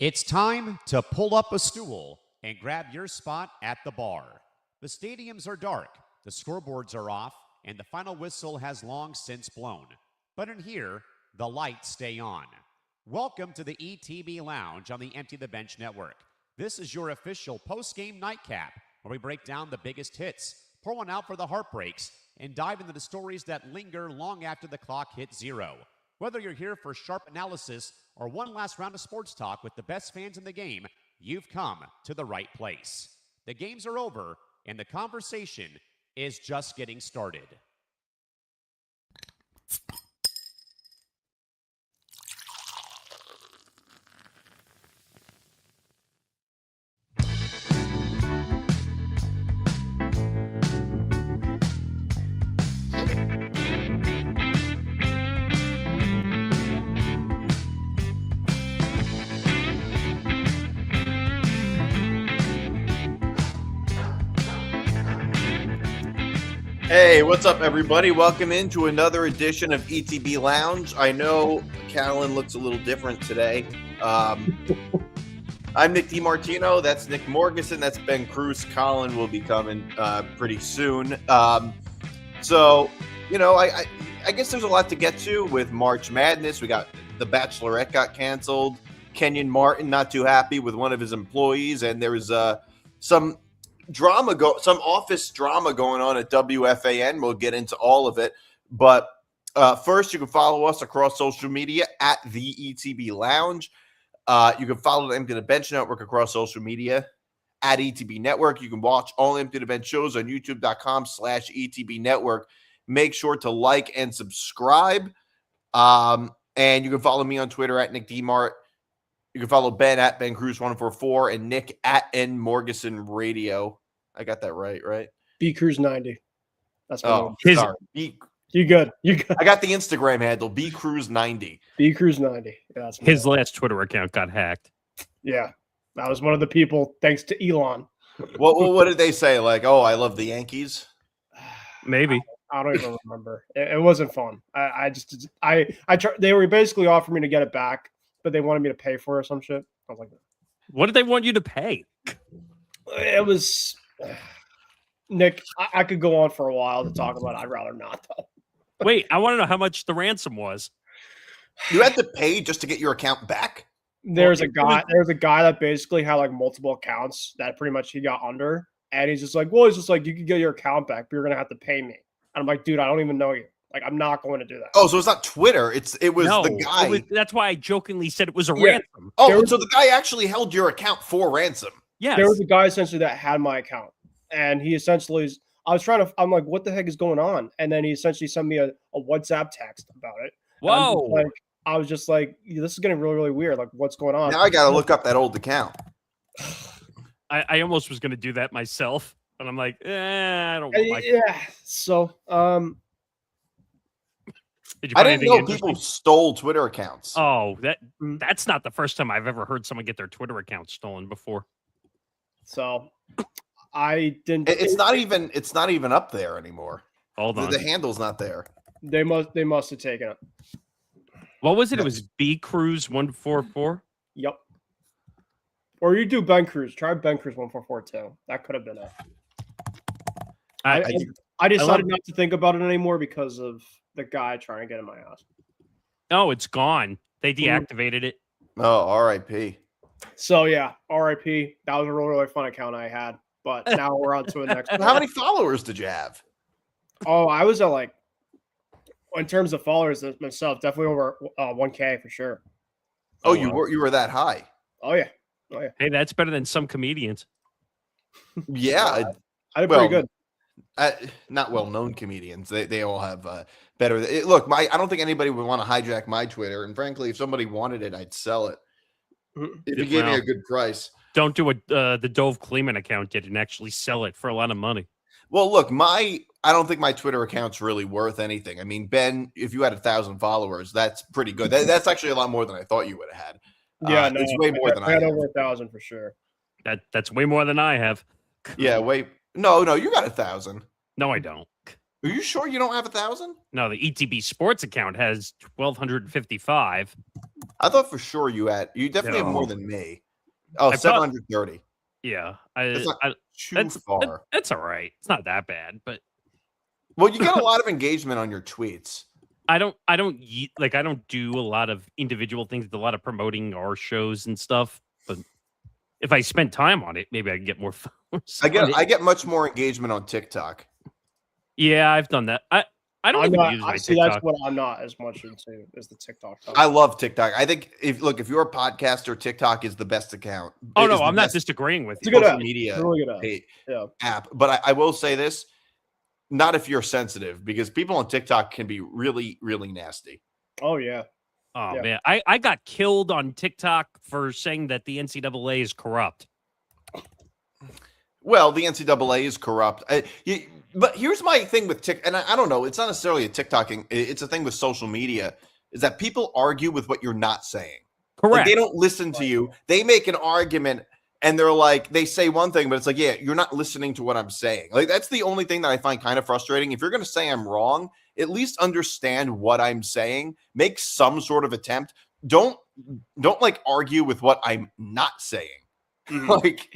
It's time to pull up a stool and grab your spot at the bar. The stadiums are dark, the scoreboards are off, and the final whistle has long since blown. But in here, the lights stay on. Welcome to the ETB Lounge on the Empty the Bench Network. This is your official post-game nightcap, where we break down the biggest hits, pour one out for the heartbreaks, and dive into the stories that linger long after the clock hits zero. Whether you're here for sharp analysis or one last round of sports talk with the best fans in the game, you've come to the right place. The games are over, and the conversation is just getting started. Hey, what's up, everybody? Welcome into another edition of ETB Lounge. I know Callan looks a little different today. I'm Nick DiMartino. That's Nick Morganson. That's Ben Cruz. Colin will be coming pretty soon. So, you know, I guess there's a lot to get to with March Madness. We got The Bachelorette got canceled. Kenyon Martin not too happy with one of his employees, and there was some office drama going on at WFAN. We'll get into all of it. But first, you can follow us across social media at the ETB Lounge. You can follow the Empty the Bench Network across social media at ETB Network. You can watch all Empty the Bench shows on youtube.com/ETB Network. Make sure to like and subscribe. And you can follow me on Twitter at Nick DiMart. You can follow Ben at Ben Cruz 144 and Nick at N Morganson Radio. I got that right? B Cruz 90. That's my name. Sorry. You good. I got the Instagram handle, B Cruz 90. B Cruz 90. Yeah, his last Twitter account got hacked. Yeah. That was one of the people, thanks to Elon. What did they say? Like, oh, I love the Yankees? Maybe. I don't even remember. It wasn't fun. I tried. They were basically offering me to get it back, but they wanted me to pay for it or some shit. I was like, what did they want you to pay? It was Nick. I could go on for a while to talk about it. I'd rather not, though. Wait, I want to know how much the ransom was. You had to pay just to get your account back? There's a guy that basically had like multiple accounts that pretty much he got under, and he's just like, you can get your account back, but you're gonna have to pay me. And I'm like, dude, I don't even know you. Like, I'm not going to do that. Oh, so it's not Twitter. It was the guy. That's why I jokingly said it was a ransom. Oh, so the guy actually held your account for ransom. Yes. There was a guy essentially that had my account, and he essentially I'm like, what the heck is going on? And then he essentially sent me a WhatsApp text about it. Whoa. I was just like, this is getting really, really weird. Like, what's going on? Now I got to look up that old account. I almost was going to do that myself, but I'm like, I don't like it. Yeah. So, I didn't know people stole Twitter accounts. Oh, that's not the first time I've ever heard someone get their Twitter account stolen before. So I didn't. It's not even up there anymore. Hold on, the handle's not there. They must have taken it. What was it? It was B Cruz 144. Yep. Or you do Ben Cruz. Try Ben Cruz 144 too. That could have been it. I decided not to think about it anymore because of the guy trying to get in my house. Oh, it's gone. They deactivated it. Oh, R.I.P. So yeah, R.I.P. That was a really, really fun account I had. But now we're on to the next. How many followers did you have? Oh, I was at in terms of followers myself, definitely over 1K for sure. Oh, you were that high? Oh yeah. Hey, that's better than some comedians. Yeah, I did pretty good. Not well-known comedians. They all have better. Look, I don't think anybody would want to hijack my Twitter. And frankly, if somebody wanted it, I'd sell it. If you gave me a good price. Don't do what the Dove Kleeman account did and actually sell it for a lot of money. Well, look, I don't think my Twitter account's really worth anything. I mean, Ben, if you had 1,000 followers, that's pretty good. That's actually a lot more than I thought you would have had. Yeah, no, it's way more than I had have. over 1,000 for sure. That's way more than I have. Yeah, No, you got 1,000. No, I don't. Are you sure you don't have 1,000? No, the ETB Sports account has 1,255. I thought for sure you definitely have more than me. Oh, I thought- 730. Yeah, That's not too that's far. That's all right. It's not that bad, but Well, you get a lot of engagement on your tweets. I don't do a lot of individual things, a lot of promoting our shows and stuff. But if I spend time on it, maybe I can get more followers. I get much more engagement on TikTok. Yeah, I've done that. I don't even use my TikTok. That's what I'm not as much into as the TikTok. I love TikTok. I think if you're a podcaster, TikTok is the best account. Oh no, I'm not disagreeing with you. It's a good social media really good app. But I will say this, not if you're sensitive, because people on TikTok can be really, really nasty. Oh yeah. Oh man, I got killed on TikTok for saying that the NCAA is corrupt. Well, the NCAA is corrupt. But here's my thing with TikTok, and I don't know, it's not necessarily a TikToking, it's a thing with social media, is that people argue with what you're not saying. Correct. Like, they don't listen to you. They make an argument, and they're like, they say one thing, but it's like, yeah, you're not listening to what I'm saying. Like, that's the only thing that I find kind of frustrating. If you're going to say I'm wrong, at least understand what I'm saying. Make some sort of attempt. Don't like argue with what I'm not saying. Like,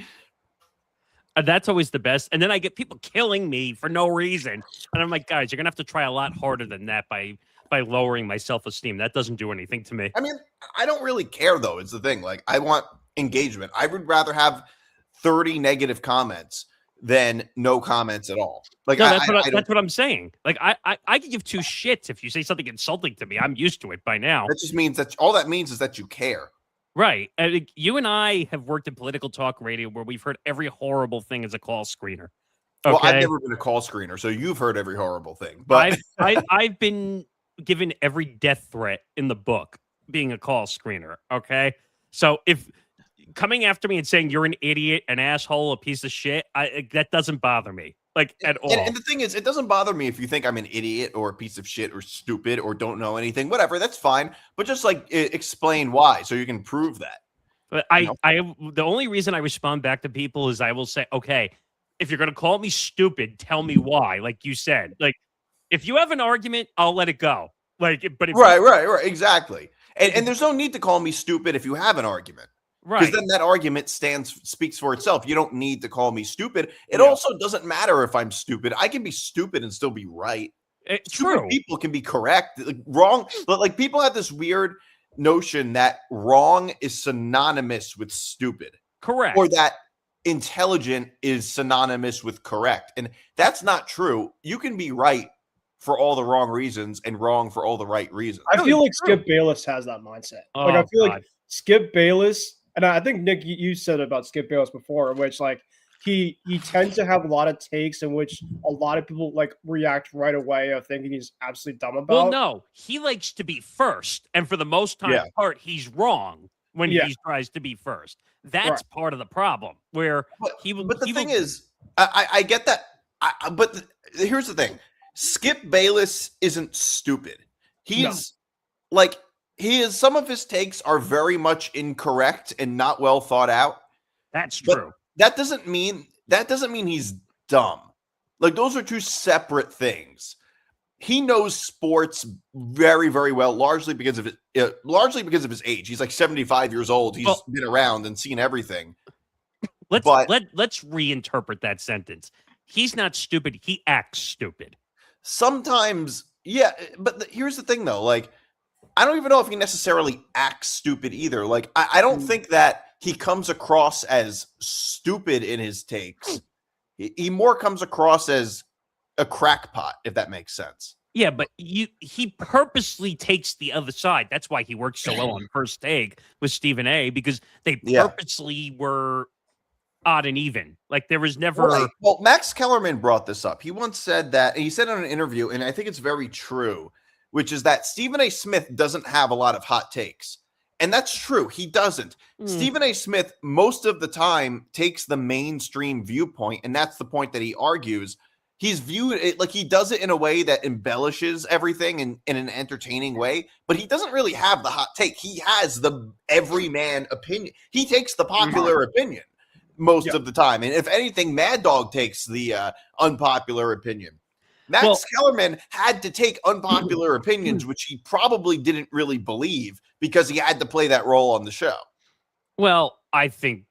that's always the best. And then I get people killing me for no reason. And I'm like, guys, you're going to have to try a lot harder than that by lowering my self-esteem. That doesn't do anything to me. I mean, I don't really care, though. It's the thing. Like, I want engagement. I would rather have 30 negative comments than no comments at all. Like, no, that's what I'm saying. Like, I could give two shits if you say something insulting to me. I'm used to it by now. That just means that all that means is that you care. Right. I mean, you and I have worked in political talk radio where we've heard every horrible thing as a call screener. Okay? Well, I've never been a call screener, so you've heard every horrible thing. But I've been given every death threat in the book being a call screener. Okay. So if coming after me and saying you're an idiot, an asshole, a piece of shit, that doesn't bother me. Like at all. And the thing is, it doesn't bother me if you think I'm an idiot or a piece of shit or stupid or don't know anything, whatever, that's fine. But just like explain why so you can prove that. But the only reason I respond back to people is I will say, okay, if you're going to call me stupid, tell me why. Like you said, like if you have an argument, I'll let it go. Like, but right, exactly. And there's no need to call me stupid if you have an argument. Right. Because then that argument speaks for itself. You don't need to call me stupid. It also doesn't matter if I'm stupid. I can be stupid and still be right. Stupid people can be correct. Like, wrong. But like people have this weird notion that wrong is synonymous with stupid. Correct. Or that intelligent is synonymous with correct. And that's not true. You can be right for all the wrong reasons and wrong for all the right reasons. I feel like Skip Bayless has that mindset. Like I feel like Skip Bayless. And I think, Nick, you said about Skip Bayless before, in which like he tends to have a lot of takes in which a lot of people like react right away of thinking he's absolutely dumb about. Well, no, he likes to be first, and for the most part, he's wrong when he tries to be first. That's part of the problem. Where the thing is, I get that. But here's the thing: Skip Bayless isn't stupid. He's like. Some of his takes are very much incorrect and not well thought out. That's true. That doesn't mean he's dumb. Like those are two separate things. He knows sports very, very well, largely because of his age. He's like 75 years old. He's been around and seen everything. Let's reinterpret that sentence. He's not stupid. He acts stupid. Sometimes, yeah. But here's the thing, though. Like, I don't even know if he necessarily acts stupid either. Like, I don't think that he comes across as stupid in his takes. He more comes across as a crackpot, if that makes sense. Yeah, but he purposely takes the other side. That's why he works so well on First Take with Stephen A. Because they purposely were odd and even. Like there was never. Right. Well, Max Kellerman brought this up. He once said that, and he said in an interview, and I think it's very true, which is that Stephen A. Smith doesn't have a lot of hot takes. And that's true. He doesn't. Stephen A. Smith, most of the time, takes the mainstream viewpoint, and that's the point that he argues. He's viewed it like he does it in a way that embellishes everything in an entertaining way, but he doesn't really have the hot take. He has the everyman opinion. He takes the popular opinion most of the time. And if anything, Mad Dog takes the unpopular opinion. Max Kellerman had to take unpopular opinions, which he probably didn't really believe because he had to play that role on the show. Well, I think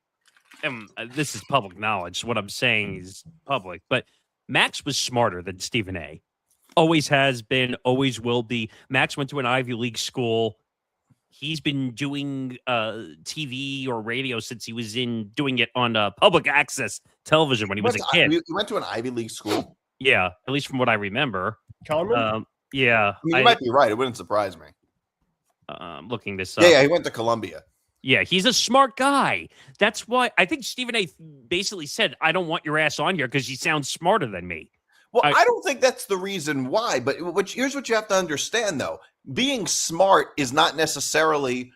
this is public knowledge. What I'm saying is public, but Max was smarter than Stephen A. Always has been, always will be. Max went to an Ivy League school. He's been doing TV or radio since he was doing it on public access television when he was a kid. You went to an Ivy League school? Yeah, at least from what I remember. Kellerman? Yeah. I mean, you might be right. It wouldn't surprise me. Looking this up. Yeah, he went to Columbia. Yeah, he's a smart guy. That's why I think Stephen A. basically said, I don't want your ass on here because you sound smarter than me. Well, I don't think that's the reason why, but here's what you have to understand, though. Being smart is not necessarily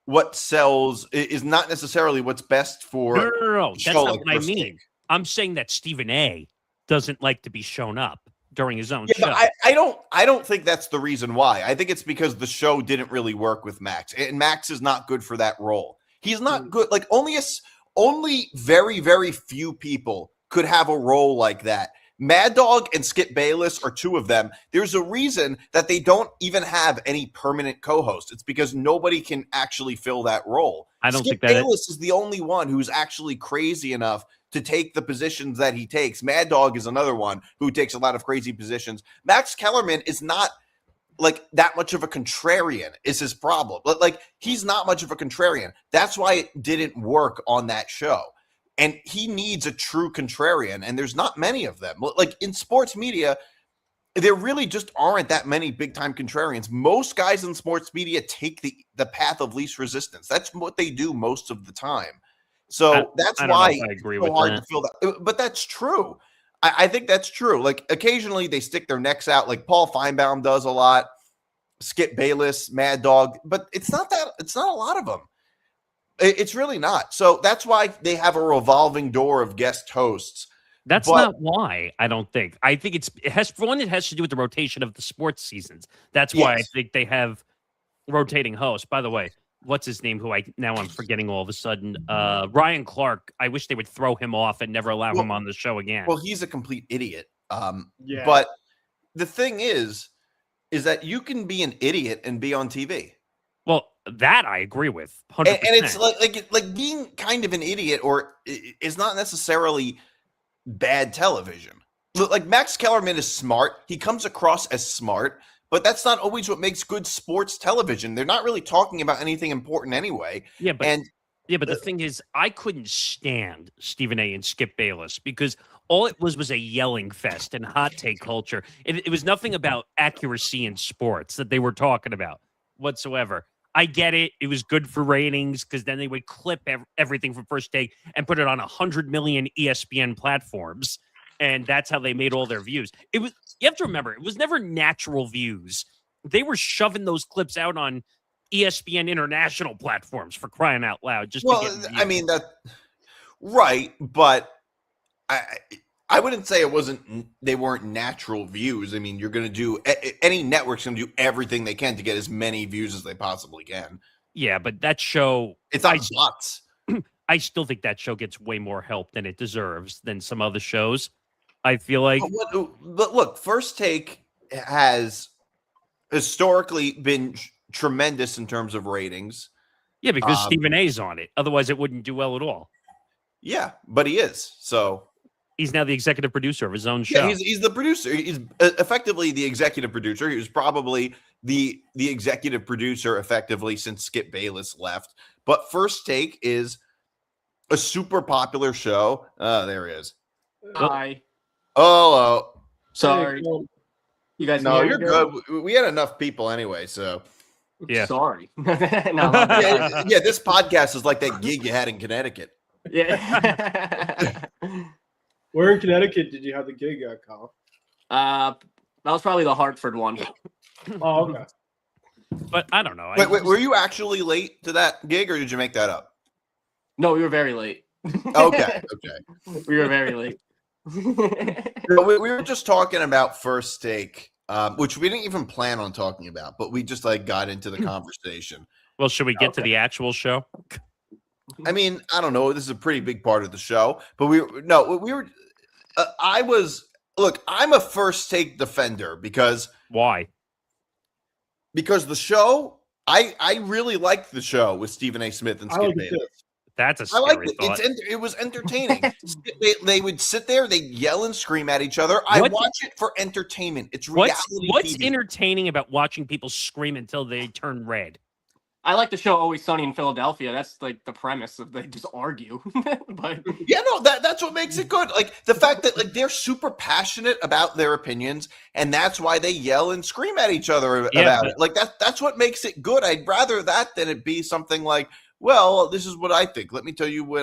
what sells, is not necessarily what's best for No. That's not what I mean. I'm saying that Stephen A. doesn't like to be shown up during his own show. But I don't think that's the reason why. I think it's because the show didn't really work with Max, and Max is not good for that role. He's not good. Like only very, very few people could have a role like that. Mad Dog and Skip Bayless are two of them. There's a reason that they don't even have any permanent co-host. It's because nobody can actually fill that role. I don't Skip think that Bayless is the only one who's actually crazy enough to take the positions that he takes. Mad Dog is another one who takes a lot of crazy positions. Max Kellerman is not like that much of a contrarian is his problem. Like he's not much of a contrarian. That's why it didn't work on that show. And he needs a true contrarian, and there's not many of them. Like in sports media, there really just aren't that many big-time contrarians. Most guys in sports media take the path of least resistance. That's what they do most of the time. So that's why I agree it's so with hard that. to fill that. But that's true. I think that's true. Like occasionally they stick their necks out, like Paul Feinbaum does a lot, Skip Bayless, Mad Dog, but it's not a lot of them. It's really not. So that's why they have a revolving door of guest hosts. That's not why, I don't think. I think it has to do with the rotation of the sports seasons. That's why I think they have rotating hosts. By the way, what's his name? I'm forgetting all of a sudden. Ryan Clark. I wish they would throw him off and never allow him on the show again. Well, he's a complete idiot. But the thing is that you can be an idiot and be on TV. Well, that I agree with 100%. And it's like being kind of an idiot is not necessarily bad television. Like Max Kellerman is smart. He comes across as smart, but that's not always what makes good sports television. They're not really talking about anything important anyway. But the thing is, I couldn't stand Stephen A. and Skip Bayless because all it was a yelling fest and hot take culture. It was nothing about accuracy in sports that they were talking about whatsoever. I get it. It was good for ratings because then they would clip everything from First Take and put it on 100 million ESPN platforms. And that's how they made all their views. You have to remember, it was never natural views. They were shoving those clips out on ESPN international platforms for crying out loud. I mean, right. But I wouldn't say they weren't natural views. I mean, you're going to do any network's going to do everything they can to get as many views as they possibly can. Yeah, but that show, it's not bots. I still think that show gets way more help than it deserves than some other shows. I feel like. But look, First Take has historically been tremendous in terms of ratings. Yeah, because Stephen A's on it. Otherwise, it wouldn't do well at all. Yeah, but he is. So. He's now the executive producer of his own show. Yeah, he's the producer. He's effectively the executive producer. He was probably the executive producer effectively since Skip Bayless left. But First Take is a super popular show. There he is. Hi. Oh, sorry. You guys? No, you're good. We had enough people anyway, so. Yeah. Sorry. Yeah, this podcast is like that gig you had in Connecticut. Yeah. Where in Connecticut did you have the gig at, Kyle? That was probably the Hartford one. Oh, okay. But I don't know. Wait, were you actually late to that gig, or did you make that up? No, we were very late. Okay. We were very late. We were just talking about First Take, which we didn't even plan on talking about, but we just got into the conversation. Well, should we get to the actual show? I mean, I don't know. This is a pretty big part of the show, but I was look, I'm a first take defender because Why? the show, I really liked the show with Stephen A. Smith and I Skip like it too. Bayless. That's a I scary liked it. thought. It was entertaining. They would sit there, they yell and scream at each other. I watch it for entertainment. It's reality What's TV. entertaining about watching people scream until they turn red? I like the show Always Sunny in Philadelphia. That's like the premise of they just argue. But Yeah, no, that's what makes it good. Like the fact that like they're super passionate about their opinions, and that's why they yell and scream at each other about it. Like that's what makes it good. I'd rather that than it be something like, well, this is what I think. Let me tell you what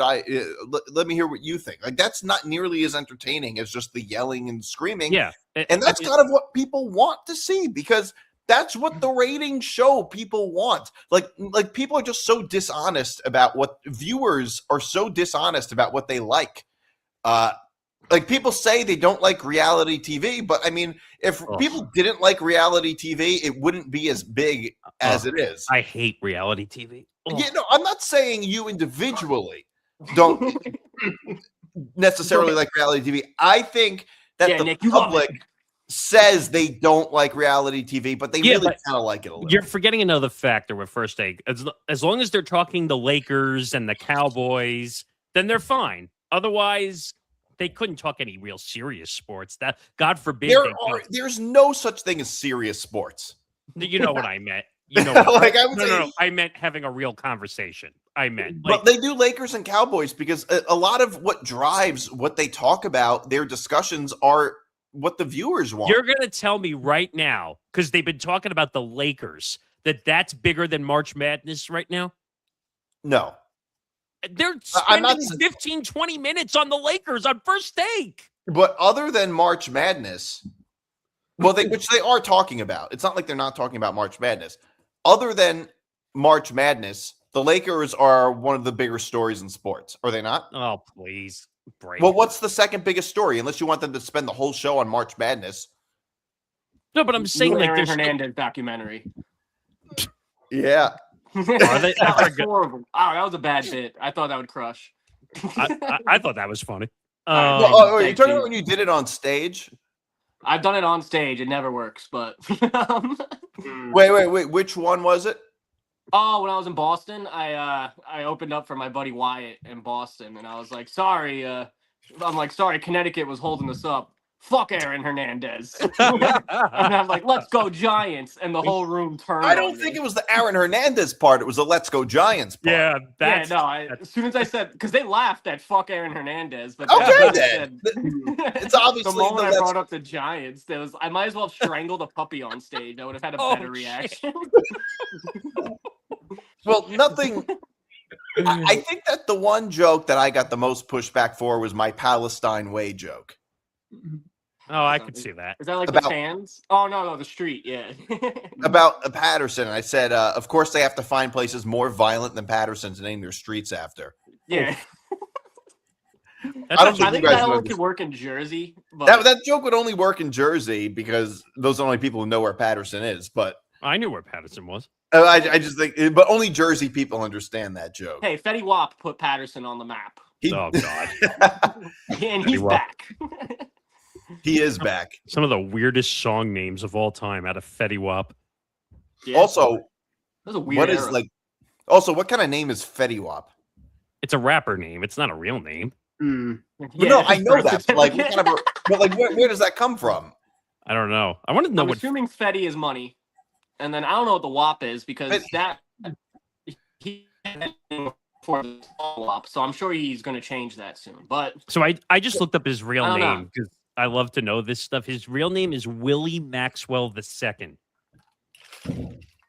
let me hear what you think. Like that's not nearly as entertaining as just the yelling and screaming. Yeah, and that's kind of what people want to see because that's what the ratings show people want. Like people are just so dishonest about what viewers are so dishonest about what they like. Like people say they don't like reality TV, but I mean, if people didn't like reality TV, it wouldn't be as big as it is. I hate reality TV. Yeah, no, I'm not saying you individually don't necessarily like reality TV. I think that the Nick, you love public says they don't like reality TV, but they really kind of like it a little. You're forgetting another factor with First Take. As long as they're talking the Lakers and the Cowboys, then they're fine. Otherwise, they couldn't talk any real serious sports. That God forbid. There's no such thing as serious sports. You know what I meant. You know, like I would say, no. I meant having a real conversation. I meant, but they do Lakers and Cowboys because a lot of what drives what they talk about, their discussions are what the viewers want. You're gonna tell me right now because they've been talking about the Lakers that's bigger than March Madness right now. No, they're spending 15, 20 minutes on the Lakers on First Take. But other than March Madness, which they are talking about. It's not like they're not talking about March Madness. Other than March Madness, the Lakers are one of the bigger stories in sports. Are they not? Oh, please. Break. Well, what's the second biggest story? Unless you want them to spend the whole show on March Madness. No, but I'm saying like Aaron Hernandez documentary. Yeah. Are they? That was horrible. Oh, that was a bad bit. I thought that would crush. I thought that was funny. Are you talking about when you did it on stage? I've done it on stage. It never works, but Wait. Which one was it? Oh, when I was in Boston, I opened up for my buddy Wyatt in Boston, and I was like, sorry, Connecticut was holding us up. Fuck Aaron Hernandez. And I'm like, let's go Giants, and the whole room turned. I don't think it was the Aaron Hernandez part. It was the Let's Go Giants part. Yeah, as soon as I said, because they laughed at fuck Aaron Hernandez, but okay, then. It's obviously the moment I brought up the Giants, I might as well have strangled a puppy on stage. I would have had a better reaction. Well, nothing. I think that the one joke that I got the most pushback for was my Palestine Way joke. Oh, I could see that. Is that like the fans? Oh, no, the street, yeah. About Patterson. I said, of course, they have to find places more violent than Patterson to name their streets after. Yeah. I think that only could work in Jersey. But... That joke would only work in Jersey because those are the only people who know where Patterson is. But I knew where Patterson was. I just think, but only Jersey people understand that joke. Hey, Fetty Wap put Patterson on the map. Oh, God. And he's back. He is back. Some of the weirdest song names of all time out of Fetty Wap. Yeah, also, that was a weird what kind of name is Fetty Wap? It's a rapper name. It's not a real name. Yeah, no, I know that. Like, where does that come from? I don't know. I want to know I'm assuming Fetty is money. And then I don't know what the WAP is because he for the WAP, so I'm sure he's going to change that soon. But so I just looked up his real name because I love to know this stuff. His real name is Willie Maxwell II.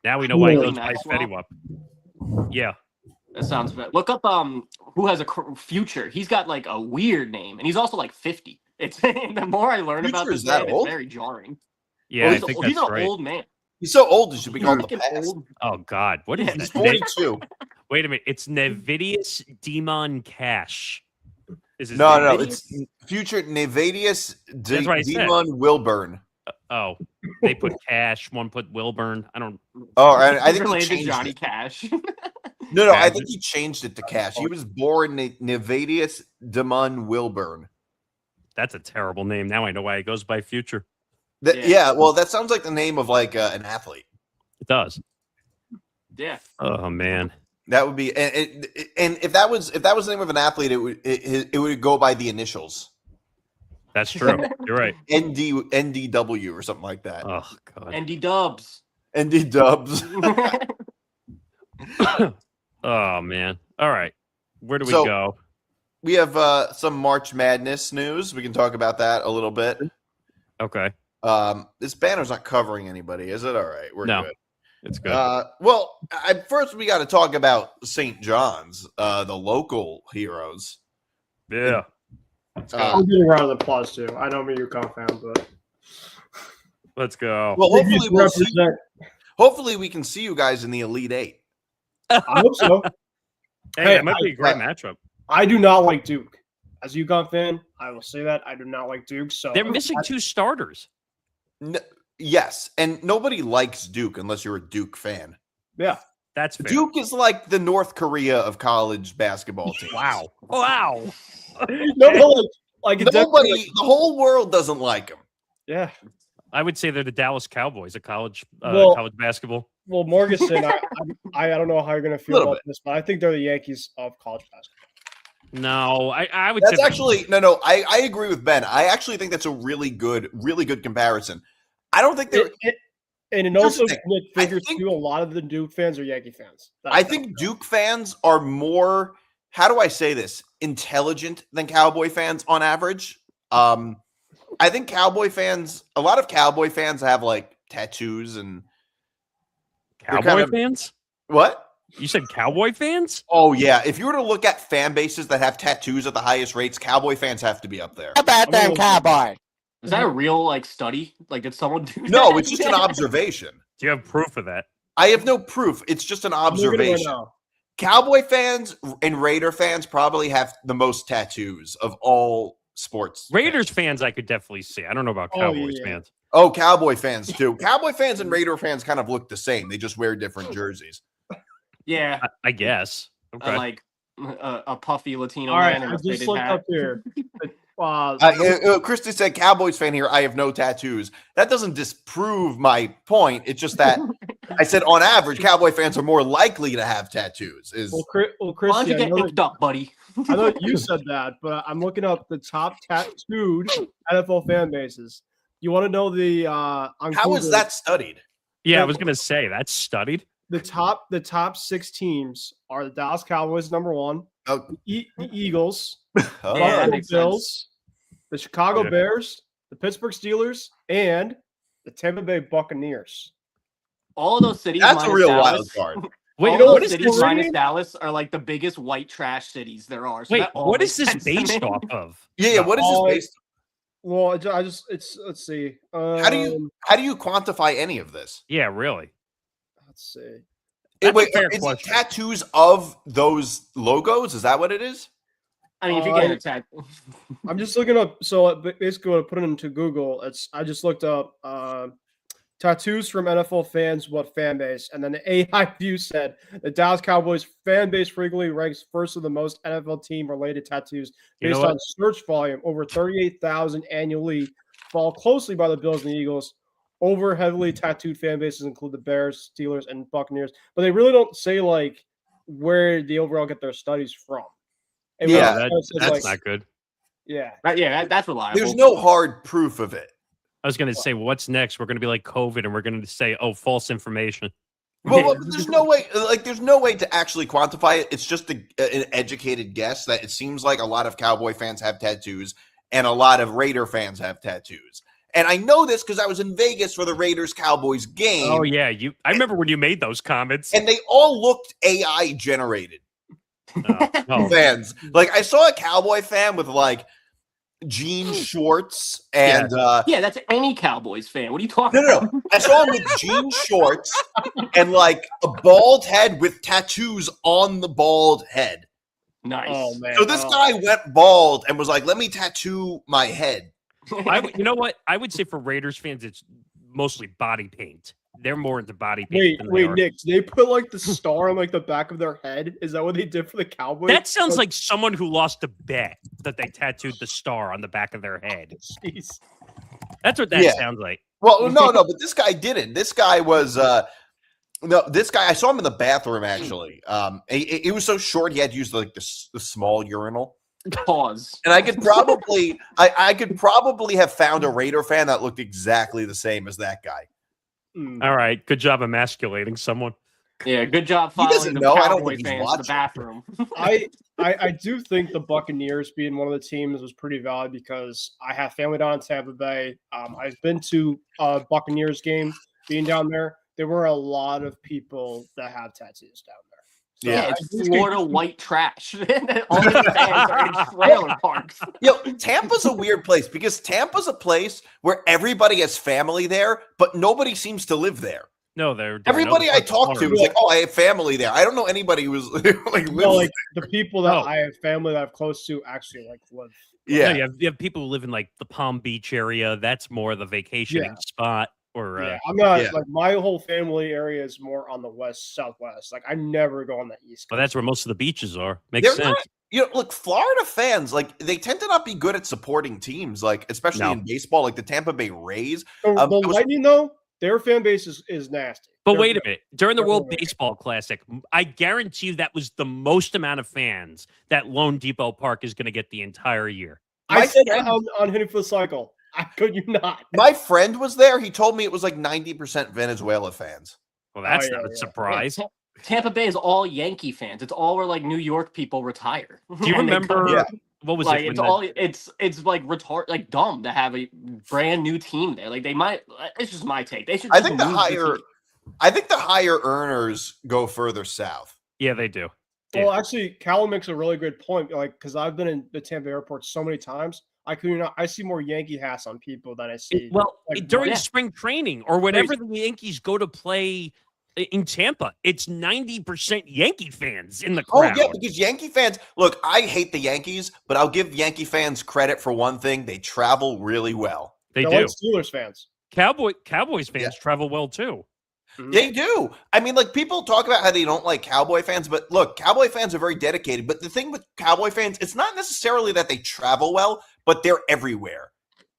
Now we know why he goes by Fetty Wap. Yeah, that sounds bad. Look up who has a Future. He's got like a weird name, and he's also like 50. It's the more I learn about this man, it's very jarring. Yeah, I think he's that's an right. old man. He's so old, he should be called the past. Oh God, what is He's that? 42. Wait a minute, it's Nevidius Demon Cash. No, it's Future Nevadius Demon Wilburn. Oh, they put Cash. One put Wilburn. I don't. Oh, I think he changed Johnny it. Cash. No, I think he changed it to Cash. He was born Nevadius Demon Wilburn. That's a terrible name. Now I know why it goes by Future. Yeah, well, that sounds like the name of like an athlete. It does. Yeah. Oh man. That would be, and if that was the name of an athlete, it would go by the initials. That's true. You're right. NDW or something like that. Oh god. ND Dubs. ND Dubs. Oh man. All right. Where do we So- go? We have some March Madness news. We can talk about that a little bit. Okay. This banner's not covering anybody, is it? All right, we're No. good. It's good. Well, first we got to talk about St. John's, the local heroes. Yeah. I'm getting around the applause too. I know I'm a UConn fan, but Let's go. Well, hopefully we'll see, represent. hopefully we can see you guys in the Elite Eight. I hope so. Hey, Hey, that might be a great matchup. I do not like Duke. As a UConn fan, I will say that I do not like Duke. So They're missing 2 starters. Yes, and nobody likes Duke unless you're a Duke fan. Yeah. That's fair. Duke is like the North Korea of college basketball teams. Wow. Wow. No, like it's definitely- Nobody, the whole world doesn't like them. Yeah. I would say they're the Dallas Cowboys of college Well- college basketball. Well, Morganson, I don't know how you're going to feel Little about this, but I think they're the Yankees of college basketball. No, I would That's say actually no. I agree with Ben. I actually think that's a really good comparison. I don't think they're. And it Here's also the thing. Nick I figures think- too. A lot of the Duke fans are Yankee fans. I think Duke fans are more. How do I say this? Intelligent than Cowboy fans on average. I think Cowboy fans. A lot of Cowboy fans have like tattoos and they're Cowboy kind of- fans? what? You said Cowboy fans? Oh yeah. If you were to look at fan bases that have tattoos at the highest rates, Cowboy fans have to be up there. about I'm them cowboy? Is that a real like study? Like, did someone do? No, that? it's just an observation. Do you have proof of that? I have no proof. It's just an I'm looking at it right observation. now. Cowboy fans and Raider fans probably have the most tattoos of all sports. Raiders fans I could definitely see. I don't know about Oh, Cowboys yeah. fans. Oh, Cowboy fans too. Cowboy fans and Raider fans kind of look the same. They just wear different jerseys. Yeah, I guess. Okay. like a puffy Latino All right, man in I a just faded looked hat. up here. Christy said, Cowboys fan here. I have no tattoos. That doesn't disprove my point. It's just that I said on average, Cowboy fans are more likely to have tattoos. Is Well, Why don't Christy, you I get know, inked up, buddy? I know you said that, but I'm looking up the top tattooed NFL fan bases. You want to know the on how is Google, that studied? Yeah, I was gonna say that's studied. the top 6 teams are the Dallas Cowboys #1, Oh, the Eagles, oh. Yeah, that Buffalo makes Bills, the Chicago Yeah. Bears, the Pittsburgh Steelers, and the Tampa Bay Buccaneers. All of those cities. That's a minus real Dallas, wild card. Wait, all know those what is cities the minus name? Dallas are like the biggest white trash cities there are. So wait, that all what makes is this sense to based me. off of? Yeah. What is Oh, this based? Well, I just it's let's see. How do you quantify any of this? Yeah, really. Let's see. That's a Wait, fair is it question. tattoos of those logos? Is that what it is? I mean, if you Oh, get I- a tat, I'm just looking up. So basically, what I put it into Google, I just looked up tattoos from NFL fans, what fan base, and then the AI View said the Dallas Cowboys fan base frequently ranks first of the most NFL team related tattoos You know based what? on search volume, over 38,000 annually, followed closely by the Bills and the Eagles. Over heavily tattooed fan bases include the Bears, Steelers, and Buccaneers, but they really don't say like where they overall get their studies from. It Yeah, really that, just says, that's like, not good. yeah. that's reliable. There's no hard proof of it. I was gonna say, what's next? We're gonna be like COVID, and we're gonna say, oh, false information. Well, there's no way. Like, there's no way to actually quantify it. It's just an educated guess that it seems like a lot of Cowboy fans have tattoos, and a lot of Raider fans have tattoos. And I know this because I was in Vegas for the Raiders Cowboys game. Oh yeah, I remember when you made those comments. And they all looked AI generated Oh, fans. Like, I saw a Cowboy fan with like jean shorts and Yeah, that's any Cowboys fan. What are you talking no. about? I saw him with jean shorts and like a bald head with tattoos on the bald head. Nice. Oh man. So this guy went bald and was like, "Let me tattoo my head." you know what? I would say for Raiders fans, it's mostly body paint. they're more into body paint. Wait, Nick, did they put like the star on like the back of their head? Is that what they did for the Cowboys? That sounds like someone who lost a bet that they tattooed the star on the back of their head. Jeez. That's what that sounds like. Well, no, but this guy didn't. This guy was this guy. I saw him in the bathroom actually. He was so short he had to use like the small urinal. Pause. And I could probably have found a Raider fan that looked exactly the same as that guy. All right, good job emasculating someone. Yeah, good job He doesn't following the know. I don't Cowboy think he's fans to the watching. bathroom. I do think the Buccaneers being one of the teams was pretty valid because I have family down in Tampa Bay. I've been to a Buccaneers game. Being down there were a lot of people that have tattoos down there. So Yeah, it's Florida white trash. All the fans are in trailer parks. Yo, Tampa's a weird place because Tampa's a place where everybody has family there, but nobody seems to live there. No, they're Everybody I talk to is like, "Oh, I have family there." I don't know anybody who's like lives the people that I have family that I'm close to actually like live. Yeah, No, you have people who live in like the Palm Beach area. That's more the vacationing spot. Or I'm not like my whole family area is more on the west southwest. Like I never go on the east coast. well, that's where most of the beaches are. Makes They're sense. not, look, Florida fans, like they tend to not be good at supporting teams, like especially in baseball, like the Tampa Bay Rays. The Lightning, though, their fan base is nasty. But wait a minute. During the World Baseball Classic, I guarantee you that was the most amount of fans that Lone Depot Park is going to get the entire year. I said that on Hitting for the Cycle. I could you not? My friend was there. He told me it was like 90% Venezuela fans. Well, that's not a surprise. Yeah, Tampa Bay is all Yankee fans. It's all where like New York people retire. Do you remember what was like it? It's like like dumb to have a brand new team there. Like they might. It's just my take. They should. I think the higher earners go further south. Yeah, they do. Well, actually, Callum makes a really good point. Like, because I've been in the Tampa airport so many times, I see more Yankee hats on people than I see. During spring training or whenever the Yankees go to play in Tampa, it's 90% Yankee fans in the crowd. Oh, yeah, because Yankee fans, look, I hate the Yankees, but I'll give Yankee fans credit for one thing. They travel really well. They're like Steelers fans. Cowboys fans travel well, too. They do. I mean, like, people talk about how they don't like Cowboy fans, but look, Cowboy fans are very dedicated. But the thing with Cowboy fans, it's not necessarily that they travel well, but they're everywhere.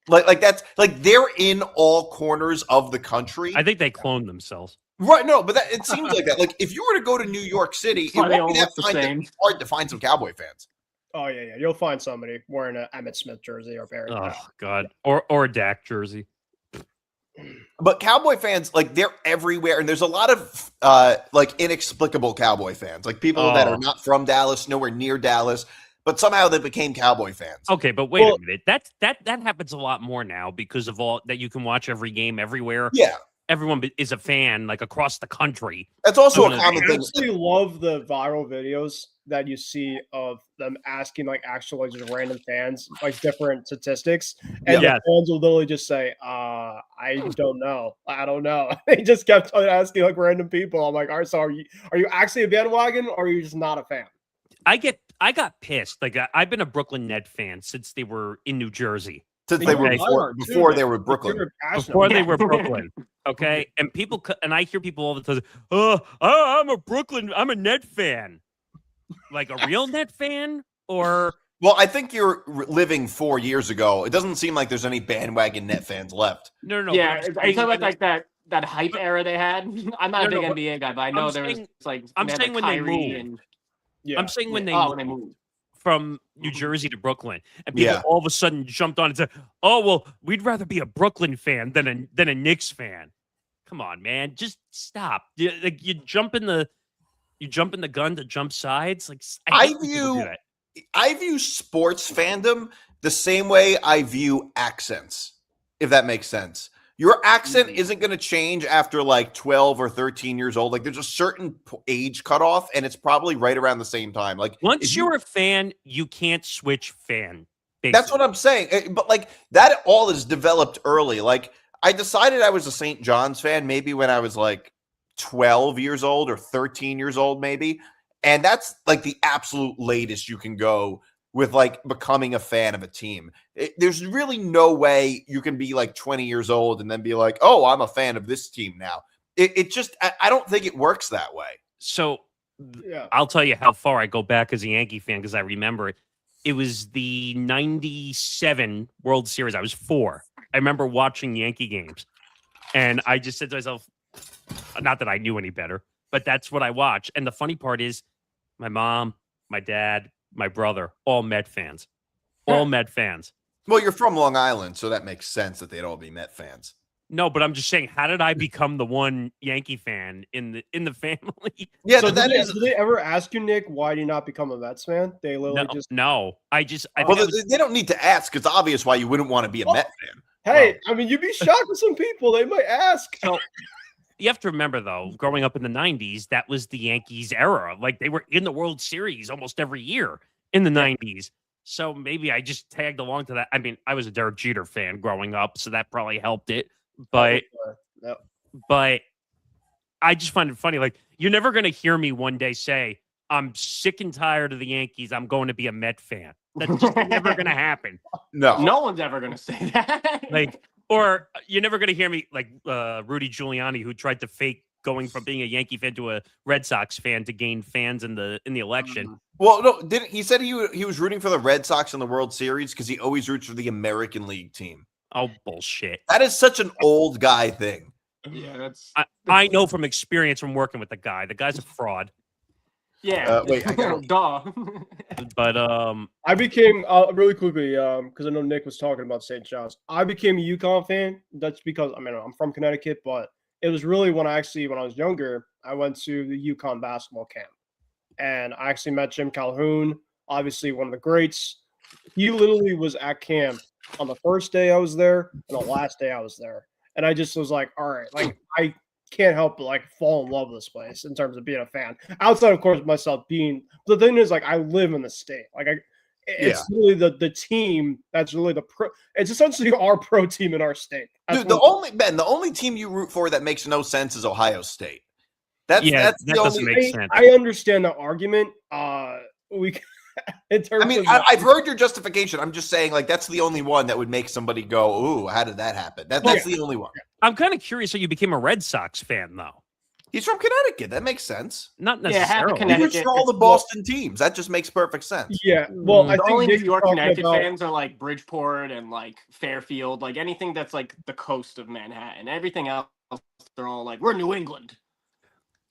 Like that's like they're in all corners of the country. I think they cloned themselves. Right, no, but it seems like that. Like if you were to go to New York City, it won't be that hard to find some Cowboy fans. Oh yeah, you'll find somebody wearing an Emmitt Smith jersey or Barry. Oh God, or a Dak jersey. But Cowboy fans, like they're everywhere, and there's a lot of like inexplicable Cowboy fans, like people that are not from Dallas, nowhere near Dallas, but somehow they became Cowboy fans. Okay, but wait a minute. That happens a lot more now because of all that you can watch every game everywhere. Yeah. Everyone is a fan, like across the country. That's also a common thing. I actually love the viral videos that you see of them asking like actual like just random fans like different statistics, and the fans will literally just say, "I don't know, I don't know." They just kept asking like random people. I'm like, "All right, so are you actually a bandwagon, or are you just not a fan?" I got pissed. Like I've been a Brooklyn Net fan since they were in New Jersey. Since they were before they were Brooklyn. Before they were Brooklyn. Okay. And I hear people all the time, I'm a Net fan. Like a real Net fan? Or well, I think you're living 4 years ago. It doesn't seem like there's any bandwagon Net fans left. No. Yeah, are you talking about like that hype era they had? I'm not a big NBA guy, but I know I'm saying when they moved. I'm saying when they moved from New Jersey to Brooklyn, and people all of a sudden jumped on and said, "Oh, well, we'd rather be a Brooklyn fan than a Knicks fan." Come on, man, just stop. You jump in the gun to jump sides. Like I view sports fandom the same way I view accents, if that makes sense. Your accent isn't going to change after like 12 or 13 years old. Like there's a certain age cutoff, and it's probably right around the same time. Like once you're a fan, you can't switch fan. Basically. That's what I'm saying. But like that all is developed early. Like I decided I was a St. John's fan maybe when I was like 12 years old or 13 years old maybe. And that's like the absolute latest you can go with like becoming a fan of a team. There's really no way you can be like 20 years old and then be like, oh, I'm a fan of this team now. It just I don't think it works that way. So Yeah. I'll tell you how far I go back as a Yankee fan because I remember it. It was the 97 World Series. I was 4. I remember watching Yankee games. And I just said to myself, not that I knew any better, but that's what I watch. And the funny part is my mom, my dad, my brother, all Met fans. All Met fans. Well, you're from Long Island, so that makes sense that they'd all be Met fans. No, but I'm just saying, how did I become the one Yankee fan in the family? Yeah, So that is. did they ever ask you, Nick, why do you not become a Mets fan? They literally just. No. I Well, think they don't need to ask. It's obvious why you wouldn't want to be a Met fan. Hey, I mean, you'd be shocked with some people. They might ask. So you have to remember, though, growing up in the 90s, that was the Yankees era. Like, they were in the World Series almost every year in the 90s. So maybe I just tagged along to that. I mean, I was a Derek Jeter fan growing up, so that probably helped it. But I just find it funny. Like, you're never going to hear me one day say, I'm sick and tired of the Yankees. I'm going to be a Met fan. That's just never going to happen. No. No one's ever gonna say that. Like, or you're never going to hear me like Rudy Giuliani, who tried to fake going from being a Yankee fan to a Red Sox fan to gain fans in the election. Well, no, didn't he said he was rooting for the Red Sox in the World Series because he always roots for the American League team. Oh, bullshit. That is such an old guy thing. Yeah, that's. I know from experience from working with the guy. The guy's a fraud. Yeah. Wait, I got duh. But I became really quickly because I know Nick was talking about St. John's. I became a UConn fan. That's because I'm from Connecticut, but it was really when I was younger, I went to the UConn basketball camp, and I actually met Jim Calhoun, obviously one of the greats. He literally was at camp on the first day I was there and the last day I was there, and I just was like, all right, like I can't help but like fall in love with this place in terms of being a fan. Outside, of course, myself being. The thing is, like, I live in the state. Like, it's really the team that's really the pro. It's essentially our pro team in our state. Dude, the only team you root for that makes no sense is Ohio State. That's that the doesn't only. make sense. I understand the argument. In terms of I've heard your justification. I'm just saying, like, that's the only one that would make somebody go, "Ooh, how did that happen?" That's the only one. I'm kind of curious how you became a Red Sox fan, though. He's from Connecticut. That makes sense. Not Yeah, half necessarily. of He Connecticut. roots for all the Boston teams. That just makes perfect sense. Yeah, well, I The think only New Nick's York talking Connecticut about- fans are like Bridgeport and like Fairfield, like anything that's like the coast of Manhattan. Everything else, they're all like, we're New England.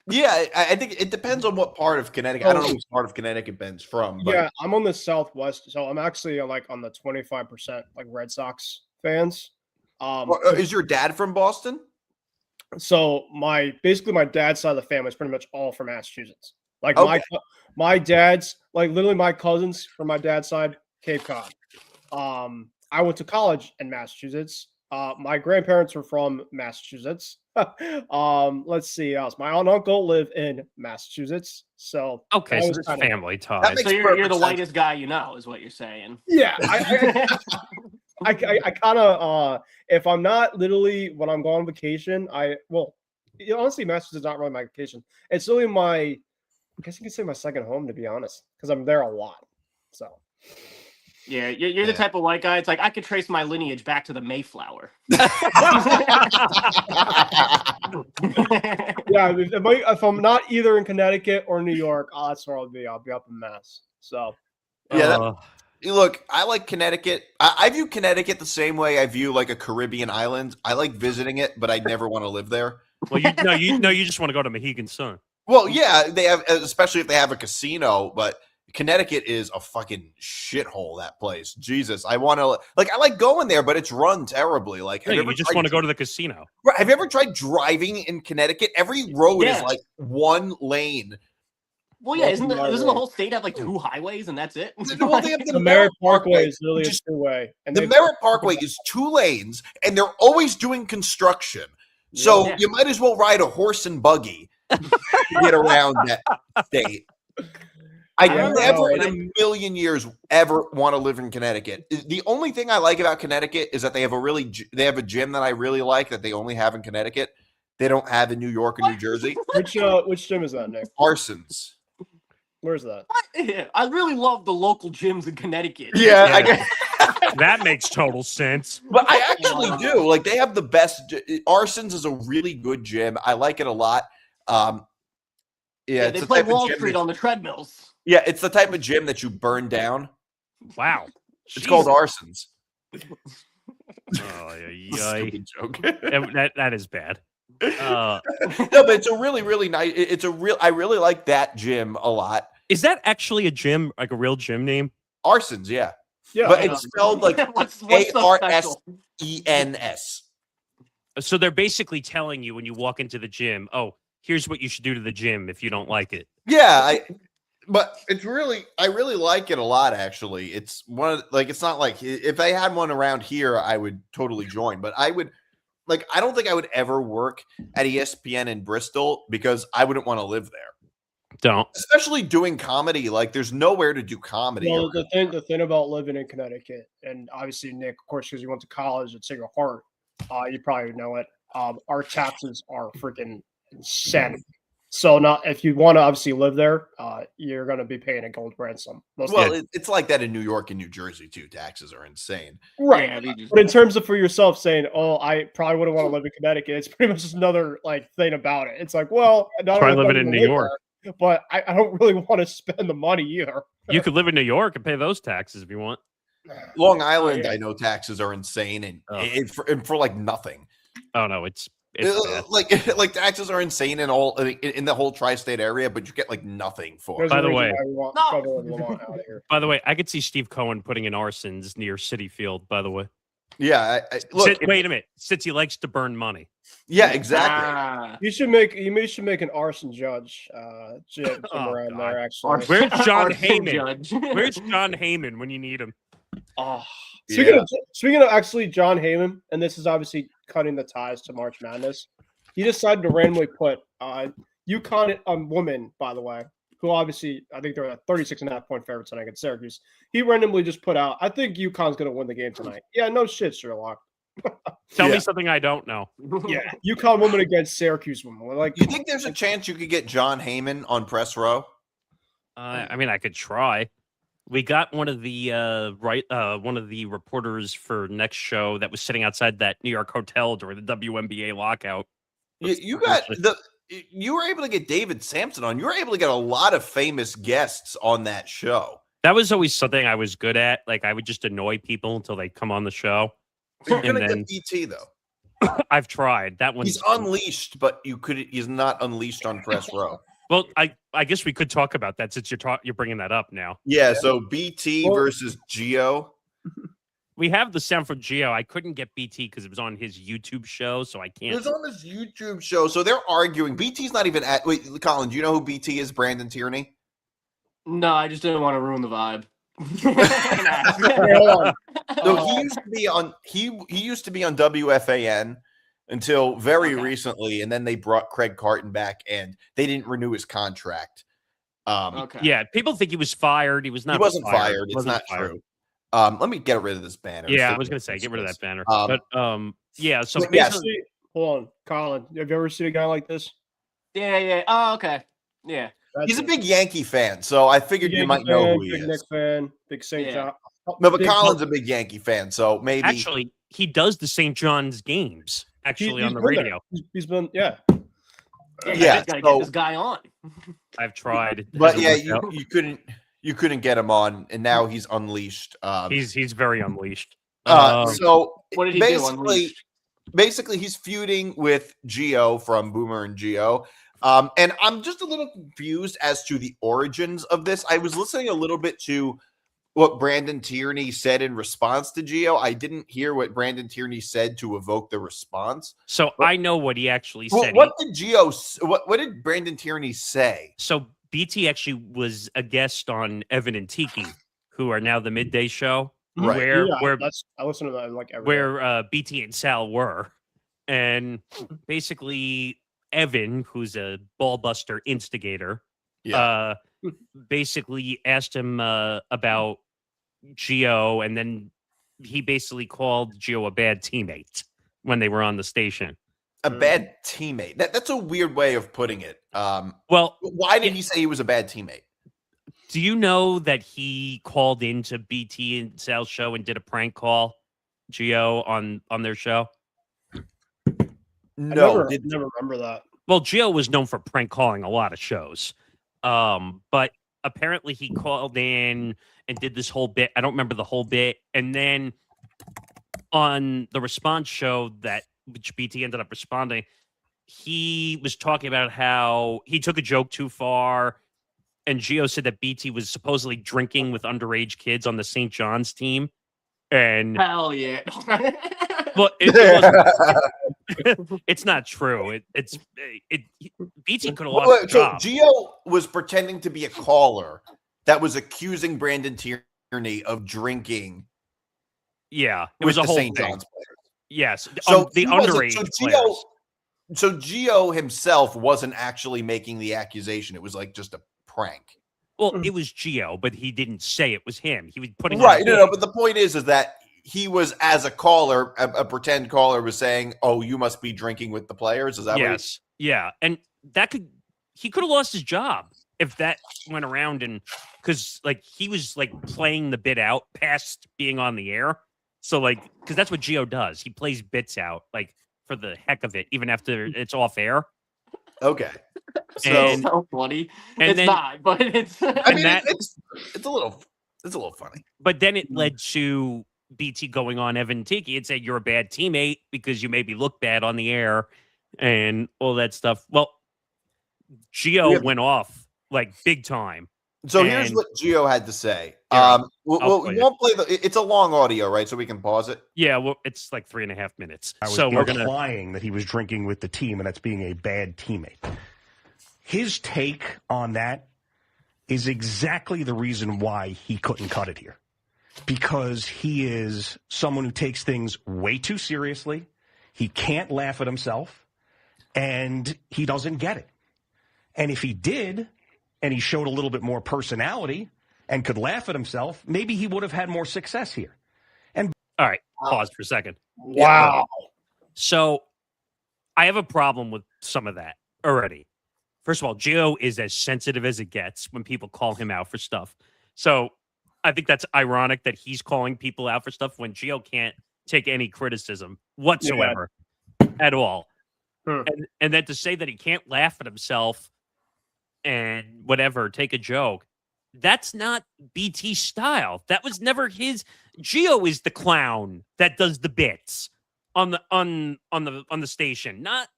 Yeah, I think it depends on what part of Connecticut. I don't know which part of Connecticut Ben's from. But Yeah, I'm on the Southwest, so I'm actually like on the 25% like Red Sox fans. Is your dad from Boston? So my dad's side of the family is pretty much all from Massachusetts. Like Okay. my dad's like literally my cousins from my dad's side, Cape Cod. I went to college in Massachusetts. My grandparents were from Massachusetts. Let's see else. My aunt and uncle live in Massachusetts. So Okay, that so was there's kinda- family That ties. makes So you're perfect the sense. whitest guy you know, is what you're saying. Yeah, I kind of if I'm not literally when I'm going on vacation, honestly, Massachusetts is not really my vacation. It's really I guess you could say my second home, to be honest, because I'm there a lot. So Yeah, you're the type of white guy. It's like I could trace my lineage back to the Mayflower. yeah, if I'm not either in Connecticut or New York, that's where I'll be. I'll be up in Mass. So Yeah, look, I like Connecticut. I view Connecticut the same way I view like a Caribbean island. I like visiting it, but I never want to live there. Well, you just want to go to Mohegan Sun. Well, yeah, they have, especially if they have a casino, but Connecticut is a fucking shithole, that place. Jesus, I want to, like, I like going there, but it's run terribly. Like, No, you just want to go to the casino. Have you ever tried driving in Connecticut? Every road is Yeah. like one lane. Well, yeah, doesn't the Right. whole state have like 2 highways and that's it? Well, they have the Merritt Parkway is really a Just- two-way, and The Merritt Parkway is 2 lanes, and they're always doing construction. So Yeah. you might as well ride a horse and buggy to get around that state. I Yeah, never no, in a million years ever want to live in Connecticut. The only thing I like about Connecticut is that they have a gym that I really like that they only have in Connecticut. They don't have in New York or New Jersey. which gym is that, Nick? Parsons. Where's that? Yeah, I really love the local gyms in Connecticut. Yeah, Yeah. That makes total sense. But I actually do. Like, they have the best. Arsons is a really good gym. I like it a lot. Yeah, it's they the play type of Wall gym Street that- on the treadmills. Yeah, it's the type of gym that you burn down. Wow. It's called Arsons. Oh, Stupid joke. that is bad. No, but it's a really, really nice. I really like that gym a lot. Is that actually a gym, like a real gym name? Arsons, yeah. Yeah, But it's spelled like what's the special? ARSENS. So they're basically telling you when you walk into the gym, oh, here's what you should do to the gym if you don't like it. Yeah, but it's really, I really like it a lot. Actually, it's one of like, it's not like if I had one around here, I would totally join. But I would, like, I don't think I would ever work at ESPN in Bristol because I wouldn't want to live there. Don't. Especially doing comedy, like there's nowhere to do comedy. Well, the thing about living in Connecticut, and obviously Nick, of course, because you went to college at Sacred Heart, you probably know it. Our taxes are freaking insane. So, not if you want to obviously live there, you're going to be paying a gold ransom. It's like that in New York and New Jersey too. Taxes are insane, right? Yeah, But in terms of for yourself saying, "Oh, I probably wouldn't want to live in Connecticut," it's pretty much just another like thing about it. It's like, well, Try living in New York. There, but I don't really want to spend the money either. You could live in New York and pay those taxes if you want. Long Island, yeah. I know taxes are insane and Oh. for like nothing. Oh no, it's bad. like taxes are insane in all in the whole tri-state area, but you get like nothing for it. By the way- By the way, I could see Steve Cohen putting in arsons near City Field. By the way, Yeah, look, wait a minute. Since he likes to burn money, yeah, exactly. Ah. You should make an arson judge somewhere around God. there. Actually, Where's John Arson Heyman? judge. Where's John Heyman when you need him? Oh, Yeah. speaking of actually John Heyman, and this is obviously cutting the ties to March Madness. He decided to randomly put UConn woman, by the way, who obviously I think they're a 36.5-point favorite tonight against Syracuse. He randomly just put out, I think UConn's going to win the game tonight. Yeah, no shit, Sherlock. Tell Yeah. me something I don't know. Yeah, UConn woman against Syracuse woman. Like, You think there's a chance you could get John Heyman on press row? I mean, I could try. We got one of the one of the reporters for next show that was sitting outside that New York hotel during the WNBA lockout. You were able to get David Sampson on. You were able to get a lot of famous guests on that show. That was always something I was good at. Like I would just annoy people until they come on the show. You're gonna And then- get BT though. I've tried that one. He's unleashed, but he's not unleashed on press row. Well, I guess we could talk about that since you're bringing that up now. Yeah, so BT Well- versus Geo. We have the sound for Geo. I couldn't get BT because it was on his YouTube show, so I It can't. was on this YouTube show. So they're arguing. BT's not even at. Wait, Colin, do you know who BT is? Brandon Tierney. No, I just didn't want to ruin the vibe. hold on. So he used to be on. He used to be on WFAN until very recently, and then they brought Craig Carton back, and they didn't renew his contract. Okay. Yeah, people think he was fired. He was not. He wasn't fired. He It's wasn't not fired. true. Let me get rid of this banner. Yeah, So- I was gonna say get rid of that banner. Um, But yeah, so but yes. basically, Hold on, Colin. Have you ever seen a guy like this? Yeah. Oh, okay. Yeah. He's a big Yankee fan, so I figured you might know who he big is. Nick fan, big St. Yeah. John. No, but big- Colin's a big Yankee fan, so maybe. actually, he does the St. John's games actually he's on the been there. radio. He's been, yeah. Yeah, Gotta so- get this guy on. I've tried, but Hasn't yeah, worked out. you couldn't get him on, and now he's unleashed. he's very unleashed. So What did he do? basically, Unleashed? basically, he's feuding with Geo from Boomer and Geo. And I'm just a little confused as to the origins of this. I was listening a little bit to what Brandon Tierney said in response to Geo. I didn't hear what Brandon Tierney said to evoke the response. So I know what he actually Well, said. what did what did Brandon Tierney say? So BT actually was a guest on Evan and Tiki, who are now the midday show, Right. where Yeah, where I listen to that like every where BT and Sal were, and basically Evan, who's a ball buster instigator, basically asked him about Geo, and then he basically called Geo a bad teammate when they were on the station. A bad teammate. That's a weird way of putting it. Well, Why did he say he was a bad teammate? Do you know that he called into BT and Sal's show and did a prank call, Gio, on their show? No, never remember that. Well, Gio was known for prank calling a lot of shows. But apparently he called in and did this whole bit. I don't remember the whole bit. And then on the response show which BT ended up responding, he was talking about how he took a joke too far. And Gio said that BT was supposedly drinking with underage kids on the St. John's team. And Hell yeah. well, it wasn't, it's not true. BT could have lost the So job. Gio was pretending to be a caller that was accusing Brandon Tierney of drinking. Yeah, it with was a the whole St. thing. John's players. Yes, So the he wasn't- underage so players. So Gio himself wasn't actually making the accusation. It was like just a prank. Well, it was Gio, but he didn't say it was him. He was putting Right. on a No, bit. but the point is that he was, as a caller, a pretend caller, was saying, "Oh, you must be drinking with the players." Is that Yes, yeah, and he could have lost his job if that went around, and because like he was like playing the bit out past being on the air. So like, because that's what Gio does. He plays bits out like for the heck of it, even after it's off air. Okay. So And- so funny. and It's then- not, but it's. I mean, that- it's a little funny. But then it led to BT going on Evan Tiki and said you're a bad teammate because you made me look bad on the air and all that stuff. Well, Gio Yeah. went off like big time. So here's And- what Gio had to say. Here, I'll We play won't play it's a long audio, right? So we can pause it. Yeah, well, it's like 3.5 minutes. I was So we're gonna. implying that he was drinking with the team, and that's being a bad teammate. His take on that is exactly the reason why he couldn't cut it here. Because he is someone who takes things way too seriously. He can't laugh at himself, and he doesn't get it. And if he did, and he showed a little bit more personality and could laugh at himself, maybe he would have had more success here. All right, pause for a second. Wow. So I have a problem with some of that already. First of all, Gio is as sensitive as it gets when people call him out for stuff. So I think that's ironic that he's calling people out for stuff when Gio can't take any criticism whatsoever at all. And then to say that he can't laugh at himself and whatever, take a joke, that's not BT style. That was never his. Gio is the clown that does the bits on the station. Not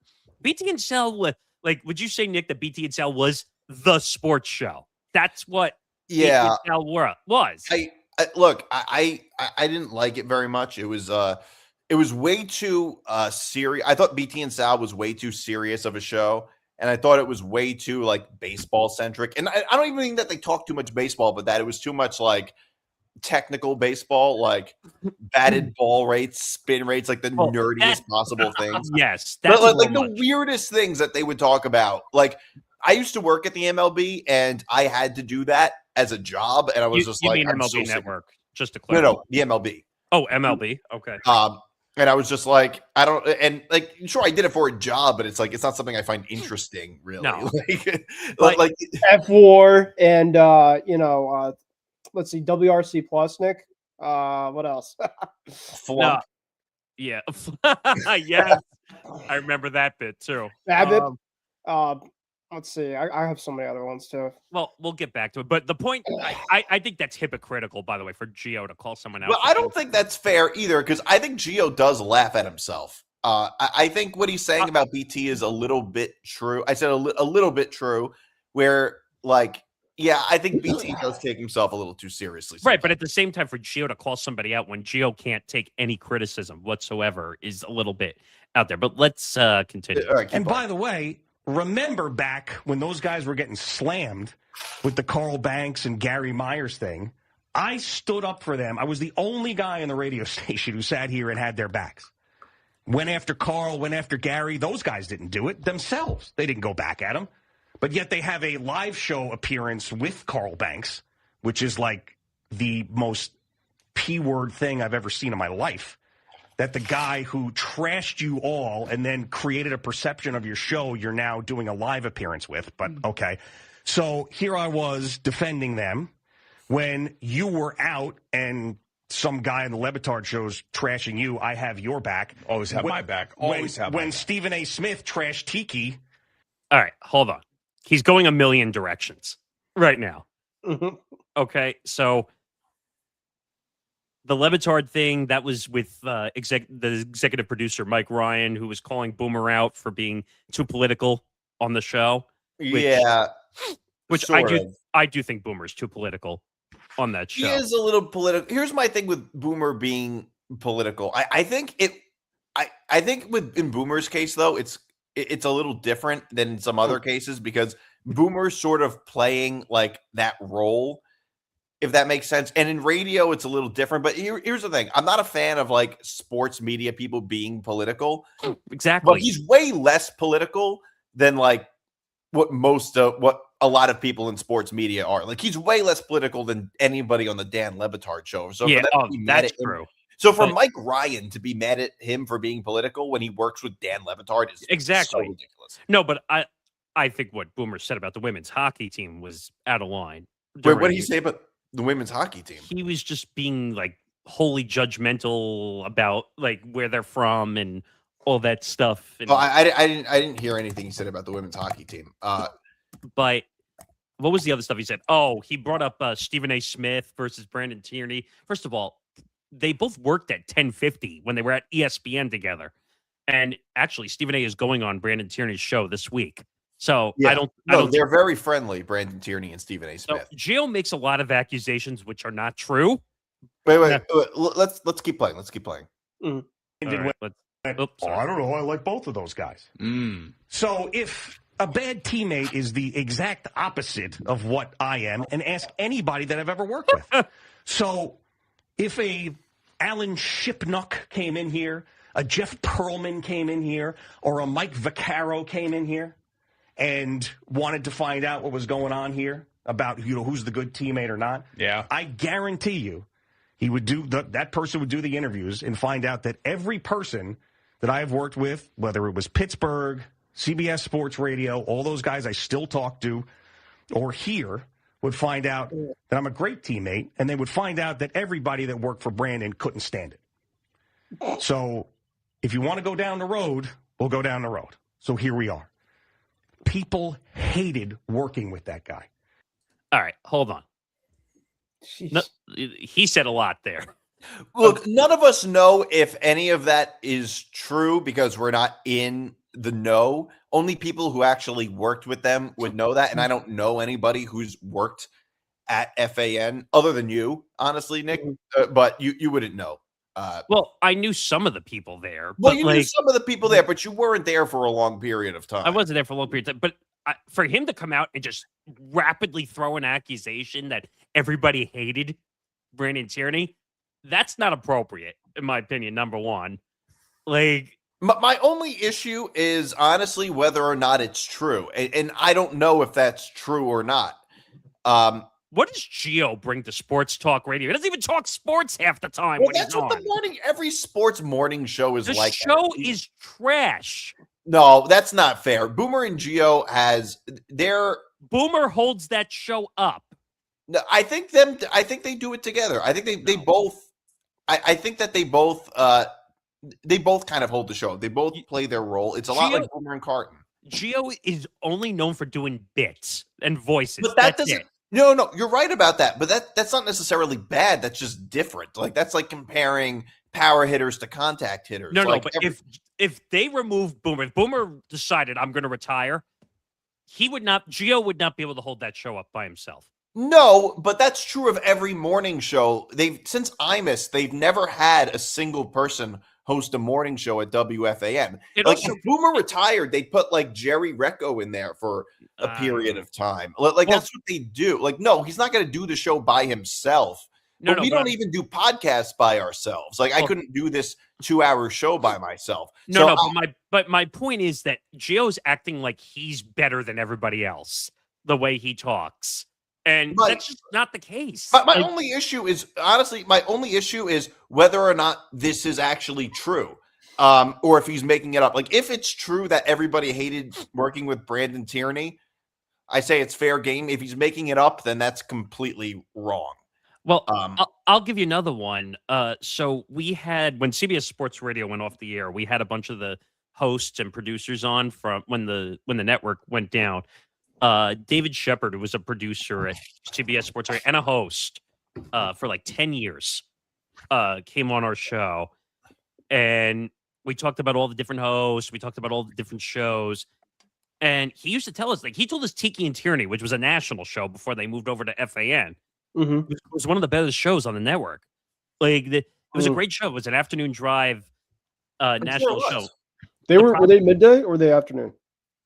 BT and Sal. Like, would you say, Nick, that BT and Sal was the sports show? That's what Yeah. BT and Sal was. I didn't like it very much. It was way too serious. I thought BT and Sal was way too serious of a show, and I thought it was way too like baseball centric. And I don't even think that they talked too much baseball, but that it was too much like technical baseball, like batted ball rates, spin rates, like the Oh, nerdiest possible things. Yes, that's But like a little the much. weirdest things that they would talk about. Like I used to work at the MLB, and I had to do that as a job, and I was just you like, mean I'm MLB so sick. Network? Just to No, clarify. no, the MLB. Oh, MLB. Okay. And I was just like, I don't, and like, sure, I did it for a job, but it's like, it's not something I find interesting, really. No. Like, like F4 and let's see, WRC plus, Nick. What else? flunk. Yeah. Yes. I remember that bit too. Babbitt. Let's see. I have so many other ones too. Well, we'll get back to it. But the point, I think that's hypocritical, by the way, for Gio to call someone out. Well, for I don't things- think that's fair either, because I think Gio does laugh at himself. I think what he's saying about BT is a little bit true. I said a little bit true, where like, yeah, I think BT does take himself a little too seriously. Right, but at the same time, for Gio to call somebody out when Gio can't take any criticism whatsoever is a little bit out there. But let's continue. All right, And keep by the way, remember back when those guys were getting slammed with the Carl Banks and Gary Myers thing, I stood up for them. I was the only guy in the radio station who sat here and had their backs. Went after Carl, went after Gary. Those guys didn't do it themselves. They didn't go back at him. But yet they have a live show appearance with Carl Banks, which is like the most P-word thing I've ever seen in my life. That the guy who trashed you all and then created a perception of your show, you're now doing a live appearance with. But okay. So here I was defending them when you were out and some guy in the Levitard show's trashing you. I have your back. Always have my back. Always have my when back. Stephen A. Smith trashed Tiki. All right, hold on. He's going a million directions right now. Okay, so the Levitard thing, that was with the executive producer, Mike Ryan, who was calling Boomer out for being too political on the show. Which I do think Boomer's too political on that show. He is a little political. Here's my thing with Boomer being political. I think in Boomer's case though, it's a little different than in some other cases because Boomer's sort of playing like that role, if that makes sense. And in radio, it's a little different. But here's the thing: I'm not a fan of like sports media people being political. Exactly. But he's way less political than like what a lot of people in sports media are. Like he's way less political than anybody on the Dan Levitard show. So yeah, for them to be mad that's at him, true. so for Mike Ryan to be mad at him for being political when he works with Dan Levitard is exactly so ridiculous. No, but I think what Boomer said about the women's hockey team was out of line. Wait, what did he say about the women's hockey team? He was just being like wholly judgmental about like where they're from and all that stuff. And, I didn't hear anything he said about the women's hockey team. But what was the other stuff he said? Oh, he brought up Stephen A. Smith versus Brandon Tierney. First of all, they both worked at 1050 when they were at ESPN together. And actually, Stephen A. is going on Brandon Tierney's show this week. So yeah. They're very friendly, Brandon Tierney and Stephen A. Smith. So Gio makes a lot of accusations which are not true. Wait. Let's keep playing. Let's keep playing. Right, I don't know. I like both of those guys. So if a bad teammate is the exact opposite of what I am, and ask anybody that I've ever worked with. So if a Alan Shipnuck came in here, a Jeff Pearlman came in here, or a Mike Vaccaro came in here and wanted to find out what was going on here about who's the good teammate or not, I guarantee you he would that person would do the interviews and find out that every person that I've worked with, whether it was Pittsburgh, CBS Sports Radio, all those guys I still talk to or hear, would find out that I'm a great teammate, and they would find out that everybody that worked for Brandon couldn't stand it. So if you want to go down the road, we'll go down the road. So here we are. People hated working with that guy. All right, hold on. No, he said a lot there. Look, none of us know if any of that is true because we're not in the know. Only people who actually worked with them would know that. And I don't know anybody who's worked at FAN other than you, honestly, Nick. But you wouldn't know. Well, I knew some of the people there. Well, but you knew some of the people there, but you weren't there for a long period of time. I wasn't there for a long period of time. But for him to come out and just rapidly throw an accusation that everybody hated Brandon Tierney, that's not appropriate, in my opinion, number one. Like, my only issue is honestly whether or not it's true. And I don't know if that's true or not. What does Gio bring to sports talk radio? He doesn't even talk sports half the time. Well, when that's he's what on. every sports morning show is the like. The show is trash. No, that's not fair. Boomer and Gio has their Boomer holds that show up. No, I think they do it together. I think they both. I think that they both kind of hold the show. They both play their role. It's a lot like Boomer and Carton. Gio is only known for doing bits and voices. But that doesn't. No, you're right about that. But that's not necessarily bad. That's just different. Like that's like comparing power hitters to contact hitters. No, but if they remove Boomer, if Boomer decided I'm going to retire, Gio would not be able to hold that show up by himself. No, but that's true of every morning show. Since Imus, they've never had a single person host a morning show at WFAN. If Boomer retired, they put like Jerry Recco in there for a period of time. That's what they do. Like, no, he's not going to do the show by himself. But we don't even do podcasts by ourselves. Like, I couldn't do this 2-hour show by myself. But my point is that Gio's acting like he's better than everybody else the way he talks. And that's just not the case. My only issue is, honestly, whether or not this is actually true. Or if he's making it up. Like, if it's true that everybody hated working with Brandon Tierney, I say it's fair game. If he's making it up, then that's completely wrong. Well, I'll give you another one. So we had, when CBS Sports Radio went off the air, we had a bunch of the hosts and producers on from when the network went down. David Shepard, who was a producer at CBS Sports Radio and a host for like 10 years, came on our show, and we talked about all the different hosts. We talked about all the different shows. And he used to tell us, like, he told us Tiki and Tyranny, which was a national show before they moved over to FAN. Mm-hmm. It was one of the best shows on the network. Like, it was a great show. It was an afternoon drive national show. Were they midday or the afternoon?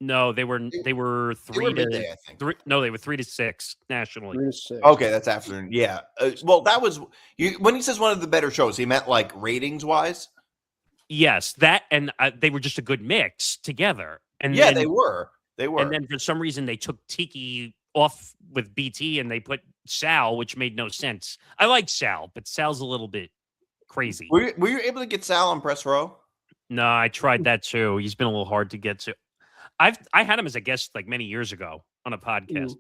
No, they were 3 to midday, I think. 3. No, they were 3 to 6 nationally. 3 to 6. Okay, that's afternoon. Yeah. Well, that was when he says one of the better shows. He meant like ratings wise. Yes, that and they were just a good mix together. And yeah, then, they were. They were. And then for some reason they took Tiki off with BT and they put Sal, which made no sense. I like Sal, but Sal's a little bit crazy. Were you able to get Sal on press row? No, I tried that too. He's been a little hard to get to. I had him as a guest like many years ago on a podcast,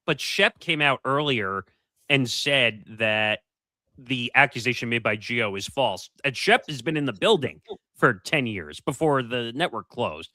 but Shep came out earlier and said that the accusation made by Gio is false. And Shep has been in the building for 10 years before the network closed.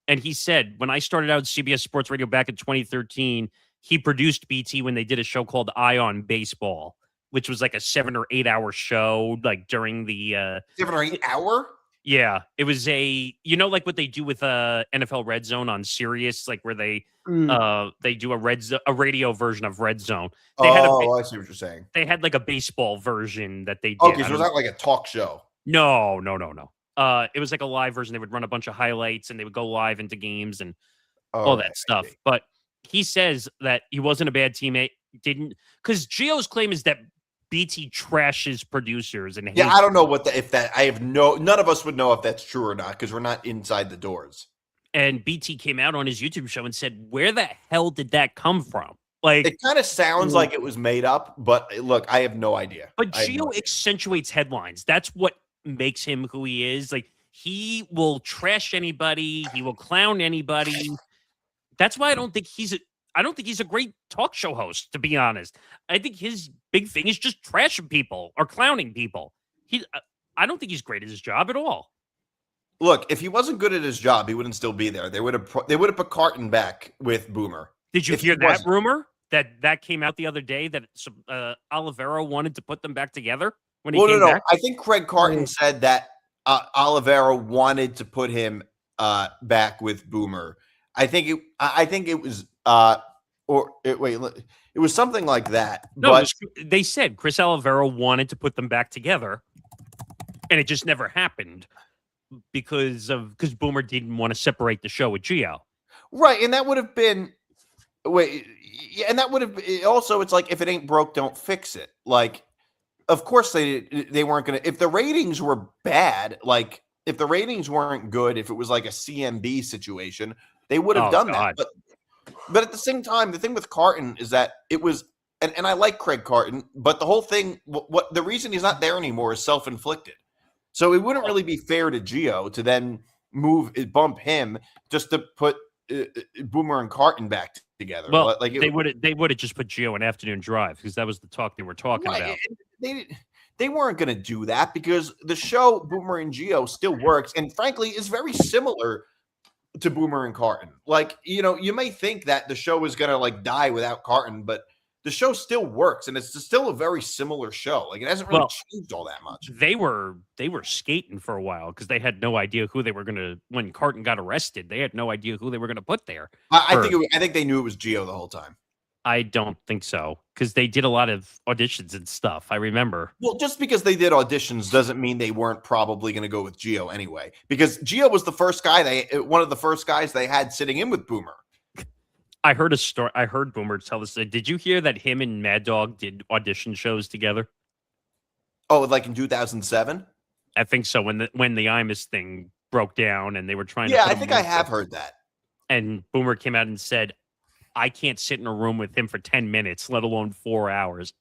And he said, when I started out at CBS Sports Radio back in 2013, he produced BT when they did a show called Eye on Baseball, which was like a 7 or 8 hour show, like during the 7 or 8 hour. Yeah, it was like what they do with NFL Red Zone on Sirius, like where they do a radio version of Red Zone. They I see what you're saying. They had like a baseball version that they did. Okay, so was that like a talk show? No. It was like a live version. They would run a bunch of highlights and they would go live into games and all that stuff. But he says that he wasn't a bad teammate. Because Gio's claim is that BT trashes producers and I don't know none of us would know if that's true or not because we're not inside the doors. And BT came out on his YouTube show and said, "Where the hell did that come from?" Like, it kind of sounds like it was made up, but look, I have no idea. But Gio accentuates headlines. That's what makes him who he is. Like, he will trash anybody. He will clown anybody. That's why I don't think he's a great talk show host, to be honest. I think his big thing is just trashing people or clowning people. I don't think he's great at his job at all. Look, if he wasn't good at his job, he wouldn't still be there. They would have put Carton back with Boomer. Did you hear that rumor that came out the other day that Olivero wanted to put them back together when he came back? I think Craig Carton said that Olivero wanted to put him back with Boomer. I think it was it was something like that. No, but they said Chris Olivero wanted to put them back together, and it just never happened because Boomer didn't want to separate the show with Gio. Right, and that would have been also. It's like if it ain't broke, don't fix it. Like, of course they weren't gonna. If the ratings were bad, like if the ratings weren't good, if it was like a CMB situation, they would have done that. But at the same time, the thing with Carton is that it was, and I like Craig Carton, but the whole thing, the reason he's not there anymore is self-inflicted. So it wouldn't really be fair to Gio to then bump him just to put Boomer and Carton back together. Well, like they would have just put Gio in Afternoon Drive because that was the talk they were talking about. They weren't going to do that because the show Boomer and Gio still works, and frankly, is very similar to Boomer and Carton. Like, you may think that the show is going to like die without Carton, but the show still works and it's still a very similar show. Like, it hasn't really changed all that much. They were skating for a while because they had no idea who they were going to, when Carton got arrested, they had no idea who they were going to put there. I think they knew it was Gio the whole time. I don't think so because they did a lot of auditions and stuff. I remember. Well, just because they did auditions doesn't mean they weren't probably going to go with Gio anyway. Because Gio was the first guy one of the first guys they had sitting in with Boomer. I heard a story. I heard Boomer tell us. Did you hear that him and Mad Dog did audition shows together? Oh, like in 2007? I think so. When the Imus thing broke down and they were trying to. Yeah, I think I have heard that. And Boomer came out and said, I can't sit in a room with him for 10 minutes, let alone 4 hours.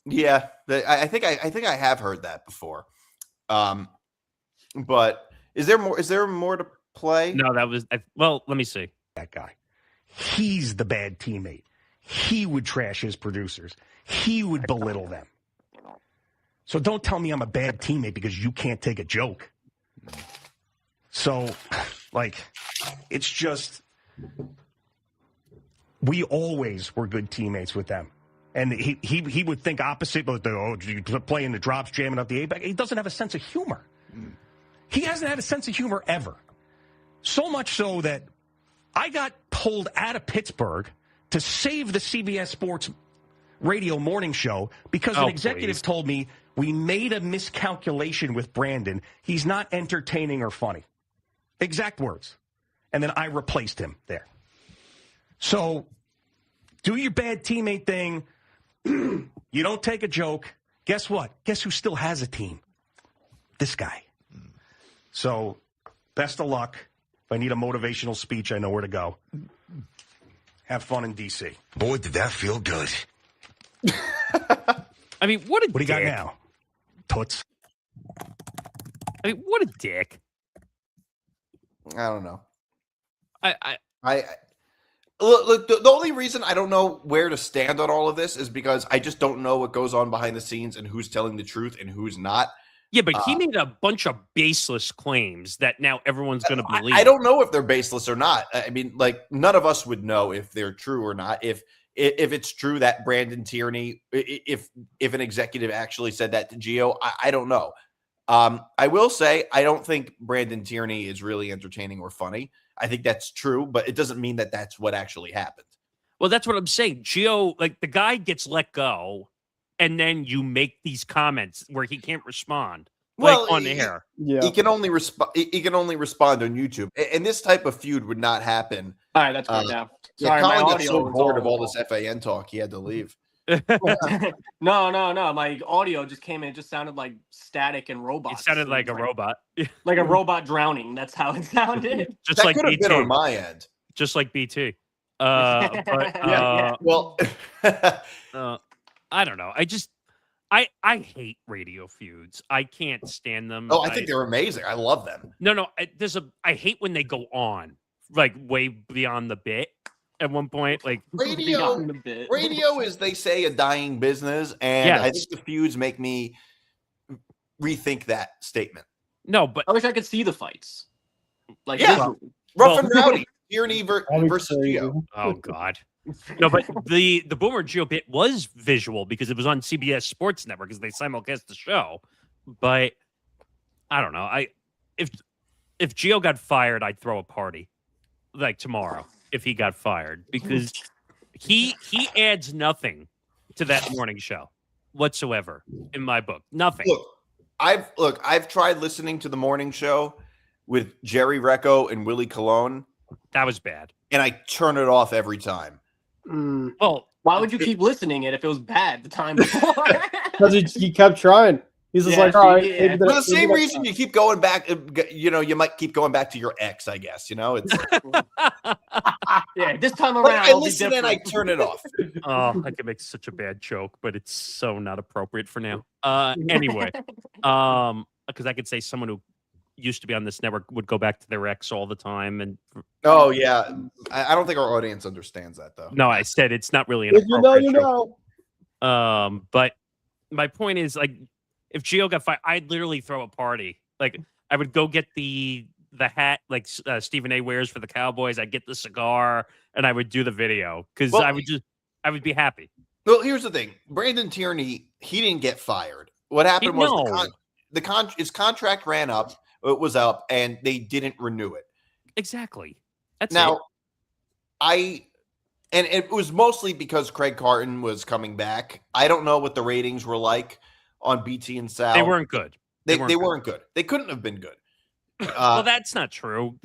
Yeah, I think I have heard that before. But is there more to play? No, that was well. Let me see. That guy. He's the bad teammate. He would trash his producers. He would belittle them. So don't tell me I'm a bad teammate because you can't take a joke. So, like, it's just, we always were good teammates with them. And he would think opposite, but you play in the drops, jamming up the A-back. He doesn't have a sense of humor. He hasn't had a sense of humor ever. So much so that I got pulled out of Pittsburgh to save the CBS Sports radio morning show because an executive told me we made a miscalculation with Brandon. He's not entertaining or funny. Exact words. And then I replaced him there. So do your bad teammate thing. You don't take a joke. Guess what? Guess who still has a team? This guy. So best of luck. If I need a motivational speech, I know where to go. Have fun in D.C. Boy, did that feel good. I mean, what do you got now? Toots. I mean, what a dick. I don't know. I look. The only reason I don't know where to stand on all of this is because I just don't know what goes on behind the scenes and who's telling the truth and who's not. Yeah, but he made a bunch of baseless claims that now everyone's going to believe. I don't know if they're baseless or not. I mean, like, none of us would know if they're true or not. If it's true that Brandon Tierney, if an executive actually said that to Gio, I don't know. I will say I don't think Brandon Tierney is really entertaining or funny. I think that's true, but it doesn't mean that that's what actually happened. Well, that's what I'm saying. Gio, like, the guy gets let go, and then you make these comments where he can't respond, like, on air. Yeah. He can only respond. He can only respond on YouTube, and this type of feud would not happen. All right, that's good now. Yeah, Sorry, my Colin got audio so was bored of all this FAN talk, he had to leave. No. My audio just came in. It just sounded like static and robots. It sounded like a robot. Like a robot drowning. That's how it sounded. Just That like could have BT. been on my end. Just like BT. But Well, I don't know. I hate radio feuds. I can't stand them. I think they're amazing. I love them. No. I hate when they go on, like, way beyond the bit. At one point, like, Radio is, they say, a dying business, and I think the feuds make me rethink that statement. No, but I wish I could see the fights. Like, rough and rowdy, Tierney versus Gio. Oh God. No, but the Boomer Gio bit was visual because it was on CBS Sports Network because they simulcast the show. But I don't know. If Gio got fired, I'd throw a party like tomorrow if he got fired because he adds nothing to that morning show whatsoever in my book. Nothing. I've tried listening to the morning show with Jerry Recco and Willie Colon. That was bad. And I turn it off every time. Well, why would you keep listening if it was bad the time before? Because he kept trying. He's just like, all right. For the same reason you keep going back, you might keep going back to your ex, I guess. It's this time around. I listen and I turn it off. Oh, I could make such a bad joke, but it's so not appropriate for now. Anyway, because I could say someone who used to be on this network would go back to their ex all the time, and I don't think our audience understands that though. No, I said it's not really an appropriate joke. But my point is, like, if Gio got fired, I'd literally throw a party. Like, I would go get the hat like Stephen A. wears for the Cowboys. I'd get the cigar and I would do the video because I would be happy. Well, here's the thing. Brandon Tierney, he didn't get fired. What happened was his contract ran up. It was up and they didn't renew it. Exactly. And it was mostly because Craig Carton was coming back. I don't know what the ratings were like on BT and Sal. They weren't good. They weren't good. They couldn't have been good. Well, that's not true.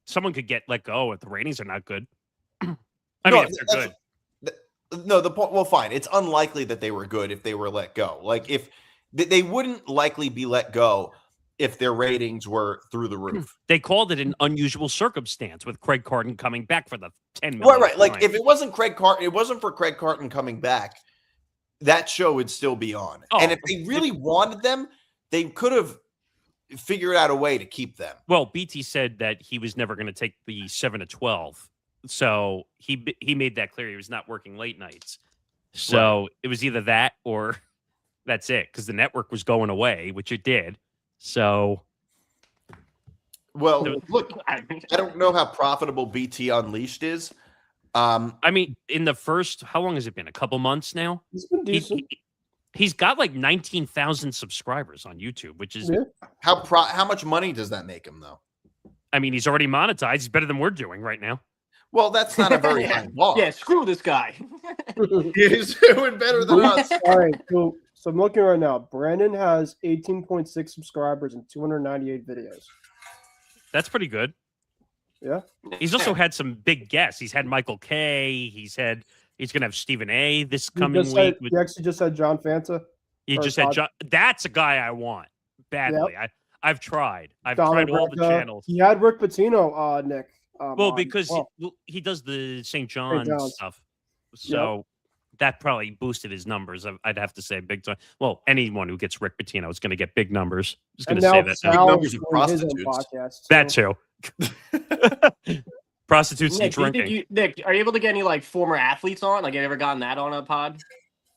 Someone could get let go if the ratings are not good. If they're good. No, the point. Well, fine. It's unlikely that they were good if they were let go. Like, if they wouldn't likely be let go if their ratings were through the roof. They called it an unusual circumstance with Craig Carton coming back for the 10 million. Right. Like, if it wasn't Craig Carton, it wasn't for Craig Carton coming back, that show would still be on. And if they really wanted them, they could have figure out a way to keep them. Well, BT said that he was never going to take the 7 to 12. So he made that clear. He was not working late nights. So it was either that or that's it, because the network was going away, which it did. So, well, look, I don't know how profitable BT Unleashed is. I mean, in the first, how long has it been? A couple months now? It's been decent. He's got like 19,000 subscribers on YouTube, which is how much money does that make him, though? I mean, he's already monetized. He's better than we're doing right now. Well, that's not a very high bar. Yeah, screw this guy. He's doing better than us. All right, so I'm looking right now. Brandon has 18.6 subscribers and 298 videos. That's pretty good. Yeah. He's also had some big guests. He's had Michael K. He's going to have Stephen A. this coming week. He actually just had John Fanta. He just had John. That's a guy I want badly. Yep. I've tried. I've tried all the channels. He had Rick Pitino, Nick. Because he does the St. John's stuff. So that probably boosted his numbers. I'd have to say big time. Well, anyone who gets Rick Pitino is going to get big numbers. I was going to say that. Big numbers of prostitutes. That too. Prostitutes and drinking. Nick, are you able to get any like former athletes on? Like, have you ever gotten that on a pod?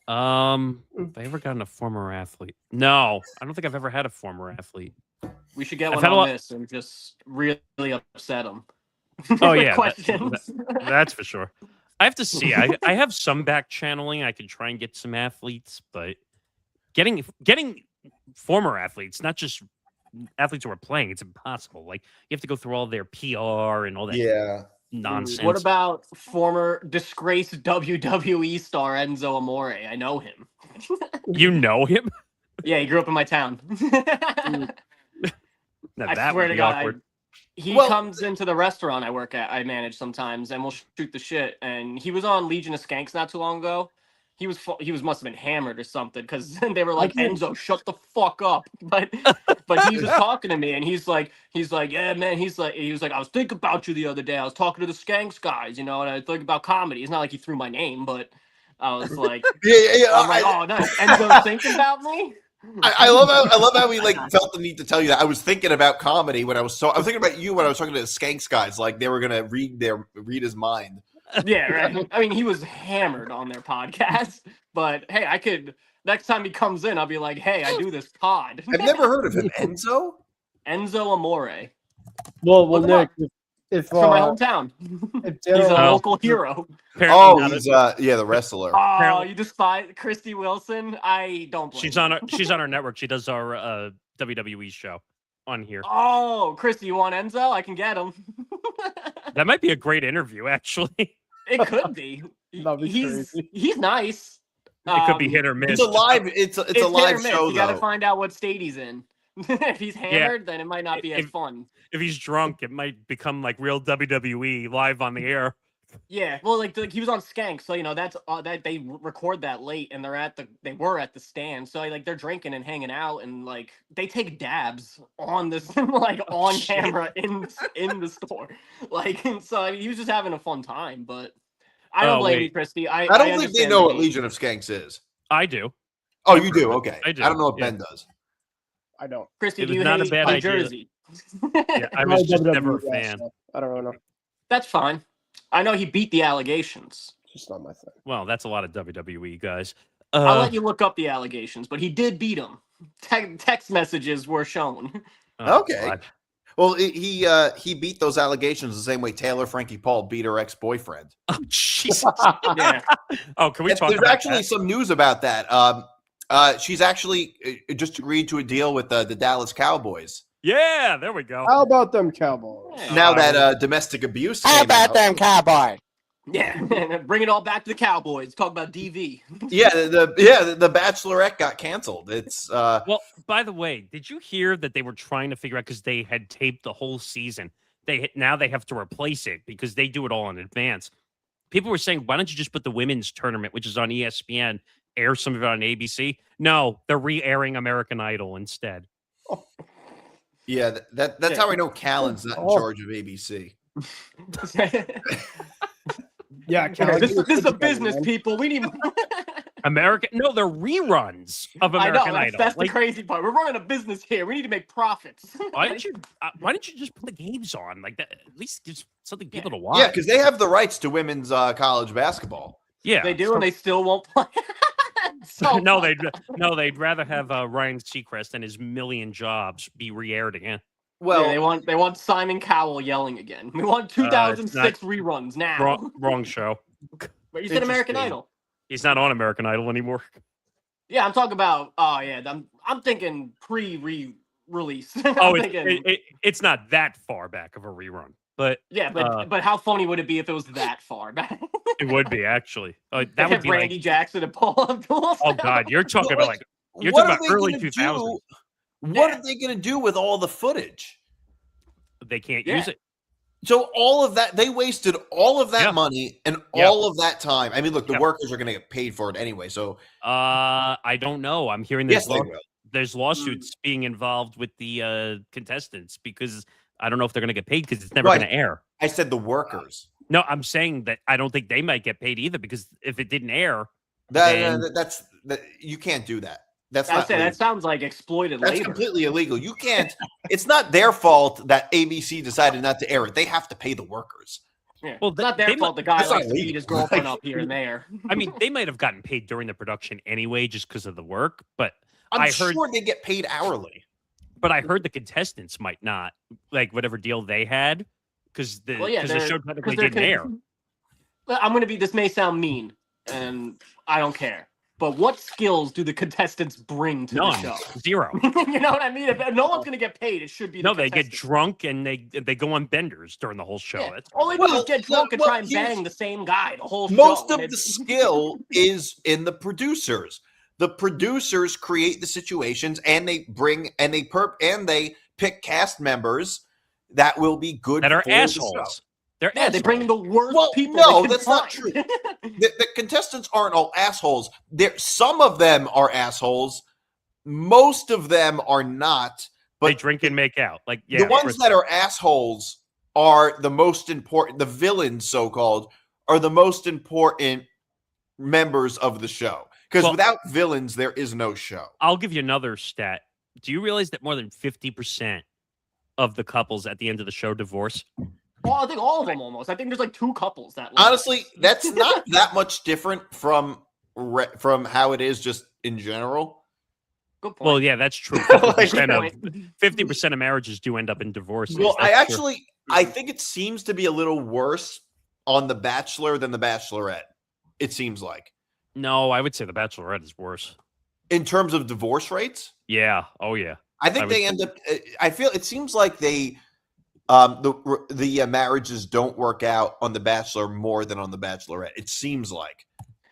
Have I ever gotten a former athlete? No, I don't think I've ever had a former athlete. We should get one on this and just really upset them. Oh yeah, questions. That's for sure. I have to see. I have some back channeling. I can try and get some athletes, but getting former athletes, not just athletes who are playing, it's impossible. Like, you have to go through all their PR and all that nonsense. What about former disgraced WWE star Enzo Amore? I know him. You know him? Yeah, he grew up in my town. Now, I swear to God, he comes into the restaurant I manage sometimes, and we'll shoot the shit. And he was on Legion of Skanks not too long ago. He must have been hammered or something, because they were like, Enzo, shut the fuck up. But he was talking to me, and he's like, yeah, man. He was like, I was thinking about you the other day. I was talking to the Skanks guys, and I think about comedy. It's not like he threw my name, but I was like, I'm like, oh, nice. Enzo's thinking about me. I love how he like felt the need to tell you that. I was thinking about comedy when I was thinking about you when I was talking to the Skanks guys, like they were gonna read his mind. Yeah, right. I mean, he was hammered on their podcast, but hey, I could next time he comes in, I'll be like, hey, I do this pod. I've never heard of him. Enzo Amore. Well, Nick, if from my hometown, he's a local hero. He's the wrestler. Oh, you despise Christy Wilson? I don't blame She's on our network. She does our WWE show on here. Oh, Christy, you want Enzo? I can get him. That might be a great interview, actually. It could be. He's nice. It could be hit or miss. It's a live. It's a live show. You got to find out what state he's in. If he's hammered, then it might not be as fun. If he's drunk, it might become like real WWE live on the air. Yeah, well, like he was on Skank, so that's that they record that late, and they were at the stand, so like they're drinking and hanging out, and like they take dabs on this like on camera in the store, like, and so he was just having a fun time. But I don't blame you, Christy. I don't think they know what Legion of Skanks is. I do. Oh, you do? Okay. I do. I don't know what Ben does. I don't. Christy, do you hate New Jersey? Yeah, I was just never a fan. I don't really know. That's fine. I know he beat the allegations. Just not my thing. Well, that's a lot of WWE guys. I'll let you look up the allegations, but he did beat them. Text messages were shown. Okay. God. Well, he beat those allegations the same way Taylor Frankie Paul beat her ex-boyfriend. Oh, Jesus. Yeah. Oh, can we talk about that? There's actually some news about that. She's actually just agreed to a deal with the Dallas Cowboys. Yeah, there we go. How about them Cowboys? Now that domestic abuse. How about them Cowboys? Yeah, bring it all back to the Cowboys. Talk about DV. Yeah, the Bachelorette got canceled. It's well. By the way, did you hear that they were trying to figure out, because they had taped the whole season? Now they have to replace it because they do it all in advance. People were saying, why don't you just put the women's tournament, which is on ESPN, air some of it on ABC? No, they're re-airing American Idol instead. Oh. Yeah, that's how I know Callan's not in charge of ABC. Yeah, this is a business, people. We need. No, they're reruns of I American know. Idol. That's the Like, crazy part. We're running a business here. We need to make profits. why didn't you just put the games on like that? At least gives something people to watch. Yeah, because they have the rights to women's college basketball. Yeah, They do, and they still won't play. So no, fucked they'd rather have Ryan Seacrest and his million jobs be re-aired again. Well, Yeah, they want Simon Cowell yelling again. We want 2006 reruns now. Wrong show. But you said American Interesting. Idol. He's not on American Idol anymore. Yeah, I'm talking about. Oh yeah, I'm thinking pre-release. Oh, it's not that far back of a rerun, but yeah, but how funny would it be if it was that far back? it would be actually. That would be Randy like, Jackson and Paul Abdul. oh god, you're talking about like you're what talking are about they early gonna 2000s. do? What are they going to do with all the footage? They can't Yeah. use it. So all of that, they wasted all of that Yeah. money and Yeah. all of that time. I mean, look, the Yeah. workers are going to get paid for it anyway. So I don't know. I'm hearing yes, they will. there's lawsuits being involved with the contestants because I don't know if they're going to get paid because it's never Right. going to air. I said the workers. No, I'm saying that I don't think they might get paid either because if it didn't air, then- That's you can't do that. That's I not. say legal. that sounds like exploited That's labor. completely illegal. You can't. It's not their fault that ABC decided not to air it. They have to pay the workers. Yeah. Well, It's not their they fault. The guy that's not likes to beat legal. his girlfriend up here and there. I mean, they might have gotten paid during the production anyway just because of the work, but I'm I heard sure they get paid hourly. I heard the contestants might not like whatever deal they had because the Well, yeah, because the they're- show technically 'cause they're didn't air. Well, I'm gonna be. This may sound mean, and I don't care. But what skills do the contestants bring to None, the show? zero. You know what I mean? If no one's gonna get paid, it should be. No, the they get contestants. drunk and they go on benders during the whole show. Yeah. That's All they do is Well, get drunk and well, try and here's- bang the same guy the whole show. Most and of the it's- skill is in the producers. The producers create the situations, and they bring and they pick cast members that will be good that are for the show. assholes. They're Yeah, they bring assholes. the worst Well, people. no, they can that's not find. true. The contestants aren't all assholes. Some of them are assholes. Most of them are not. They But drink and make out. Like yeah, the ones that are assholes are the most important. The villains, so called, are the most important members of the show. Because Well- without villains, there is no show. I'll give you another stat. Do you realize that more than 50% of the couples at the end of the show divorce? Well, I think all of them almost. I think there's like 2 couples that. last. Honestly, that's not that much different from how it is just in general. Good point. Well, yeah, that's true. Like, 50% of marriages do end up in divorces. Well, That's true. I think it seems to be a little worse on The Bachelor than The Bachelorette. It seems like No, I would say The Bachelorette is worse. in terms of divorce rates. Yeah. Oh, yeah. I think I would they say- end up. I feel it seems like the marriages don't work out on The Bachelor more than on The Bachelorette. It seems like.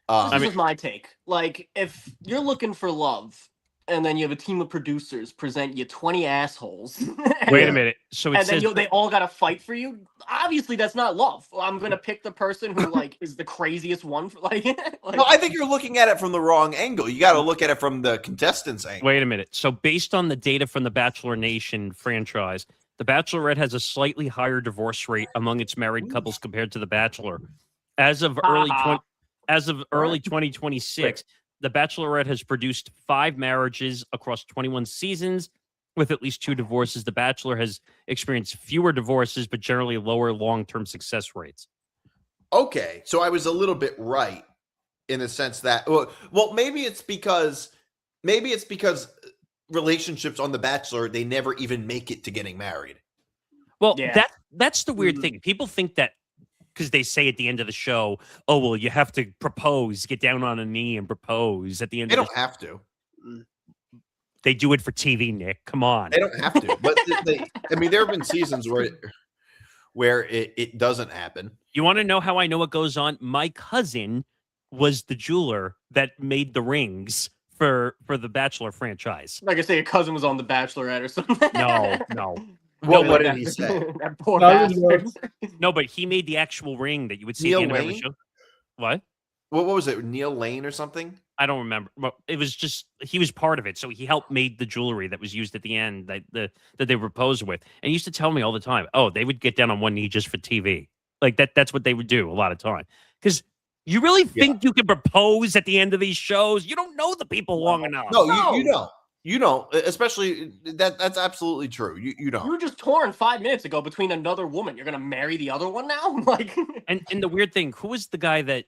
This is my take. Like, if you're looking for love, and then you have a team of producers present you 20 assholes. Wait a minute. So it And then says they all got to fight for you. Obviously, that's not love. I'm gonna pick the person who like is the craziest one. For, like, No, I think you're looking at it from the wrong angle. You got to look at it from the contestants' angle. Wait a minute. So based on the data from the Bachelor Nation franchise, The Bachelorette has a slightly higher divorce rate among its married couples compared to The Bachelor. As of early 2026, The Bachelorette has produced 5 marriages across 21 seasons with at least 2 divorces. The Bachelor has experienced fewer divorces but generally lower long-term success rates. Okay, so I was a little bit right in the sense that well maybe it's because relationships on The Bachelor, they never even make it to getting married. Well, Yeah. that's the weird thing. People think that because they say at the end of the show, oh, well, you have to propose, get down on a knee and propose at the end They of don't have to. They do it for TV, Nick. Come on. They don't have to. But I mean, there have been seasons where it doesn't happen. You want to know how I know what goes on? My cousin was the jeweler that made the rings for the Bachelor franchise. like I say, your cousin was on The Bachelorette or something. No. What That- did he say? That poor That was bastard. No, but he made the actual ring that you would see Neil at the end of every Lane? show. What? What was it? Neil Lane or something? I don't remember. Well, it was just he was part of it, so he helped made the jewelry that was used at the end that they proposed with. And he used to tell me all the time, oh, they would get down on one knee just for TV, like that. That's what they would do a lot of time because You really think you can propose at the end of these shows? You don't know the people long enough. No, you don't. You don't. Especially that's absolutely true. You don't. You were just torn 5 minutes ago between another woman. You're gonna marry the other one now? Like, and the weird thing, who was the guy that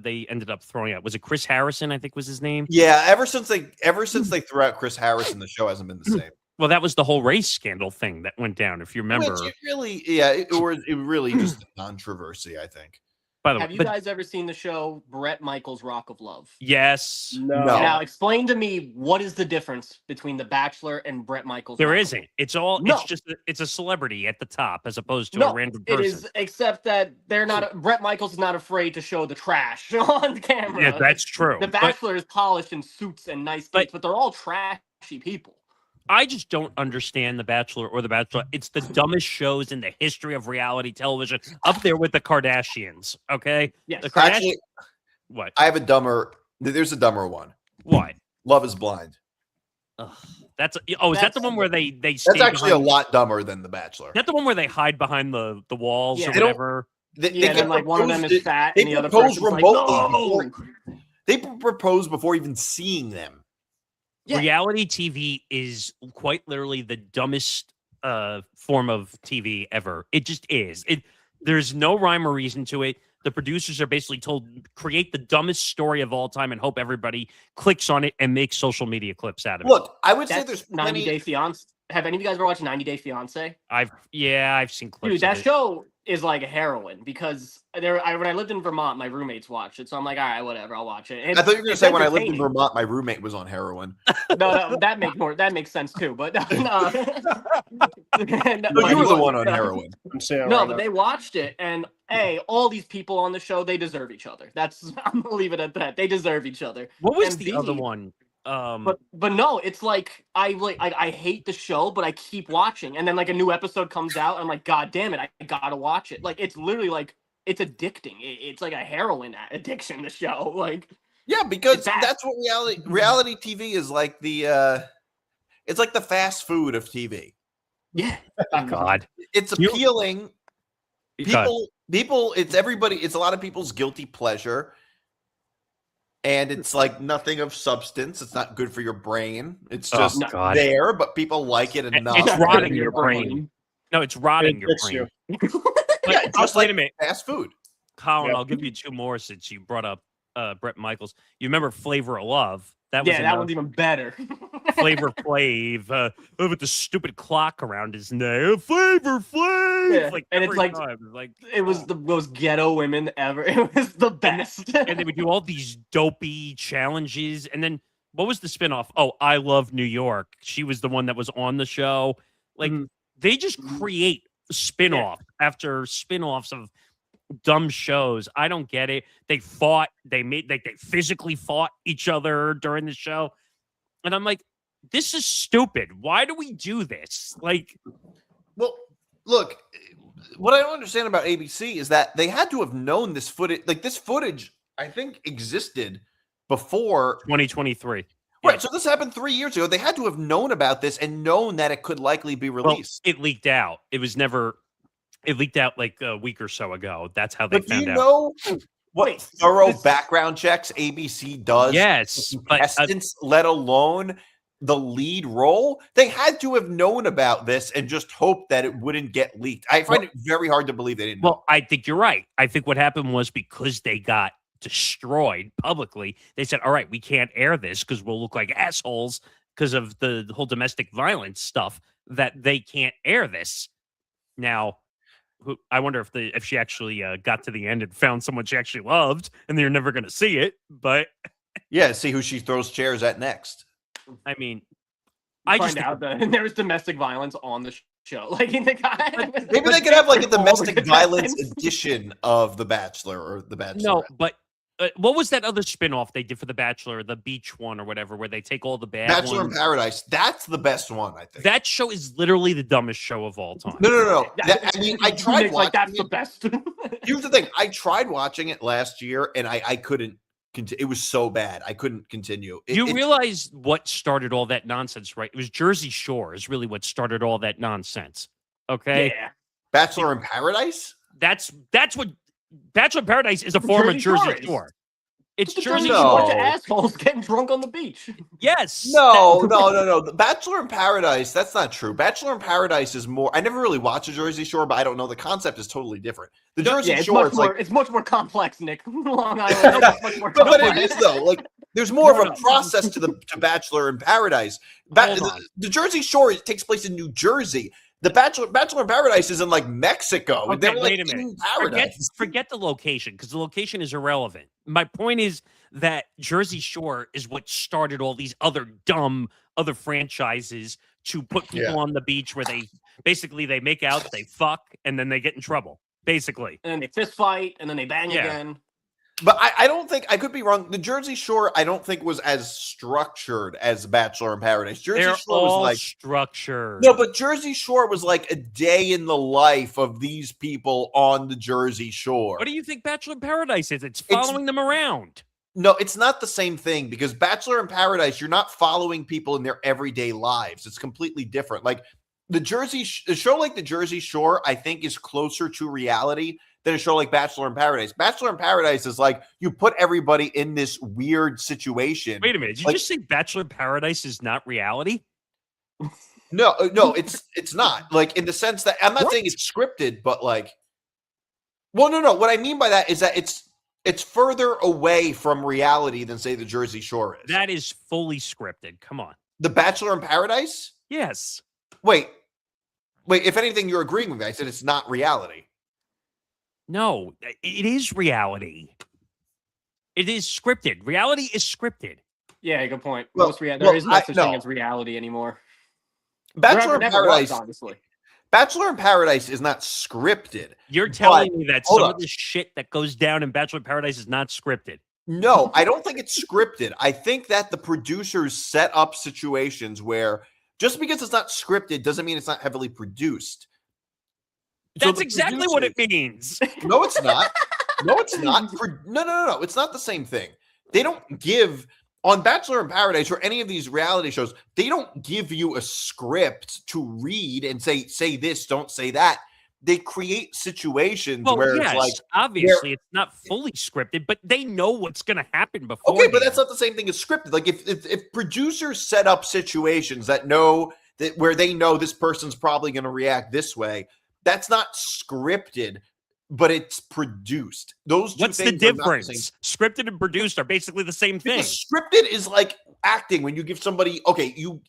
they ended up throwing out? Was it Chris Harrison? I think was his name. Yeah, ever since they threw out Chris Harrison, the show hasn't been the same. Well, that was the whole race scandal thing that went down, if you remember. Which it really just a controversy, I think. By the way, have you guys ever seen the show Bret Michaels' Rock of Love? Yes. No. Now explain to me what is the difference between The Bachelor and Bret Michaels? There Rock of isn't. Love? It's all. No. It's just. It's a celebrity at the top as opposed to No, a random it person. is, except that they're not. Bret Michaels is not afraid to show the trash on camera. Yeah, that's true. The Bachelor is polished in suits and nice dates, but they're all trashy people. I just don't understand The Bachelor or The Bachelor. It's the dumbest shows in the history of reality television, up there with the Kardashians. Okay. Yes. The Kardashians. Actually, What? I have a dumber. There's a dumber one. What? Love is Blind. Ugh. Is that the one where they That's stay actually a behind- lot dumber than The Bachelor. Is that the one where they hide behind the walls Yeah. or They don't- whatever? They Yeah, and can then, like, one of them propose is it- fat they and the other propose person's like, remotely. no! They propose before even seeing them. Yeah. Reality TV is quite literally the dumbest form of TV ever. It just is. There's no rhyme or reason to it. The producers are basically told create the dumbest story of all time and hope everybody clicks on it and makes social media clips out of it. Look, I would say That's there's 90 plenty. Day Fiance. Have any of you guys ever watched 90 Day Fiance? I've seen clips. Dude, that of it. show is like a heroin because when I lived in Vermont, my roommates watched it, so I'm like, all right, whatever, I'll watch it. I thought you were going to say when I lived in entertaining. Vermont, my roommate was on heroin. No, that makes sense too. But no, No, you were the one on heroin. I'm saying No, right but now. they watched it, and hey, all these people on the show, they deserve each other. I'm gonna leave it at that. They deserve each other. What was and the B, other one? But no, it's like I hate the show, but I keep watching, and then like a new episode comes out, I'm like, God damn it, I gotta watch it. Like it's literally like it's addicting. It's like a heroin addiction. The show, like Yeah, because It's bad. that's what reality TV is like. It's like the fast food of TV. yeah, God. It's appealing. God. People. It's everybody. It's a lot of people's guilty pleasure, and it's like nothing of substance. It's not good for your brain. It's Oh, just God. there, but people like it enough. It's Not rotting good your for brain. No, it's rotting your It's brain. you. Yeah, But just wait like a minute, fast food. Colin. Yeah. I'll give you two more since you brought up Bret Michaels. You remember Flavor of Love? That was yeah, that one's even better. Flavor Flav with the stupid clock around his neck. Flavor Flav. Yeah, Like and it's every like- time, it's like It was the most ghetto women ever. It was the best. and they would do all these dopey challenges. And then what was the spinoff? Oh, I Love New York. She was the one that was on the show. Like they just create spinoff after spinoffs of dumb shows. I don't get it. They fought. They physically fought each other during the show, and I'm like, this is stupid. Why do we do this? Like, Well, look, what I don't understand about ABC is that they had to have known this footage. Like this footage, I think existed before 2023. Right, so this happened 3 years ago. They had to have known about this and known that it could likely be Well, released. it leaked out. It was never. It leaked out like a week or so ago. That's how they But do found you out. know what Wait, thorough this- background checks ABC does? Yes, but Contestants, let alone the lead role. They had to have known about this and just hoped that it wouldn't get leaked. I find it very hard to believe they didn't know. well, I think you're right. I think what happened was because they got destroyed publicly, they said, all right, we can't air this because we'll look like assholes because of the whole domestic violence stuff, that they can't air this. Now, I wonder if she actually got to the end and found someone she actually loved and they're never going to see it. But Yeah, see who she throws chairs at next. I mean, I just find out that there was domestic violence on the show. Like in the guy. Maybe they could have like a All the domestic violence contestants. edition of The Bachelor or The Bachelor. no, but what was that other spinoff they did for The Bachelor, the beach one or whatever, where they take all the bad Bachelor in ones? Paradise. That's the best one, I think. That show is literally the dumbest show of all time. No. I mean, I tried Nick's watching like that's it. the best. Here's the thing. I tried watching it last year, and I couldn't. It was so bad. I couldn't continue. You realize what started all that nonsense, right? It was Jersey Shore is really what started all that nonsense. Okay, Yeah. Bachelor in Paradise? that's what Bachelor in Paradise is a form of Jersey Shore is. Shore. It's The Jersey Jersey No. Shore. bunch of assholes getting drunk on the beach. Yes. No. The Bachelor in Paradise, that's not true. Bachelor in Paradise is more. I never really watched the Jersey Shore, but I don't know. The concept is totally different. The Jersey Yeah, Shore is like. it's much more complex, Nick. Long Island is much more But complex. it is though. Like there's more of a process to Bachelor in Paradise. Hold on. The Jersey Shore takes place in New Jersey. The Bachelor in Paradise is in like Mexico. Okay, They're like wait a minute. in paradise. Forget the location because the location is irrelevant. My point is that Jersey Shore is what started all these other franchises to put people on the beach where they make out, they fuck, and then they get in trouble. Basically. And then they fist fight, and then they bang again. But I don't think, I could be wrong. The Jersey Shore, I don't think was as structured as Bachelor in Paradise. Jersey They're Shore was all like structured. no, but Jersey Shore was like a day in the life of these people on the Jersey Shore. What do you think Bachelor in Paradise is? It's following them around. No, it's not the same thing because Bachelor in Paradise, you're not following people in their everyday lives. It's completely different. Like a show like the Jersey Shore, I think is closer to reality than a show like Bachelor in Paradise. Bachelor in Paradise is like you put everybody in this weird situation. Wait a minute. Did you just say Bachelor in Paradise is not reality? No, it's not. Like in the sense that I'm not saying it's scripted, but like, well, no. What I mean by that is that it's further away from reality than say the Jersey Shore is. That is fully scripted. Come on. The Bachelor in Paradise? Yes. Wait. If anything, you're agreeing with me. I said it's not reality. No, it is reality. It is scripted. Reality is scripted. Yeah, good point. Well, There is no such no. thing as reality anymore. Bachelor in Never Paradise. was, honestly. Bachelor in Paradise is not scripted. You're telling me that hold some up. of the shit that goes down in Bachelor in Paradise is not scripted. No, I don't think it's scripted. I think that the producers set up situations where just because it's not scripted doesn't mean it's not heavily produced. So That's the exactly what it means. No, it's not. No, it's not. No. It's not the same thing. They don't give on Bachelor in Paradise or any of these reality shows. They don't give you a script to read and say this, don't say that. They create situations where it's like obviously it's not fully scripted, but they know what's going to happen before. okay, but that's not the same thing as scripted. Like if producers set up situations where they know this person's probably going to react this way, that's not scripted, but it's produced. Those two What's the things are not the difference? same. Scripted and produced are basically the same thing. Because scripted is like acting when you give somebody, okay, you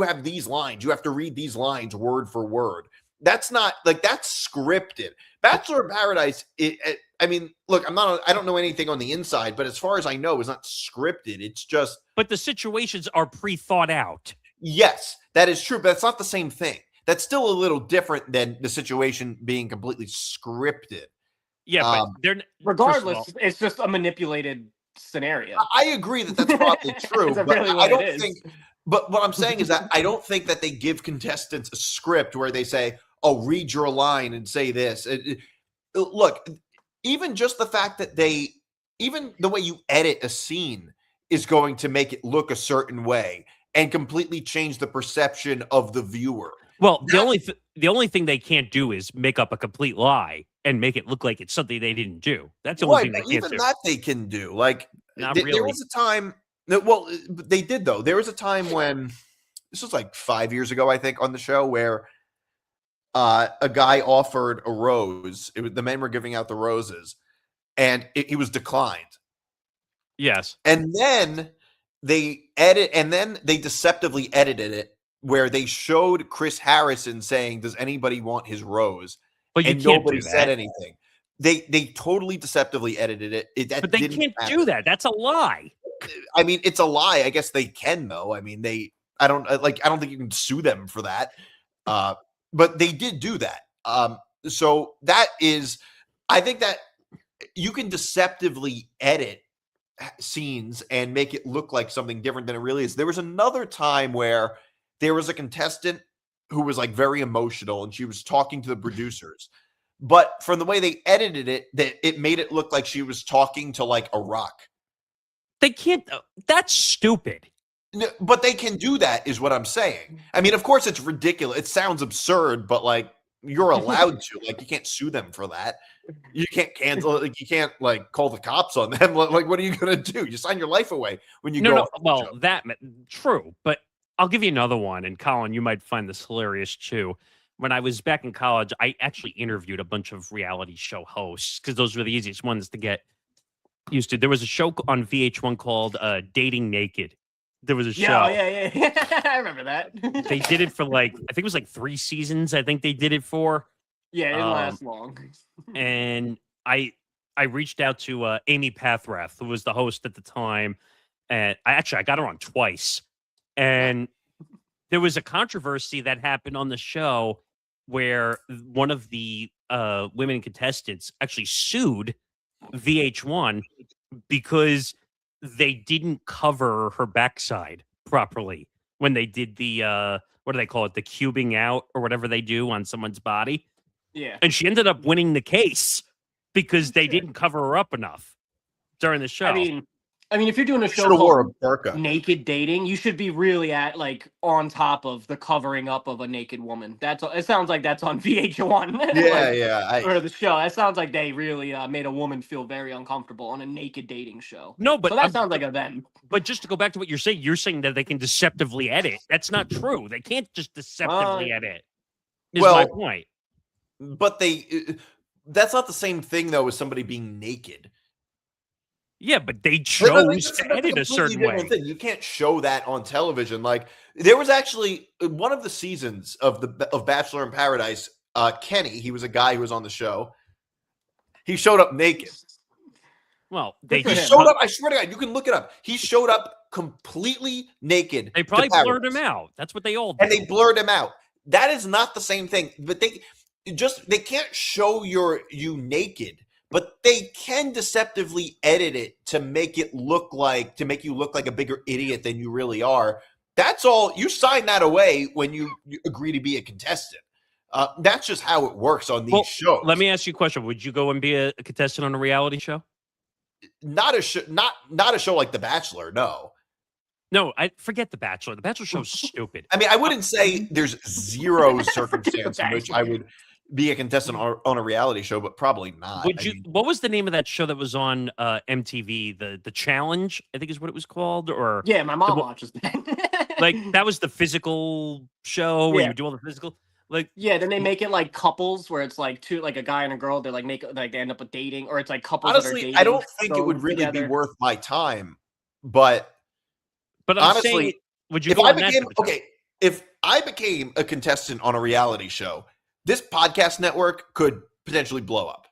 have these lines, you have to read these lines word for word. That's not like that's scripted. Bachelor in Paradise, I mean, look, I don't know anything on the inside, but as far as I know, it's not scripted. It's just. But the situations are pre-thought out. Yes, that is true, but that's not the same thing. That's still a little different than the situation being completely scripted. Yeah, but they're regardless, it's just a manipulated scenario. I agree that that's probably true, That's but really I what don't it is. think. But what I'm saying is that I don't think that they give contestants a script where they say, "Oh, read your line and say this." Look, even just the fact that even the way you edit a scene is going to make it look a certain way and completely change the perception of the viewer. Well, the only thing they can't do is make up a complete lie and make it look like it's something they didn't do. That's the only thing they can't even do. that they can do. Like, Not there really. was a time. Well, they did though. There was a time when this was like 5 years ago, I think, on the show where a guy offered a rose. The men were giving out the roses, and he was declined. Yes, and then they deceptively edited it where they showed Chris Harrison saying, "Does anybody want his rose?" but you And can't nobody do that. said anything. They totally deceptively edited it. But they can't do that. That's a lie. I mean, it's a lie. I guess they can though. I mean, I don't think you can sue them for that. But they did do that. So that is, I think that you can deceptively edit scenes and make it look like something different than it really is. There was another time where there was a contestant who was like very emotional and she was talking to the producers, but from the way they edited it, it made it look like she was talking to like a rock. They can't. That's stupid. No, but they can do that, is what I'm saying. I mean, of course, it's ridiculous. It sounds absurd, but like you're allowed to. Like, you can't sue them for that. You can't cancel. Like, you can't like call the cops on them. Like, what are you gonna do? You sign your life away when you go. No. off the Well, show. that true, but I'll give you another one. And Colin, you might find this hilarious too. When I was back in college, I actually interviewed a bunch of reality show hosts because those were the easiest ones to get used to. There was a show on VH1 called Dating Naked. There was a show. Yeah. I remember that. They did it for like, I think it was like 3 seasons. I think they did it for. Yeah, it didn't last long. And I reached out to Amy Pathrath, who was the host at the time, and I got her on twice. And there was a controversy that happened on the show where one of the women contestants actually sued VH1 because they didn't cover her backside properly when they did the what do they call it, the cubing out or whatever they do on someone's body. Yeah. And she ended up winning the case because they didn't cover her up enough during the show. I mean, if you're doing a show Should have wore a called burqa. Naked Dating, you should be really at like on top of the covering up of a naked woman. It sounds like that's on VH1. Yeah, or the show. That sounds like they really made a woman feel very uncomfortable on a naked dating show. No, but so that sounds like a them. But just to go back to what you're saying that they can deceptively edit. That's not true. They can't just deceptively edit. Is my point. But that's not the same thing though as somebody being naked. Yeah, but they chose to edit a certain way. Thing. You can't show that on television. Like, there was actually one of the seasons of Bachelor in Paradise. Kenny, he was a guy who was on the show. He showed up naked. Well, he showed up. I swear to God, you can look it up. He showed up completely naked. They probably blurred him out. That's what they all do. And they blurred him out. That is not the same thing. But they can't show you naked. But they can deceptively edit it to make you look like a bigger idiot than you really are. That's all. You sign that away when you agree to be a contestant. That's just how it works on these shows. Let me ask you a question. Would you go and be a contestant on a reality show? Not a show like The Bachelor, no. No, I forget The Bachelor. The Bachelor show's stupid. I mean, I wouldn't say there's zero circumstance in which I would be a contestant on a reality show, but probably not. What was the name of that show that was on MTV? The Challenge, I think is what it was called. Or yeah, my mom watches that. Like that was the physical show where you do all the physical. Like then they make it like couples where it's like two, like a guy and a girl. They're like they end up with dating, or it's like couples. Honestly, that are dating, I don't think it would really be worth my time. But I'm honestly, saying, would you? If I became a contestant on a reality show, this podcast network could potentially blow up.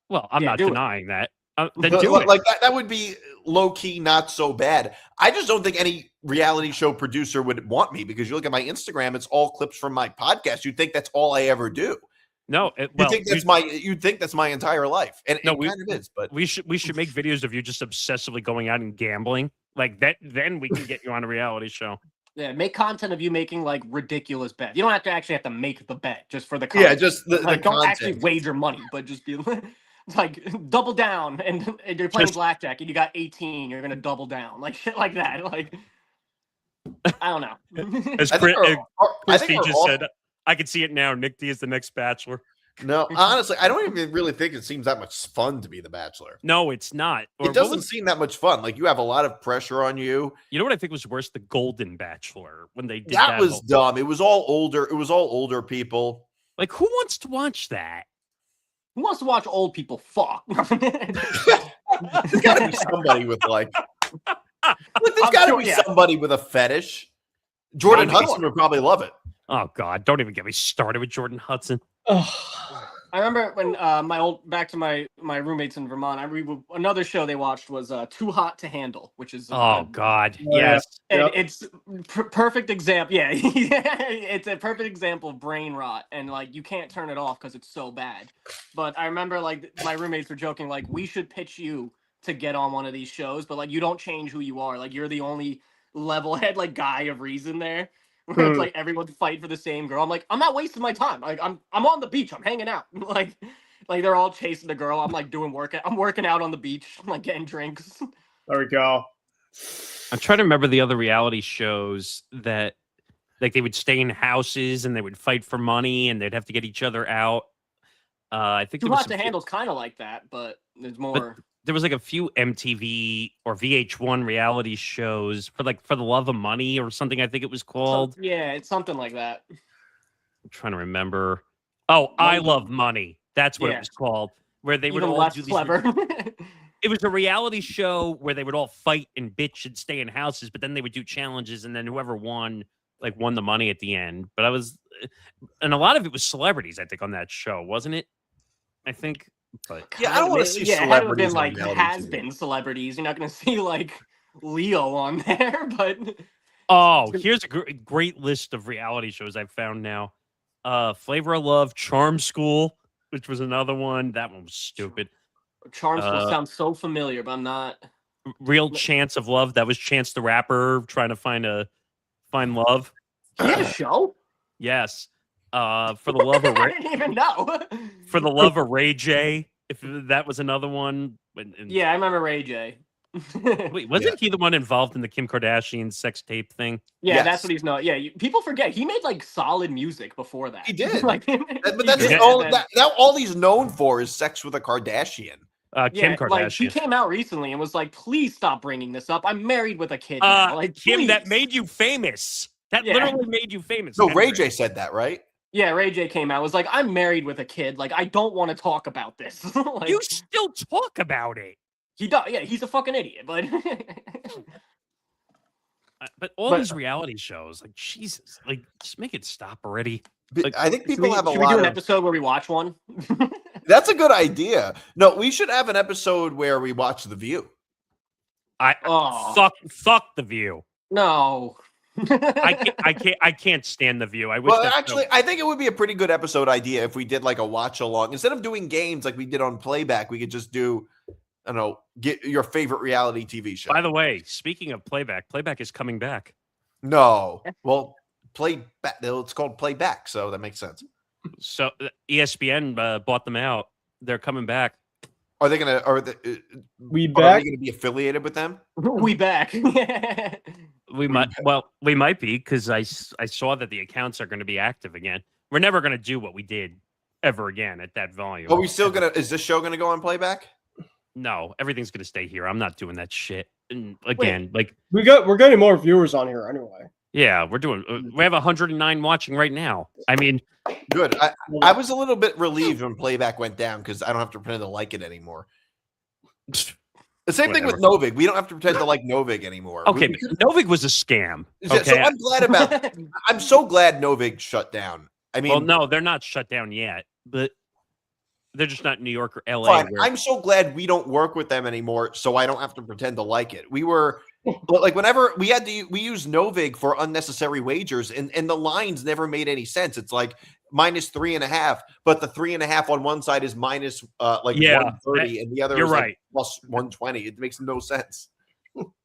Well, I'm not denying that. Then do it. Like that would be low key, not so bad. I just don't think any reality show producer would want me because you look at my Instagram; it's all clips from my podcast. You'd think that's all I ever do. No, you'd think that's my entire life, and it kind of is. But we should make videos of you just obsessively going out and gambling like that. Then we can get you on a reality show. Yeah, make content of you making like ridiculous bets. You don't have to make the bet just for the content. Yeah, just the don't content. actually wager money, but just be like double down and you're playing blackjack and you got 18, you're gonna double down like shit like that. Like I don't know. As Christy just said, I can see it now. Nick D is the next Bachelor. No, honestly, I don't even really think it seems that much fun to be the Bachelor. No, it's not. It doesn't seem that much fun. Like you have a lot of pressure on you. You know what I think was worse? The Golden Bachelor when they did that. That was dumb. It was all older people. Like who wants to watch that? Who wants to watch old people fuck? There's got to be somebody with like. There's got to be somebody with a fetish. Jordan Hudson would probably love it. Oh God! Don't even get me started with Jordan Hudson. I remember when back to my roommates in Vermont. Another show they watched was Too Hot to Handle, which is God, yes, and it's perfect example. Yeah, it's a perfect example of brain rot, and like you can't turn it off because it's so bad. But I remember like my roommates were joking like we should pitch you to get on one of these shows, but like you don't change who you are. Like you're the only level-head like guy of reason there. Where it's like everyone's fighting for the same girl. I'm like, I'm not wasting my time. Like I'm on the beach. I'm hanging out. like they're all chasing the girl. I'm like doing work. I'm working out on the beach. I'm like getting drinks. There we go. I'm trying to remember the other reality shows that Like they would stay in houses and they would fight for money and they'd have to get each other out. I think Too there was Hot to Handle's kind of like that, but there's more. There was like a few MTV or VH1 reality shows for the love of money or something. I think it was called. Yeah, it's something like that. I'm trying to remember. Oh, I Love Money. That's what it was called. Where they would Even all less do these. clever. It was a reality show where they would all fight and bitch and stay in houses, but then they would do challenges, and then whoever won the money at the end. But and a lot of it was celebrities, I think, on that show, wasn't it? I think. But yeah, I don't want to see celebrities. celebrities. It would have been like has-been celebrities. You're not going to see like Leo on there, but. Oh, here's a great list of reality shows I've found now. Flavor of Love, Charm School, which was another one. That one was stupid. Charm School sounds so familiar, but I'm not. Real Chance of Love. That was Chance the Rapper trying to find love. He had a show? Yes. For the Love of I didn't even know. For the Love of Ray J. If that was another one. Yeah, I remember Ray J. Wait, wasn't he the one involved in the Kim Kardashian sex tape thing? Yeah, that's what he's known. Yeah, people forget he made like solid music before that. He did. Like, but that's all he's known for is sex with a Kardashian. Kim Kardashian. Like, he came out recently and was like, "Please stop bringing this up. I'm married with a kid now." Like, Kim, please. that made you famous. That literally made you famous. No, Ray J said that, right? Yeah, Ray J came out, was like, "I'm married with a kid. Like, I don't want to talk about this." Like, you still talk about it. He does. Yeah, he's a fucking idiot. But all these reality shows, like, Jesus, like, just make it stop already. Like, I think people have a lot. Should we do an episode where we watch one? That's a good idea. No, we should have an episode where we watch The View. Fuck The View. No. I can't stand The View. I wish. Well, actually, I think it would be a pretty good episode idea if we did like a watch along. Instead of doing games like we did on Playback, we could just do, I don't know, get your favorite reality TV show. By the way, speaking of Playback is coming back. No. Well, Playback. It's called Playback, so that makes sense. So ESPN bought them out. They're coming back. Are they gonna? Are they going to be affiliated with them? We back. We might. Well, we might be, because I saw that the accounts are going to be active again. We're never going to do what we did ever again at that volume. Are we still gonna? Is this show gonna go on Playback? No, everything's going to stay here. I'm not doing that shit. And again, we're getting more viewers on here anyway. Yeah, we have 109 watching right now. I mean, good. I was a little bit relieved when Playback went down because I don't have to pretend to like it anymore. The same thing with Novig. We don't have to pretend to like Novig anymore. Okay, Novig was a scam. Okay? So I'm glad I'm so glad Novig shut down. I mean, well, no, they're not shut down yet, but they're just not New York or LA. Fine. I'm so glad we don't work with them anymore, so I don't have to pretend to like it. We were like, whenever we use Novig for unnecessary wagers, and the lines never made any sense. It's like -3.5, but the 3.5 on one side is minus 130, and the other is like plus 120. It makes no sense.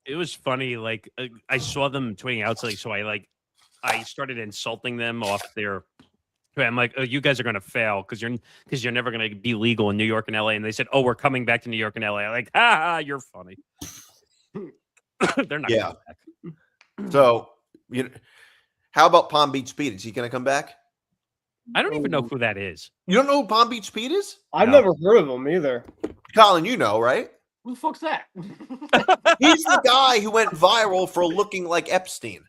It was funny. Like I saw them tweeting out, so I started insulting them off their. I'm like, oh, you guys are going to fail because you're never going to be legal in New York and LA. And they said, oh, we're coming back to New York and LA. I'm like, you're funny. They're not. Yeah. So, how about Palm Beach Pete? Is he going to come back? I don't even know who that is. You don't know who Palm Beach Pete is? I've never heard of him either. Colin, you know, right? Who the fuck's that? He's the guy who went viral for looking like Epstein.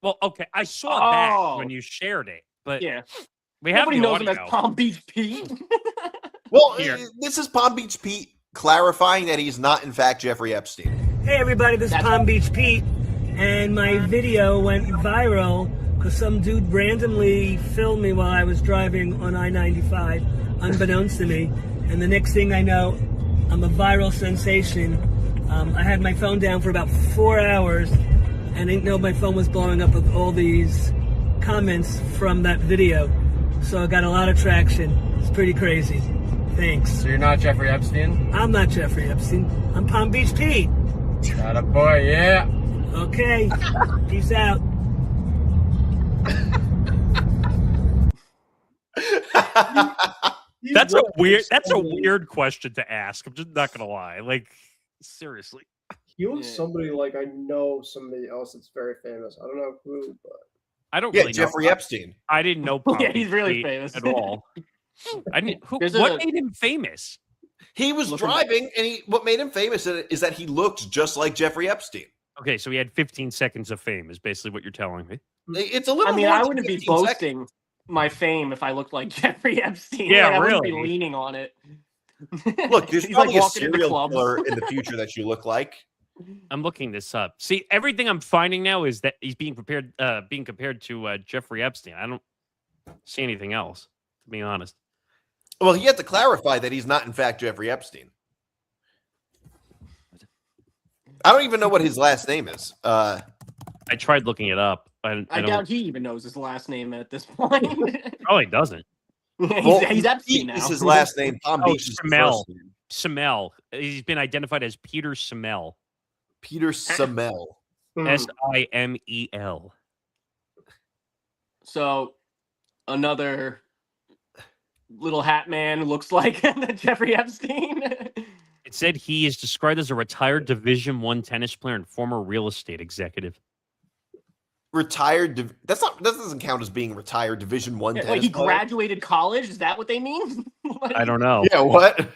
Well, okay, I saw that when you shared it, but yeah. Nobody knows him as Palm Beach Pete. Well, this is Palm Beach Pete clarifying that he's not, in fact, Jeffrey Epstein. Hey, everybody, this is Palm Beach Pete, and my video went viral because some dude randomly filmed me while I was driving on I-95, unbeknownst to me, and the next thing I know, I'm a viral sensation. I had my phone down for about 4 hours, and I didn't know my phone was blowing up with all these comments from that video. So I got a lot of traction. It's pretty crazy. Thanks. So you're not Jeffrey Epstein? I'm not Jeffrey Epstein. I'm Palm Beach Pete. Got a boy, yeah. Okay. Peace out. That's a weird question to ask. I'm just not gonna lie. Like, seriously. He looks somebody like I know somebody else that's very famous. I don't know who, but I don't Yeah, really Jeffrey know. Epstein. I didn't know Palm Yeah, he's Beach really Pete famous. at all. I didn't. There's What a- made him famous? He was driving, and what made him famous is that he looked just like Jeffrey Epstein. Okay, so he had 15 seconds of fame, is basically what you're telling me. It's a little. I mean, more I than wouldn't be 15 seconds. boasting my fame if I looked like Jeffrey Epstein. Yeah, Like, I wouldn't be really. leaning on it. Look, there's He's probably like a walking into serial clubs. killer in the future that you look like. I'm looking this up. See, everything I'm finding now is that he's being compared to Jeffrey Epstein. I don't see anything else, to be honest. Well, he had to clarify that he's not, in fact, Jeffrey Epstein. I don't even know what his last name is. I tried looking it up. I doubt he even knows his last name at this point. Oh, he doesn't. He's Epstein Pete now. is his last name. Palm Oh, Beach is his Semel. first name. Semel. He's been identified as Peter Semel. Peter Semel. Simel. So, another little hat man who looks like Jeffrey Epstein. It said he is described as a retired Division I tennis player and former real estate executive. Retired. That doesn't count as being retired. Division I. Wait, he graduated college? Is that what they mean? I don't know. Yeah, what?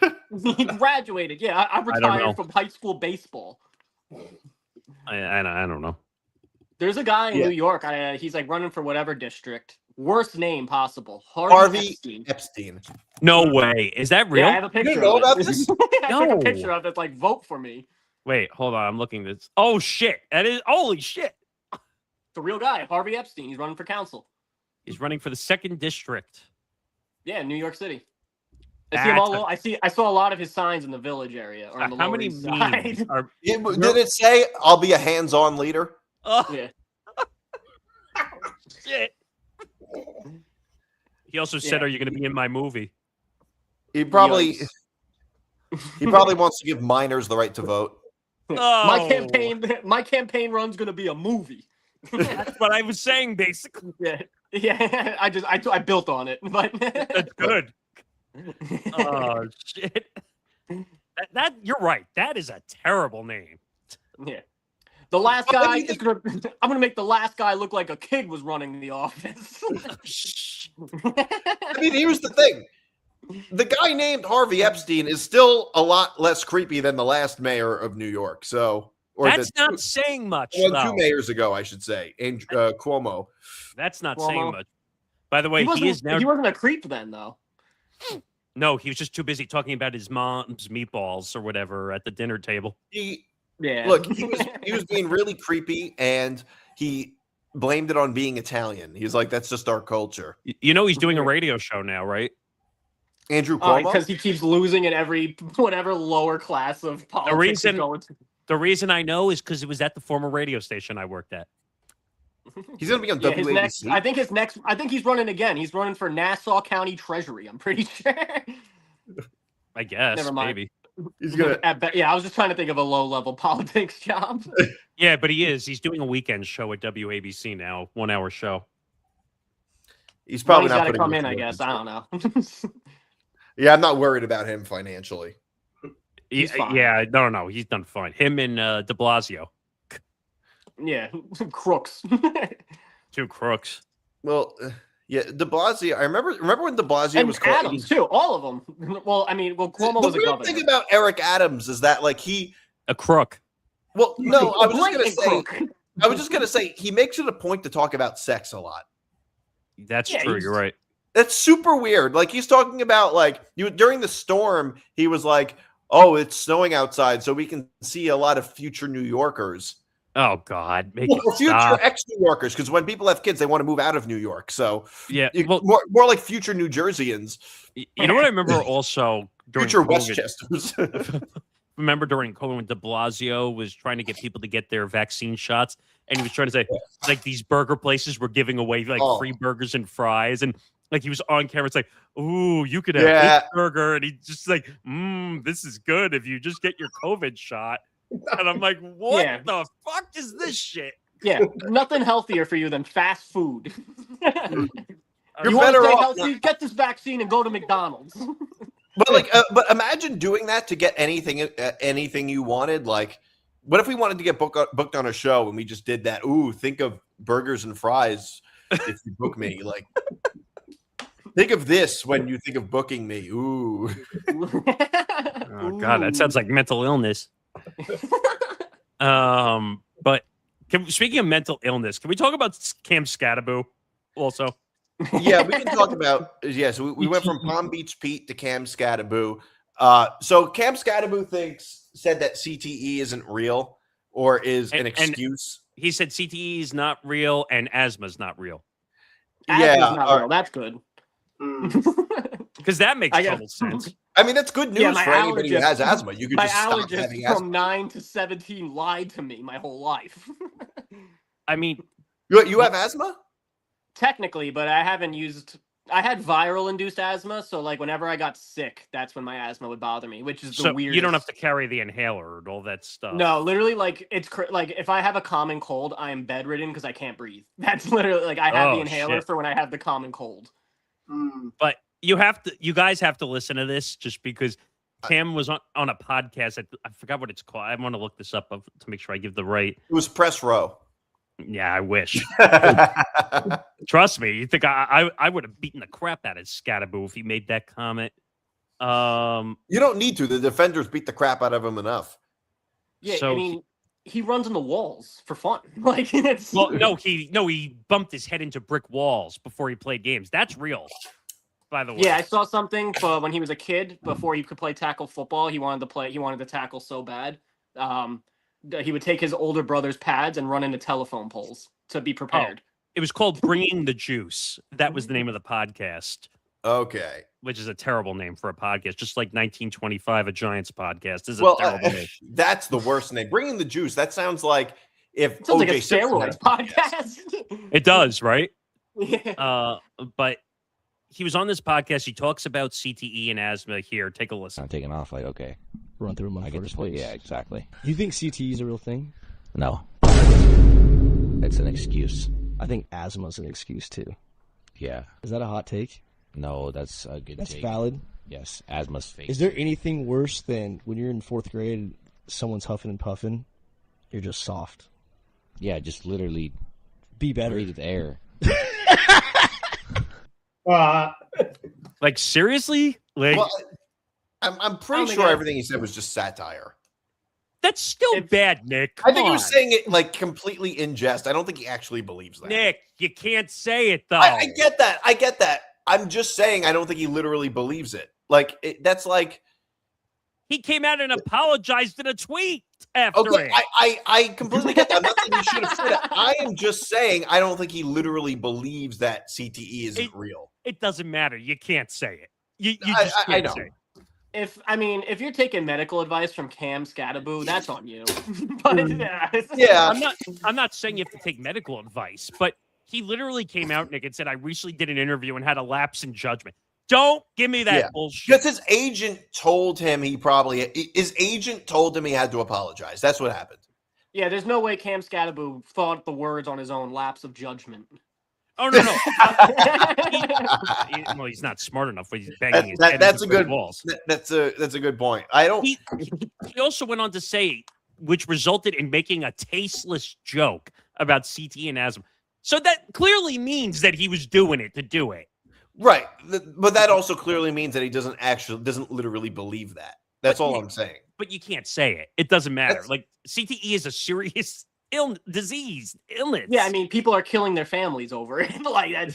He graduated. Yeah, I don't know. retired from high school baseball. I don't know. There's a guy in Yeah. New York. He's like running for whatever district. Worst name possible. Harvey Epstein. No way. Is that real? Yeah, I have a picture. You know of about it. this? I took No. a picture of it. Like, vote for me. Wait, hold on. I'm looking this. Oh shit! That is holy shit. It's a real guy, Harvey Epstein. He's running for council. He's running for the 2nd district. Yeah, in New York City. I see That's him all. I saw a lot of his signs in the Village area or on the How Lower many East memes Side. are? Did it say I'll be a hands-on leader? Oh Yeah. shit! He also said, Yeah. "Are you going to be in my movie?" He probably Yikes. wants to give minors the right to vote. Oh, My campaign run's gonna be a movie. That's what I was saying, basically. Yeah. I built on it, but That's good. Oh shit! That you're right. That is a terrible name. yeah. The last guy is gonna. I'm gonna make the last guy look like a kid was running the office. I mean, here's the thing. The guy named Harvey Epstein is still a lot less creepy than the last mayor of New York. So, or That's not saying much. well, though. 2 mayors ago, I should say, and Cuomo. That's not Cuomo. saying much. By the way, he is now. He wasn't a creep then, though. No, he was just too busy talking about his mom's meatballs or whatever at the dinner table. Yeah. Look, he was being really creepy, and he blamed it on being Italian. He's like, that's just our culture. You know, he's doing a radio show now, right? Andrew Cuomo. Because he keeps losing in every whatever lower class of politics. reason- he's going to. The reason I know is because it was at the former radio station I worked at. He's going to be on Yeah, his WABC. next. I think he's running again. He's running for Nassau County Treasury. I'm pretty sure. I guess. Never mind. Maybe. He's going to. Yeah, I was just trying to think of a low-level politics job. Yeah, but he is. He's doing a weekend show at WABC now, 1-hour show. He's probably Money's not got to putting come much in, I work guess. into I it. don't know. Yeah, I'm not worried about him financially. He's fine. Yeah, no, he's done fine. Him and De Blasio, Yeah, crooks. 2 crooks. Well, yeah, De Blasio. I remember when De Blasio And was called. Adams too. All of them. Well, I mean, Cuomo The was a weird governor. thing about Eric Adams is that, like, A crook. well, no, I was just Blatant gonna say, crook. I was just gonna say, he makes it a point to talk about sex a lot. That's Yeah, true. he's- You're right. That's super weird. Like, he's talking about, like, during the storm, he was like, "Oh, it's snowing outside, so we can see a lot of future New Yorkers." Oh God, make Well, it future stop. ex-New Yorkers, because when people have kids, they want to move out of New York. So, Yeah. Well, more like future New Jerseyans, you know what I remember also during future COVID? Westchesters. Remember during COVID when De Blasio was trying to get people to get their vaccine shots, and he was trying to say like these burger places were giving away like free burgers and fries, and like he was on camera, it's like, "Ooh, you could have this burger," and he just like, "This is good if you just get your COVID shot." And I'm like, "What Yeah. the fuck is this shit?" Yeah, nothing healthier for you than fast food. You're You want to better stay off. healthy? Get this vaccine and go to McDonald's. But like, but imagine doing that to get anything you wanted. Like, what if we wanted to get booked on a show and we just did that? Ooh, think of burgers and fries. if you book me. Like, think of this when you think of booking me. Ooh. Oh God, that sounds like mental illness. But speaking of mental illness, can we talk about Cam Skattebo also? Yeah, we can talk about. So we went from Palm Beach Pete to Cam Skattebo. So Cam Skattebo said that CTE isn't real or is an excuse. He said CTE is not real and asthma's not real. Asthma's not real. That's good. Because that makes total sense. I mean, that's good news for anybody who has asthma. You could my just stop having allergist asthma. from 9 to 17 lied to me my whole life. I mean, you have asthma? Technically, but I haven't used. I had viral induced asthma, so like whenever I got sick, that's when my asthma would bother me, which is the weirdest. You don't have to carry the inhaler and all that stuff. No, literally, like it's like if I have a common cold, I am bedridden because I can't breathe. That's literally like I have the inhaler for when I have the common cold. But you guys have to listen to this just because Cam was on a podcast. I forgot what it's called. I want to look this up to make sure I give the right. It was Press Row. Yeah, I wish. Trust me. You think I would have beaten the crap out of Skattebo if he made that comment? You don't need to. The defenders beat the crap out of him enough. Yeah, so I mean, he runs on the walls for fun. Like it's he bumped his head into brick walls before he played games. That's real. By the way. Yeah, I saw something when he was a kid before he could play tackle football. He wanted to tackle so bad. He would take his older brother's pads and run into telephone poles to be prepared. It was called Bringing the Juice. That was the name of the podcast. Okay. Which is a terrible name for a podcast, just like 1925, a Giants podcast. Is a terrible name. That's the worst name. Bringing the Juice. That sounds like if sounds like a steroids podcast. It does, right? Yeah. But he was on this podcast. He talks about CTE and asthma. Here, take a listen. I'm taking off. Like, okay. Run through my first place. Yeah, exactly. You think CTE is a real thing? No. It's an excuse. I think asthma is an excuse too. Yeah. Is that a hot take? No, that's a good take. That's valid. Yes, asthma's fake. Is there anything worse than when you're in 4th grade and someone's huffing and puffing, you're just soft? Yeah, just literally be better. breathe air. Like, seriously? Like, well, I'm pretty sure everything he said was just satire. That's still bad, Nick. I think he was saying it like completely in jest. I don't think he actually believes that. Nick, you can't say it though. I get that. I get that. I'm just saying I don't think he literally believes it. Like that's like he came out and apologized in a tweet after it. I completely get that. I'm not saying he should have said it. I am just saying I don't think he literally believes that CTE isn't real. It doesn't matter. You can't say it. You just can't say it. If you're taking medical advice from Cam Skattebo, that's on you. But yeah, I'm not saying you have to take medical advice, but he literally came out, Nick, and said, "I recently did an interview and had a lapse in judgment." Don't give me that bullshit. Because his agent told him he had to apologize. That's what happened. Yeah, there's no way Cam Skattebo thought the words on his own lapse of judgment. Oh no! Well, he's not smart enough. But he's banging his head that's into a good walls. That's a good point. I don't. He also went on to say, which resulted in making a tasteless joke about CTE and asthma. So that clearly means that he was doing it to do it, right? But that also clearly means that he doesn't literally believe that. That's all I'm saying. But you can't say it. It doesn't matter. Like CTE is a serious illness. Yeah, I mean, people are killing their families over it. Like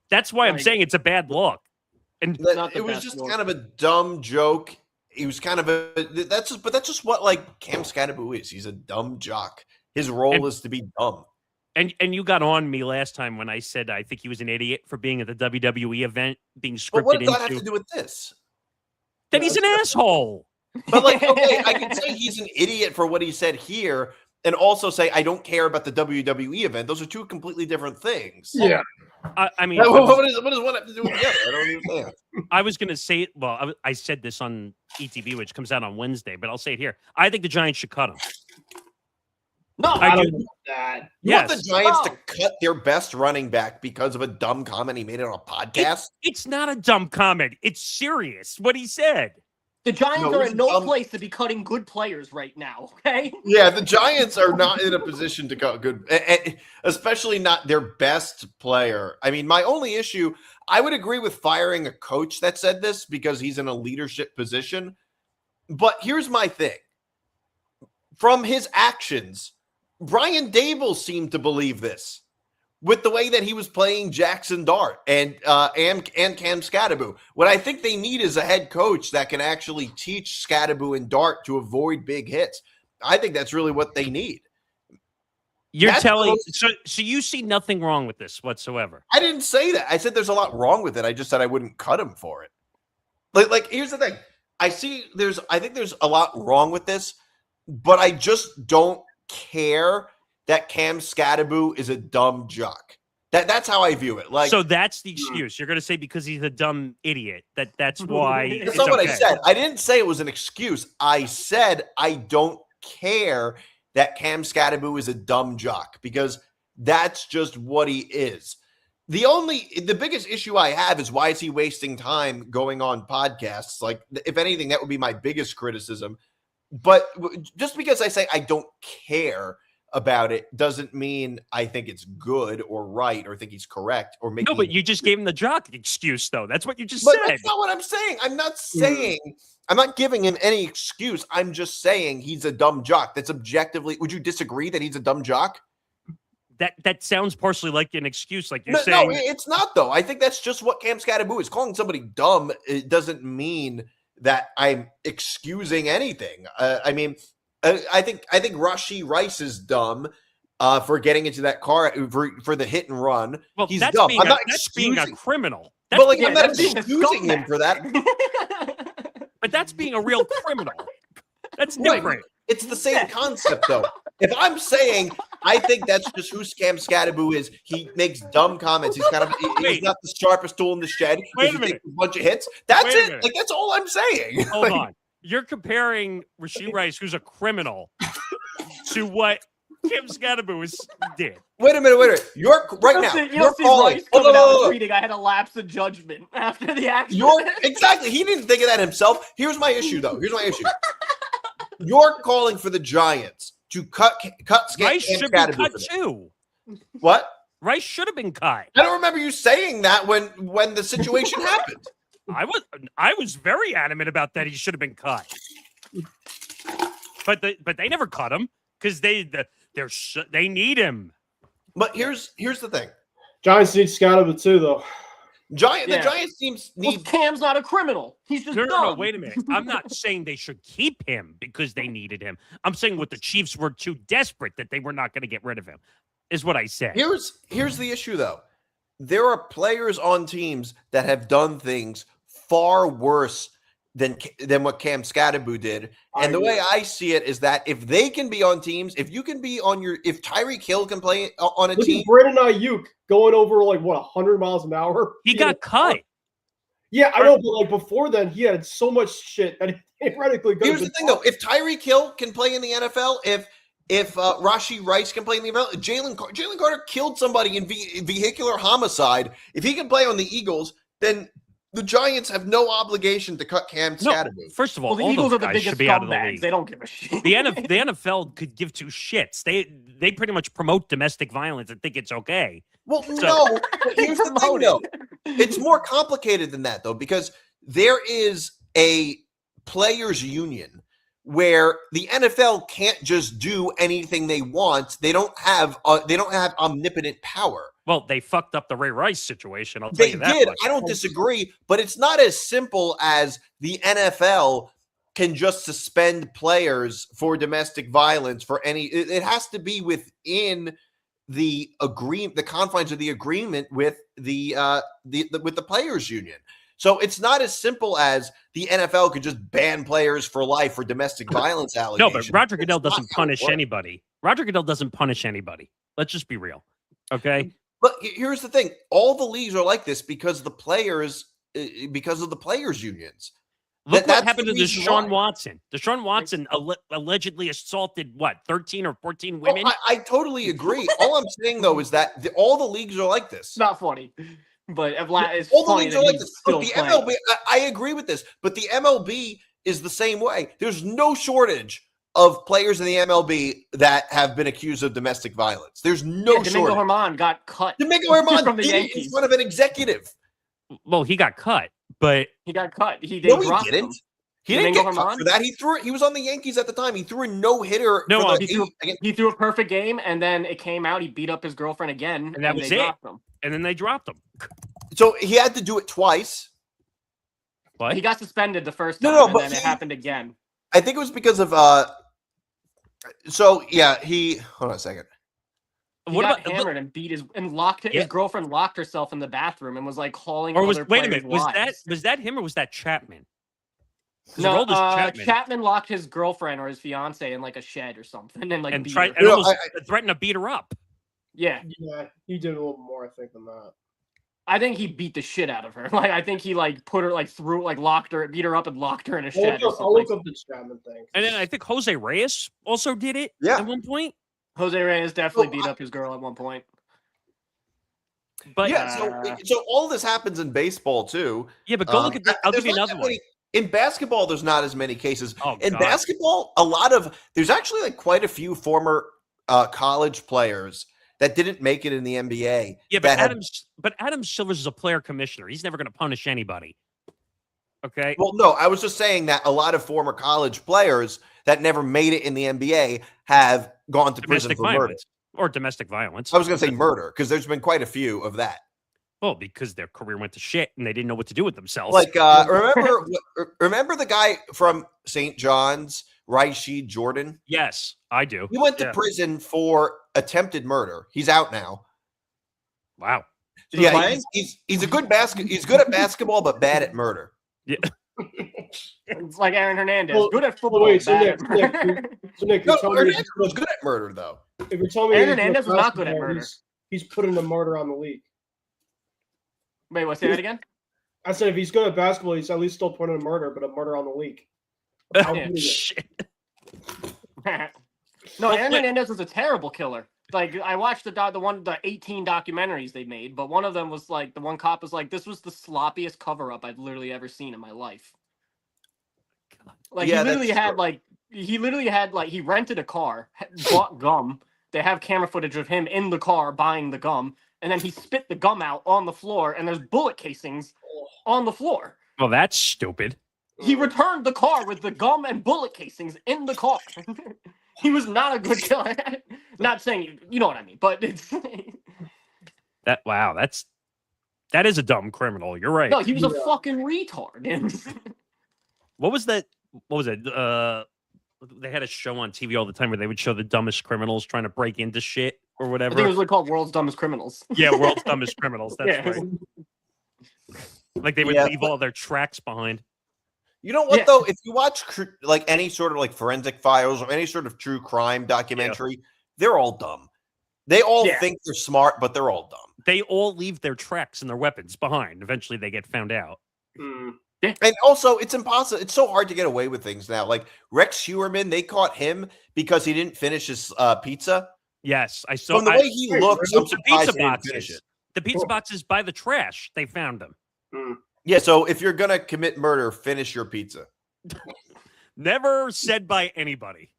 that's why I'm saying it's a bad look. And it was just kind of a dumb joke. He was kind of that's just what like Cam Skattebo is. He's a dumb jock. His role is to be dumb. And you got on me last time when I said I think he was an idiot for being at the WWE event, being scripted. But what does that have to do with this? That he's an asshole. But like, okay, I can say he's an idiot for what he said here, and also say I don't care about the WWE event. Those are two completely different things. Yeah. I mean, what does one have to do with the other? I don't understand. I was going to say it. Well, I said this on ETB, which comes out on Wednesday, but I'll say it here. I think the Giants should cut him. No, I don't want that. You want the Giants to cut their best running back because of a dumb comment he made on a podcast? It's not a dumb comment. It's serious what he said. The Giants No, are he's in no dumb. place to be cutting good players right now, okay? Yeah, the Giants are not in a position to cut good, especially not their best player. I mean, my only issue, I would agree with firing a coach that said this because he's in a leadership position. But here's my thing. From his actions, Brian Dable seemed to believe this with the way that he was playing Jackson Dart and Cam Skattebo. What I think they need is a head coach that can actually teach Skattebo and Dart to avoid big hits. I think that's really what they need. You're telling so you see nothing wrong with this whatsoever. I didn't say that. I said there's a lot wrong with it. I just said I wouldn't cut him for it. Like here's the thing. I think there's a lot wrong with this, but I just don't care that Cam Skattebo is a dumb jock. That's how I view it. Like, so that's the excuse. You're going to say because he's a dumb idiot that's why. That's not what I said. I didn't say it was an excuse. I said I don't care that Cam Skattebo is a dumb jock because that's just what he is. The biggest issue I have is why is he wasting time going on podcasts? Like, if anything, that would be my biggest criticism. But just because I say I don't care about it doesn't mean I think it's good or right or think he's correct or making. No, but you just gave him the jock excuse, though. That's what you just said. That's not what I'm saying. I'm not saying. I'm not giving him any excuse. I'm just saying he's a dumb jock. That's objectively. Would you disagree that he's a dumb jock? That sounds partially like an excuse, like you're saying. No, it's not, though. I think that's just what Cam Skattebo is. Calling somebody dumb, it doesn't mean that I'm excusing anything. I mean, I think Rashee Rice is dumb for getting into that car for the hit and run. Well, he's that's dumb. Being I'm not that's being a criminal. But I'm not excusing him for that. But that's being a real criminal. That's different. It's the same concept, though. If I'm saying I think that's just who Cam Skattebo is, he makes dumb comments. He's he's not the sharpest tool in the shed. Wait a minute. A bunch of hits. That's it. Like, that's all I'm saying. Hold on. You're comparing Rashee Rice, who's a criminal, to what Cam Skattebo did. Wait a minute. You're calling. Rice coming out tweeting, I had a lapse of judgment after the accident. Exactly. He didn't think of that himself. Here's my issue, though. You're calling for the Giants to cut Rice should be cut too. What? Rice should have been cut. I don't remember you saying that when the situation happened. I was very adamant about that. He should have been cut. But they never cut him because they need him. But here's the thing. Giants need Skattebo too, though. The Giants teams need. Cam's not a criminal. He's just dumb. No, wait a minute. I'm not saying they should keep him because they needed him. I'm saying what the Chiefs were too desperate that they were not going to get rid of him, is what I said. Here's the issue, though. There are players on teams that have done things far worse than what Cam Skattebo did. And the way I see it is that if they can be on teams, if Tyreek Hill can play on a team. Brandon Ayuk going over 100 miles an hour. He got cut. Yeah, I know, but before then, he had so much shit that he theoretically goes. Here's the thing, though. If Tyreek Hill can play in the NFL, if Rashee Rice can play in the NFL, Jalen Carter killed somebody in vehicular homicide. If he can play on the Eagles, then the Giants have no obligation to cut Cam Skattebo. No, first of all, the all Eagles those are the guys biggest should be out of the scumbags. league. They don't give a shit. The NFL could give two shits. They pretty much promote domestic violence and think it's okay. Well, no. Here's the thing, though. It's more complicated than that, though, because there is a players' union where the NFL can't just do anything they want. They don't have omnipotent power. Well, they fucked up the Ray Rice situation. I'll tell you that. They did. much. I don't disagree, but it's not as simple as the NFL can just suspend players for domestic violence for any. It has to be within the confines of the agreement with the players' union. So it's not as simple as the NFL could just ban players for life for domestic violence allegations. No, but Roger Goodell doesn't punish anybody. Roger Goodell doesn't punish anybody. Let's just be real, okay? But here's the thing: all the leagues are like this because of the players' unions. Look what happened to Deshaun Watson. Deshaun Watson allegedly assaulted 13 or 14 women. Well, I totally agree. All I'm saying though is that all the leagues are like this. It's not funny, but it's all the funny leagues that are like he's this. still But the playing. MLB, I agree with this. But the MLB is the same way. There's no shortage of players in the MLB that have been accused of domestic violence. There's no Domingo shortage. Germán got cut. Domingo Germán from the did it in Yankees. front of an executive. Well, he got cut, but He got cut. He No, didn't. he didn't. Him. He didn't Domingo get cut Germán? for that. He was on the Yankees at the time. He threw a no-hitter. No, for the he threw a perfect game, and then it came out. He beat up his girlfriend again, And that was they it. dropped him. and then they dropped him. So he had to do it twice. What? He got suspended the first No, time, no, and but then it he- happened again. I think it was because of So yeah, hold on a second. He What got about- hammered and beat his girlfriend locked herself in the bathroom and was like calling. Or was other wait a players' minute? wives. Was that him or was that Chapman? 'Cause the No, oldest Chapman. Chapman locked his girlfriend or his fiance in like a shed or something, and like and beat tried her. and almost threatened to beat her up. Yeah, Yeah, he did a little more, I think, than that. I think he beat the shit out of her. Like I think he like put her like through like locked her, beat her up, and locked her in a shed. I'll look up the Chapman thing. And then I think Jose Reyes also did it Yeah. at one point. Jose Reyes definitely beat up his girl at one point. But Yeah, so all this happens in baseball too. but go look at that. I'll there's give you not another that many- In basketball, there's not as many cases. Oh, In God. basketball, there's actually like quite a few former college players that didn't make it in the NBA. Yeah, but that have- Adam Silver's is a player commissioner. He's never going to punish anybody. Okay. Well, no, I was just saying that a lot of former college players that never made it in the NBA have gone to prison Domestic for murder. violence or domestic violence. I was going to say murder because there's been quite a few of that. Well, because their career went to shit and they didn't know what to do with themselves. Like, remember the guy from St. John's, Rashid Jordan? Yes, I do. He went to Yeah. prison for attempted murder. He's out now. Wow. Yeah, he's a good he's good at basketball, but bad at murder. Yeah. It's like Aaron Hernandez, Well, good at football, wait, so bad Nick, at murder. Nick, No, you're telling me Hernandez was good at murder, though. if you're telling me Aaron he's Hernandez good was not good at basketball, murder. he's putting the murder on the league. Wait, what? Say that again? I said if he's good at basketball, he's at least still putting a murder, but a murder on the league. How Yeah, good is it? shit. No, Well, Aaron wait. Hernandez was a terrible killer. Like I watched the 18 documentaries they made, but one of them was like the one cop was like, "This was the sloppiest cover up I've literally ever seen in my life." Like Yeah, he literally that's had true. like he rented a car, bought gum. They have camera footage of him in the car buying the gum, and then he spit the gum out on the floor, and there's bullet casings on the floor. Well, that's stupid. He returned the car with the gum and bullet casings in the car. He was not a good killer. Not saying you know what I mean, but it's That is a dumb criminal. You're right. no, he was a fucking retard. What was that? What was it? They had a show on TV all the time where they would show the dumbest criminals trying to break into shit or I whatever. think it was like called World's Dumbest Criminals. Yeah, world's dumbest criminals. That's Yeah. right. Like they would Yeah, leave all their tracks behind. You know what, Yeah. though? If you watch like any sort of like forensic files or any sort of true crime documentary, they're all dumb. They all Yeah. think they're smart, but they're all dumb. They all leave their tracks and their weapons behind. Eventually, they get found out. And also, it's impossible. It's so hard to get away with things now. Like Rex Heuerman, they caught him because he didn't finish his pizza. Yes, I saw. From the way he looks, I'm the surprised pizza he didn't finish boxes. it. The pizza boxes by the trash. They found them. Yeah, so if you're gonna commit murder, finish your pizza. Never said by anybody.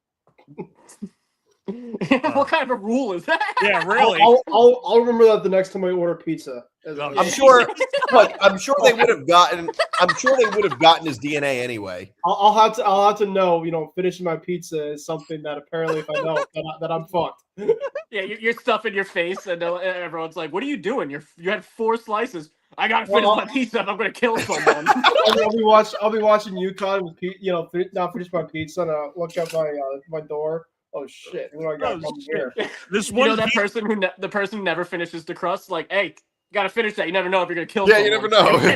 What kind of a rule is that? Yeah, really. I'll remember that the next time I order pizza. I'm sure. Look, I'm sure they would have gotten. I'm sure they would have gotten his DNA anyway. I'll have to know. You know, finishing my pizza is something that apparently, if I know, that I'm fucked. Yeah, you're stuffing your face, and everyone's like, "What are you doing? You had 4 slices. I gotta finish my pizza if I'm gonna kill someone." I'll be watching UConn with not finish my pizza, and I look at my door. Oh shit! What do I got from here? This You one know that person the person who never finishes the crust. Like, hey, you gotta finish that. You never know if you're gonna kill. Yeah, someone.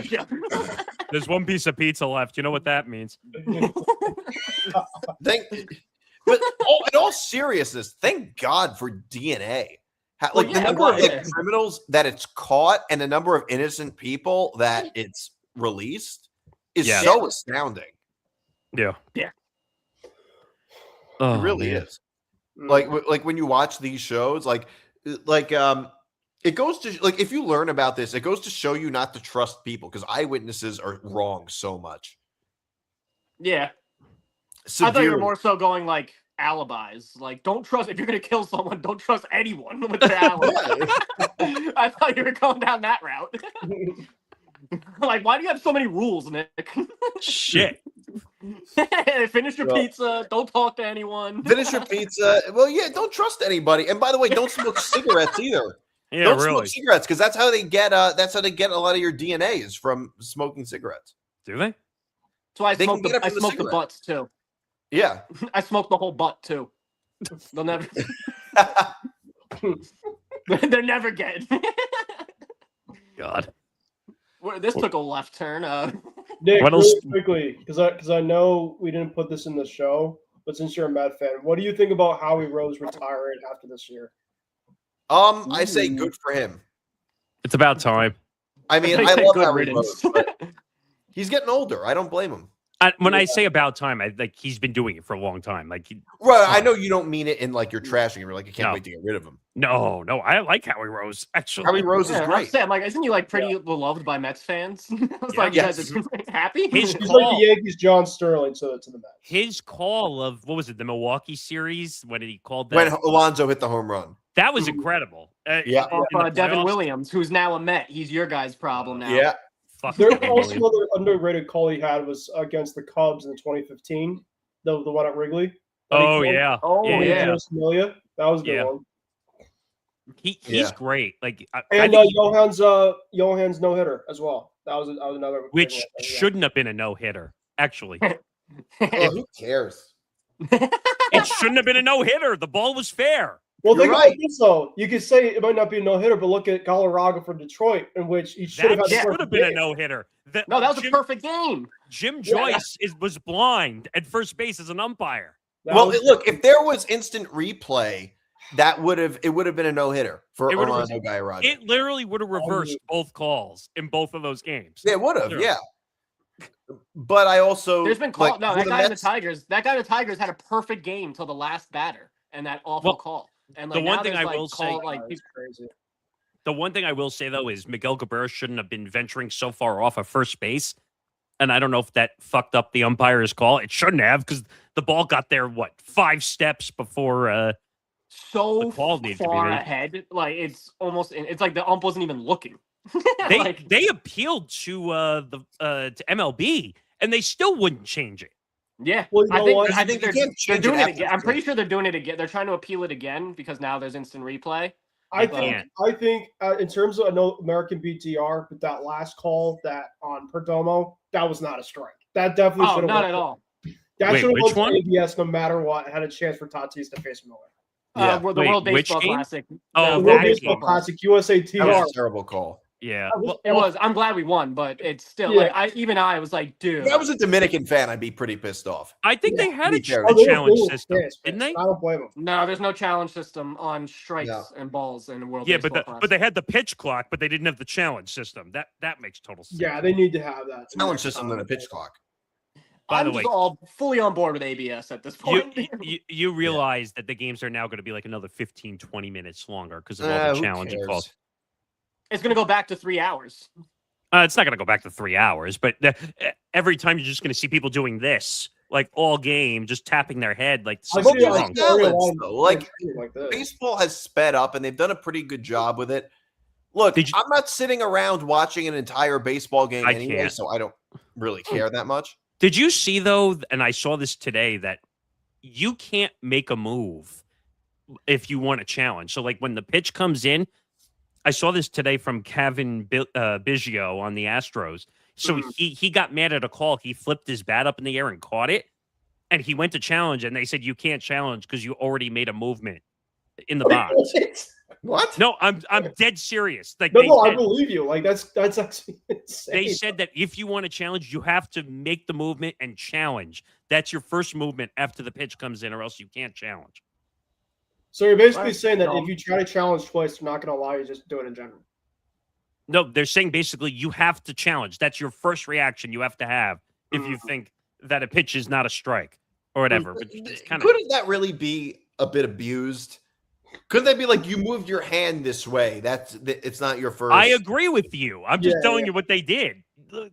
you never know. There's one piece of pizza left. You know what that means? But in all seriousness, thank God for DNA. Well, The yeah, number of yeah. criminals that it's caught and the number of innocent people that it's released is Yeah. so astounding. Yeah. Yeah. Oh, It really man. is. Like when you watch these shows, it goes to like if you learn about this, it goes to show you not to trust people because eyewitnesses are wrong so much. Yeah, I thought you were more so going like alibis. Like, don't trust if you're gonna kill someone. Don't trust anyone with their alibi. I thought you were going down that route. Like, why do you have so many rules, Nick? Shit. Finish your pizza. Don't talk to anyone. Finish your pizza. Well, yeah, don't trust anybody. And by the way, don't smoke cigarettes either. Yeah, don't really. smoke cigarettes because that's how they get. That's how they get a lot of your DNA is from smoking cigarettes. Do they? So I They smoke can get it from the the cigarette. butts too. Yeah. I smoke the whole butt too. They'll never. They're never getting. God. This took a left turn. Nick, What really else- quickly, because I know we didn't put this in the show, but since you're a Met fan, what do you think about Howie Rose retiring after this year? I say good for him. It's about time. I mean, I I say love good Howie riddance. Rose, but he's getting older. I don't blame him. When I say about time, I like he's been doing it for a long time. Like, Right, I know you don't mean it in like you're trashing him. You're like, you can't No. wait to get rid of him. no, I like Howie Rose. Actually, Howie Rose is Yeah, great. I'm like, isn't he like pretty beloved by Mets fans? I was Yeah. like, you Yes. guys are happy? His He's like call, the Yankees' John Sterling to the Mets. his call of what was it, the Milwaukee series when he called that? When Alonso hit the home run. That was incredible. Yeah. Off, in the Devin playoffs. Williams, who's now a Met. He's your guy's problem now. Yeah. Fuck There's Devin also Williams. another underrated call he had was against the Cubs in 2015, the one at Wrigley. that he Oh called. yeah. Oh, yeah. yeah. Joe Smelia. That was a good Yeah. one. He's Yeah. great. Like, I And think Johan's no hitter as well. That was another big which one. Yeah. shouldn't have been a no hitter. Actually, Oh, who cares? it shouldn't have been a no hitter. The ball was fair. Well, You're think right. about this though. You could say it might not be a no hitter, but look at Colorado for Detroit, in which he should have That had should the have first been a game. no hitter. No, that was a perfect game. Jim Yeah. Joyce was blind at first base as an umpire. That Well, was- look, if there was instant replay, it would have been a no hitter for It would've- Armando Galarraga. It literally would have reversed both calls in both of those games. It would have, Sure. yeah. But I also There's been call. like, No, for that the guy in the Mets- Tigers. That guy in the Tigers had a perfect game till the last batter and that awful Well, call. And the like one now thing there's, I like, will say- like It's crazy. The one thing I will say though is Miguel Cabrera shouldn't have been venturing so far off of first base. And I don't know if that fucked up the umpire's call. It shouldn't have because the ball got there, 5 steps before so the call needs to be far made. ahead. Like it's like the ump wasn't even looking. they Like, they appealed to to MLB and they still wouldn't change it. yeah, Well, you know what? I think You they're can't they're change it doing it after again. the I'm pretty fact. sure they're doing it again. They're trying to appeal it again because now there's instant replay. I can't. think in terms of I know American BTR, but that last call that on Perdomo, that was not a strike. That definitely Oh, should have not at all. That Wait, should have which went to one? ABS no matter what. Had a chance for Tatis to face Miller. Yeah. The Wait, World which Baseball game? Classic. Oh, The The World that Baseball game. Classic, USA That TR. was a terrible call. Yeah. It was. I'm glad we won, but it's still Yeah. like I was like, dude. If I was a Dominican fan, I'd be pretty pissed off. I think they had be fair. a Oh, they were challenge cool. system, Yes, didn't yes. they? I don't blame them. No, there's no challenge system on strikes No. and balls in the World Yeah, Baseball but Classic. they had the pitch clock, but they didn't have the challenge system. That makes total sense. Yeah, they need to have that. Challenge system than a pitch clock. By I'm the just way, all fully on board with ABS at this point. you realize that the games are now going to be like another 15, 20 minutes longer because of all the Who challenge cares? calls. It's gonna go back to 3 hours. It's not going to go back to 3 hours, but every time you're just going to see people doing this, like all game, just tapping their head, like I something's see there's wrong. balance, though. Like, like this. Baseball has sped up, and they've done a pretty good job with it. Look, Did you- I'm not sitting around watching an entire baseball game I anyway, can't. so I don't really care that much. Did you see though? And I saw this today that you can't make a move if you want a challenge. So like when the pitch comes in, I saw this today from Kevin Biggio on the Astros. So he got mad at a call. He flipped his bat up in the air and caught it, and he went to challenge, and they said you can't challenge because you already made a movement in the box. What? No, I'm dead serious. Like No, they no, I said- believe you. Like that's actually insane. They said that if you want to challenge, you have to make the movement and challenge. That's your first movement after the pitch comes in, or else you can't challenge. So you're basically Right. saying that No. if you try to challenge twice, they're not going to allow you to just do it in general. No, they're saying basically you have to challenge. That's your first reaction you have to have if you think that a pitch is not a strike or whatever. But it's kind of Couldn't that really be a bit abused? Couldn't that be like you moved your hand this way? It's not your first. I agree with you. I'm just Yeah, telling yeah. you what they did.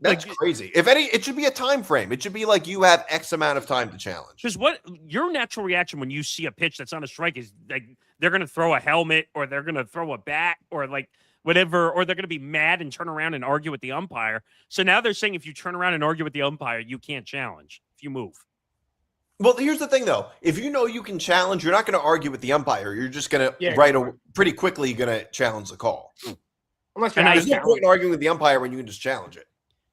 That's crazy. If any, it should be a time frame. It should be like you have X amount of time to challenge. Because what your natural reaction when you see a pitch that's not a strike is like they're going to throw a helmet or they're going to throw a bat or like whatever, or they're going to be mad and turn around and argue with the umpire. So now they're saying if you turn around and argue with the umpire, you can't challenge if you move. Well, here's the thing, though. If you know you can challenge, you're not going to argue with the umpire. You're just going to pretty quickly going to challenge the call. Unless there's no point in arguing with the umpire when you can just challenge it.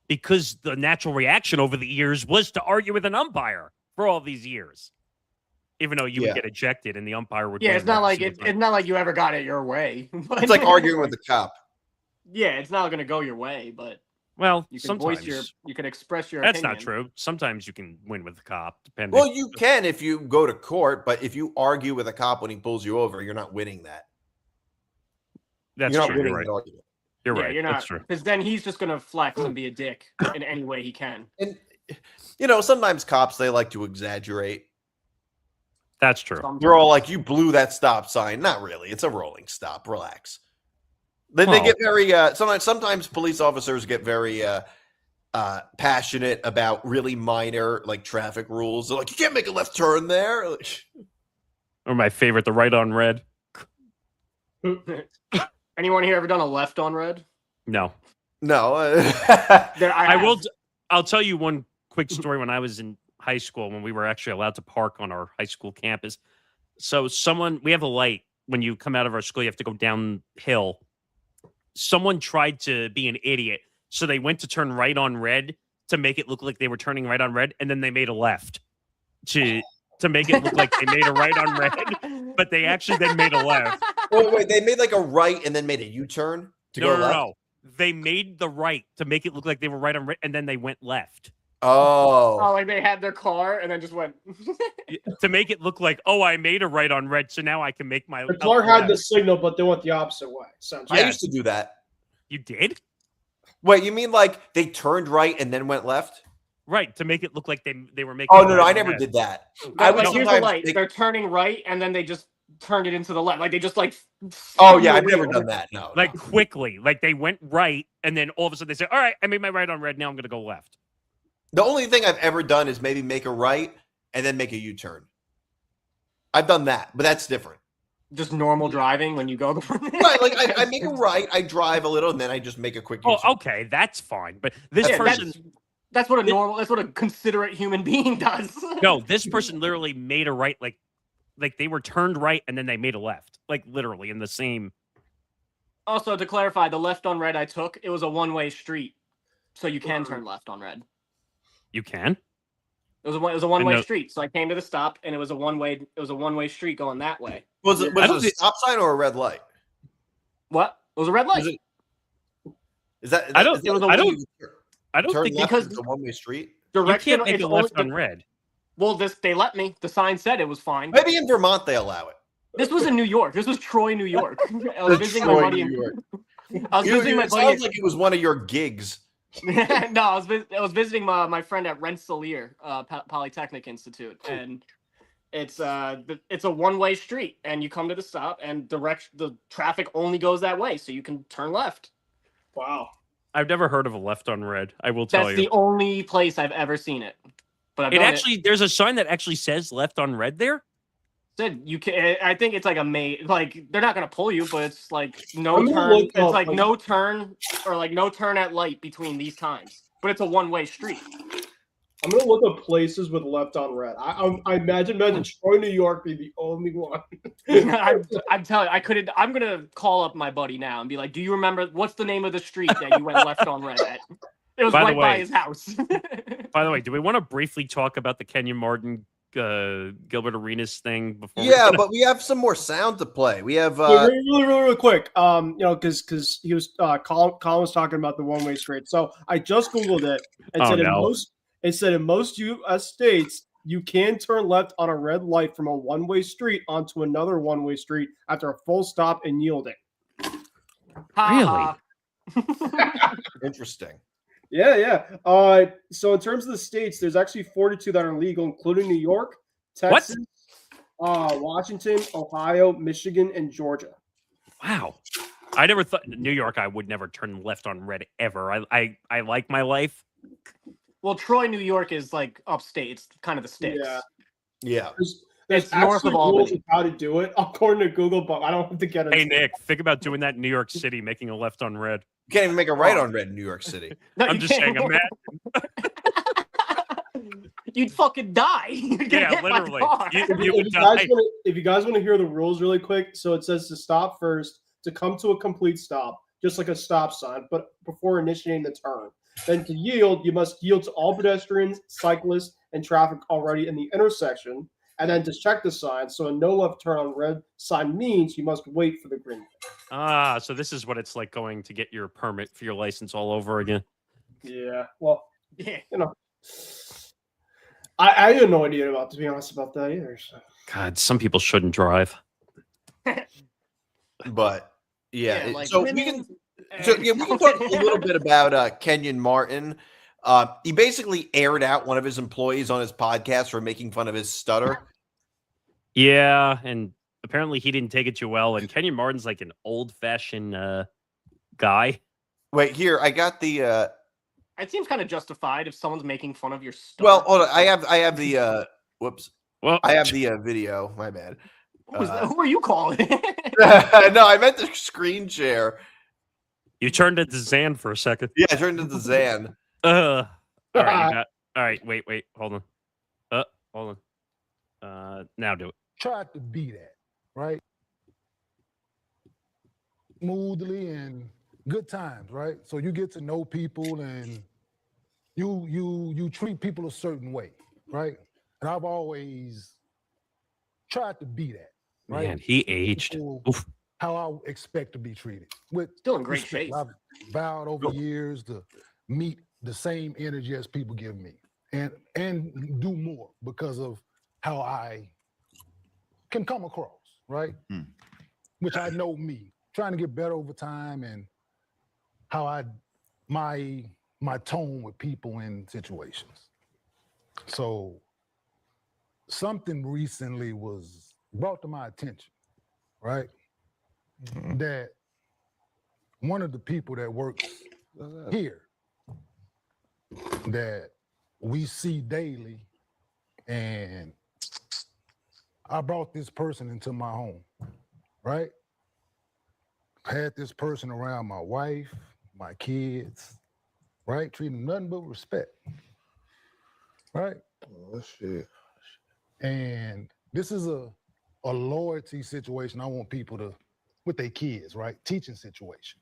Because the natural reaction over the years was to argue with an umpire for all these years. Even though you would get ejected and the umpire would. Yeah, it's not like it's not like you ever got it your way. It's like arguing with the cop. Yeah, it's not going to go your way, but well, you can sometimes you can express your. That's opinion. not true. Sometimes you can win with the cop, depending. Well, you can if you go to court, but if you argue with a cop when he pulls you over, you're not winning that. That's you're true. not winning You're right. that argument. You're right. You're not, that's true. because then he's just going to flex and be a dick in any way he can. And sometimes cops they like to exaggerate. That's true. You're all like, you blew that stop sign. Not really. It's a rolling stop. Relax. They get very sometimes police officers get very passionate about really minor like traffic rules. They're like, you can't make a left turn there. Or my favorite, the right on red. Anyone here ever done a left on red? No. I'll tell you one quick story. When I was in high school, when we were actually allowed to park on our high school campus. So we have a light when you come out of our school, you have to go downhill. Someone tried to be an idiot. So they went to turn right on red to make it look like they were turning right on red. And then they made a left to make it look like they made a right on red. But they actually then made a left. Wait, they made like a right and then made a U-turn to go left? No. They made the right to make it look like they were right on red. And then they went left. Oh, like they had their car and then just went to make it look like, oh, I made a right on red, so now I can make my. The car had the signal, but they went the opposite way. I used to do that. You did? Wait, you mean like they turned right and then went left? Right, to make it look like they were making. Oh no, I never did that. Here's the light. They're turning right and then they just turned it into the left. Like they just like. Oh yeah, I've never done that. No, like quickly, like they went right and then all of a sudden they say, "All right, I made my right on red. Now I'm going to go left." The only thing I've ever done is maybe make a right and then make a U-turn. I've done that, but that's different. Just normal driving when you go right, like I make a right, I drive a little, and then I just make a quick U-turn. Oh, okay, that's fine. But this person, that's what a considerate human being does. No, this person literally made a right, like they were turned right and then they made a left, like literally in the same. Also, to clarify, the left on red I took, it was a one-way street, so you can turn left on red. You can. It was a one-way street, so I came to the stop, and it was a one-way street going that way. Was it a stop sign or a red light? What? It was a red light. I don't think because it's a one-way street. Direction, you can't make a left on red. Well, they let me. The sign said it was fine. Maybe in Vermont they allow it. This was in New York. This was Troy, New York. I was visiting my buddy. I was visiting my buddy. Sounds like it was one of your gigs. No, I was visiting my friend at Rensselaer Polytechnic Institute, and it's a one-way street, and you come to the stop, and the traffic only goes that way, so you can turn left. Wow, I've never heard of a left on red. I will tell you. That's the only place I've ever seen it. But there's a sign that actually says left on red there. Said you can. I think it's like like they're not gonna pull you, but it's like no turn. It's like no turn or like no turn at light between these times. But it's a one-way street. I'm gonna look up places with left on red. I imagine Troy, New York, be the only one. I'm telling you, I'm gonna call up my buddy now and be like, "Do you remember what's the name of the street that you went left on red at?" It was by his house. By the way, do we want to briefly talk about the Kenyon Martin? Gilbert Arenas thing before. Yeah, but we have some more sound to play. We have really quick. Because he was Colin was talking about the one-way street. So I just googled it and said in most U.S. states you can turn left on a red light from a one-way street onto another one-way street after a full stop and yielding. Really interesting. Yeah. So in terms of the states, there's actually 42 that are legal, including New York, Texas, Washington, Ohio, Michigan, and Georgia. Wow. I never thought New York. I would never turn left on red ever. I like my life. Well, Troy, New York is like upstate. It's kind of the sticks. Yeah. Yeah. There's It's north actually of rules Albany. of how to do it according to Google, but I don't have to get into Hey Nick, think about doing that in New York City, making a left on red. You can't even make a right on red in New York City. No, I'm you just saying, can't. imagine. You'd fucking die. You'd get Yeah, hit by literally. the car. You would die. If you guys want to hear the rules really quick, so it says to stop first, to come to a complete stop, just like a stop sign, but before initiating the turn. Then to yield, you must yield to all pedestrians, cyclists, and traffic already in the intersection. And then to check the sign, so a no left turn on red sign means you must wait for the green light. Ah, so this is what it's like going to get your permit for your license all over again. Yeah, well, Yeah. you know, I had no idea about, to be honest, about that either. So. God, some people shouldn't drive. But yeah, like so women, we can talk a little bit about Kenyon Martin. He basically aired out one of his employees on his podcast for making fun of his stutter. Yeah, and apparently he didn't take it too well. And Kenyon Martin's like an old-fashioned guy. Wait, here I got the. It seems kind of justified if someone's making fun of your stuff. Well, hold on. I have the. Whoops. Well, I have the video. My bad. Who are you calling? No, I meant the screen share. You turned into Zan for a second. Yeah, I turned into Zan. All right, all right. Wait, hold on. Hold on. Now do it. Tried to be that, right? Smoothly and good times, right? So you get to know people and you treat people a certain way, right? And I've always tried to be that, right? Man, he aged. People, Oof. how I expect to be treated. With Still in great respect. shape. I've vowed over years to meet the same energy as people give me and do more because of how I can come across, right? Which I know me, trying to get better over time and how my tone with people in situations. So something recently was brought to my attention, right? That one of the people that works here that we see daily, and I brought this person into my home, right? Had this person around my wife, my kids, right? Treating them nothing but respect, right? Oh, shit. And this is a loyalty situation. I want people to, with their kids, right? Teaching situation.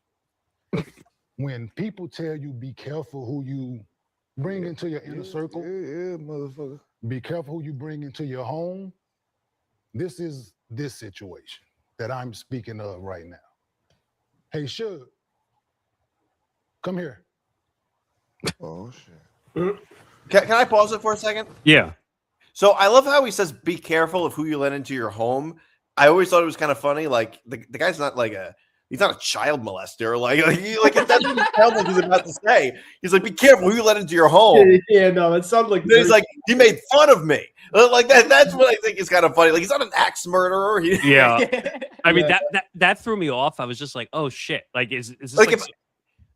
When people tell you be careful who you bring into your inner circle, Motherfucker. be careful who you bring into your home. This is this situation that I'm speaking of right now. Hey, Suge, come here. Oh, shit. Can I pause it for a second? Yeah. So I love how he says, be careful of who you let into your home. I always thought it was kind of funny. Like the guy's not like he's not a child molester. Like that's what it sounds like he's about to say. He's like, be careful who you let into your home. Yeah, no, it sounds like He's like, he made fun of me. Like that. That's what I think is kind of funny. Like he's not an axe murderer. Yeah. I mean, that threw me off. I was just like, oh shit. Like, is this like like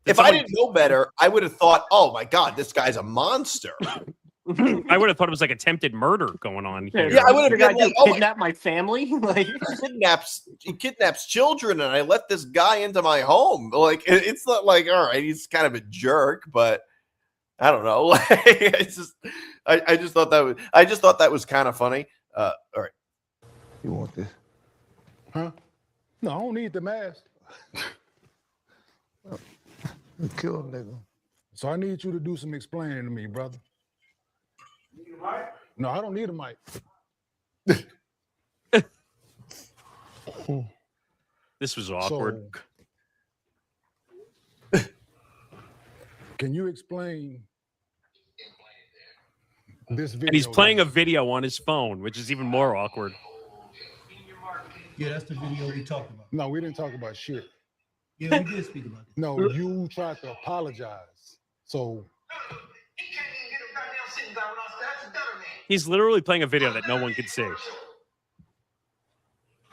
if I didn't know better, I would have thought, oh my God, this guy's a monster. I would have thought it was like attempted murder going on here. Yeah, I would have been like, oh, kidnap my family. Like he kidnaps children, and I let this guy into my home. Like it's not like, all right, he's kind of a jerk, but I don't know. Like I just thought that was kind of funny. All right, You want this? Huh? No, I don't need the mask. Kill a nigga. So I need you to do some explaining to me, brother. You need a mic? No, I don't need a mic. This was awkward. So, can you explain this video? And he's playing a video on his phone, which is even more awkward. Yeah, that's the video we talked about. No, we didn't talk about shit. Yeah, we did speak about it. No, you tried to apologize. So He's literally playing a video that no one could see.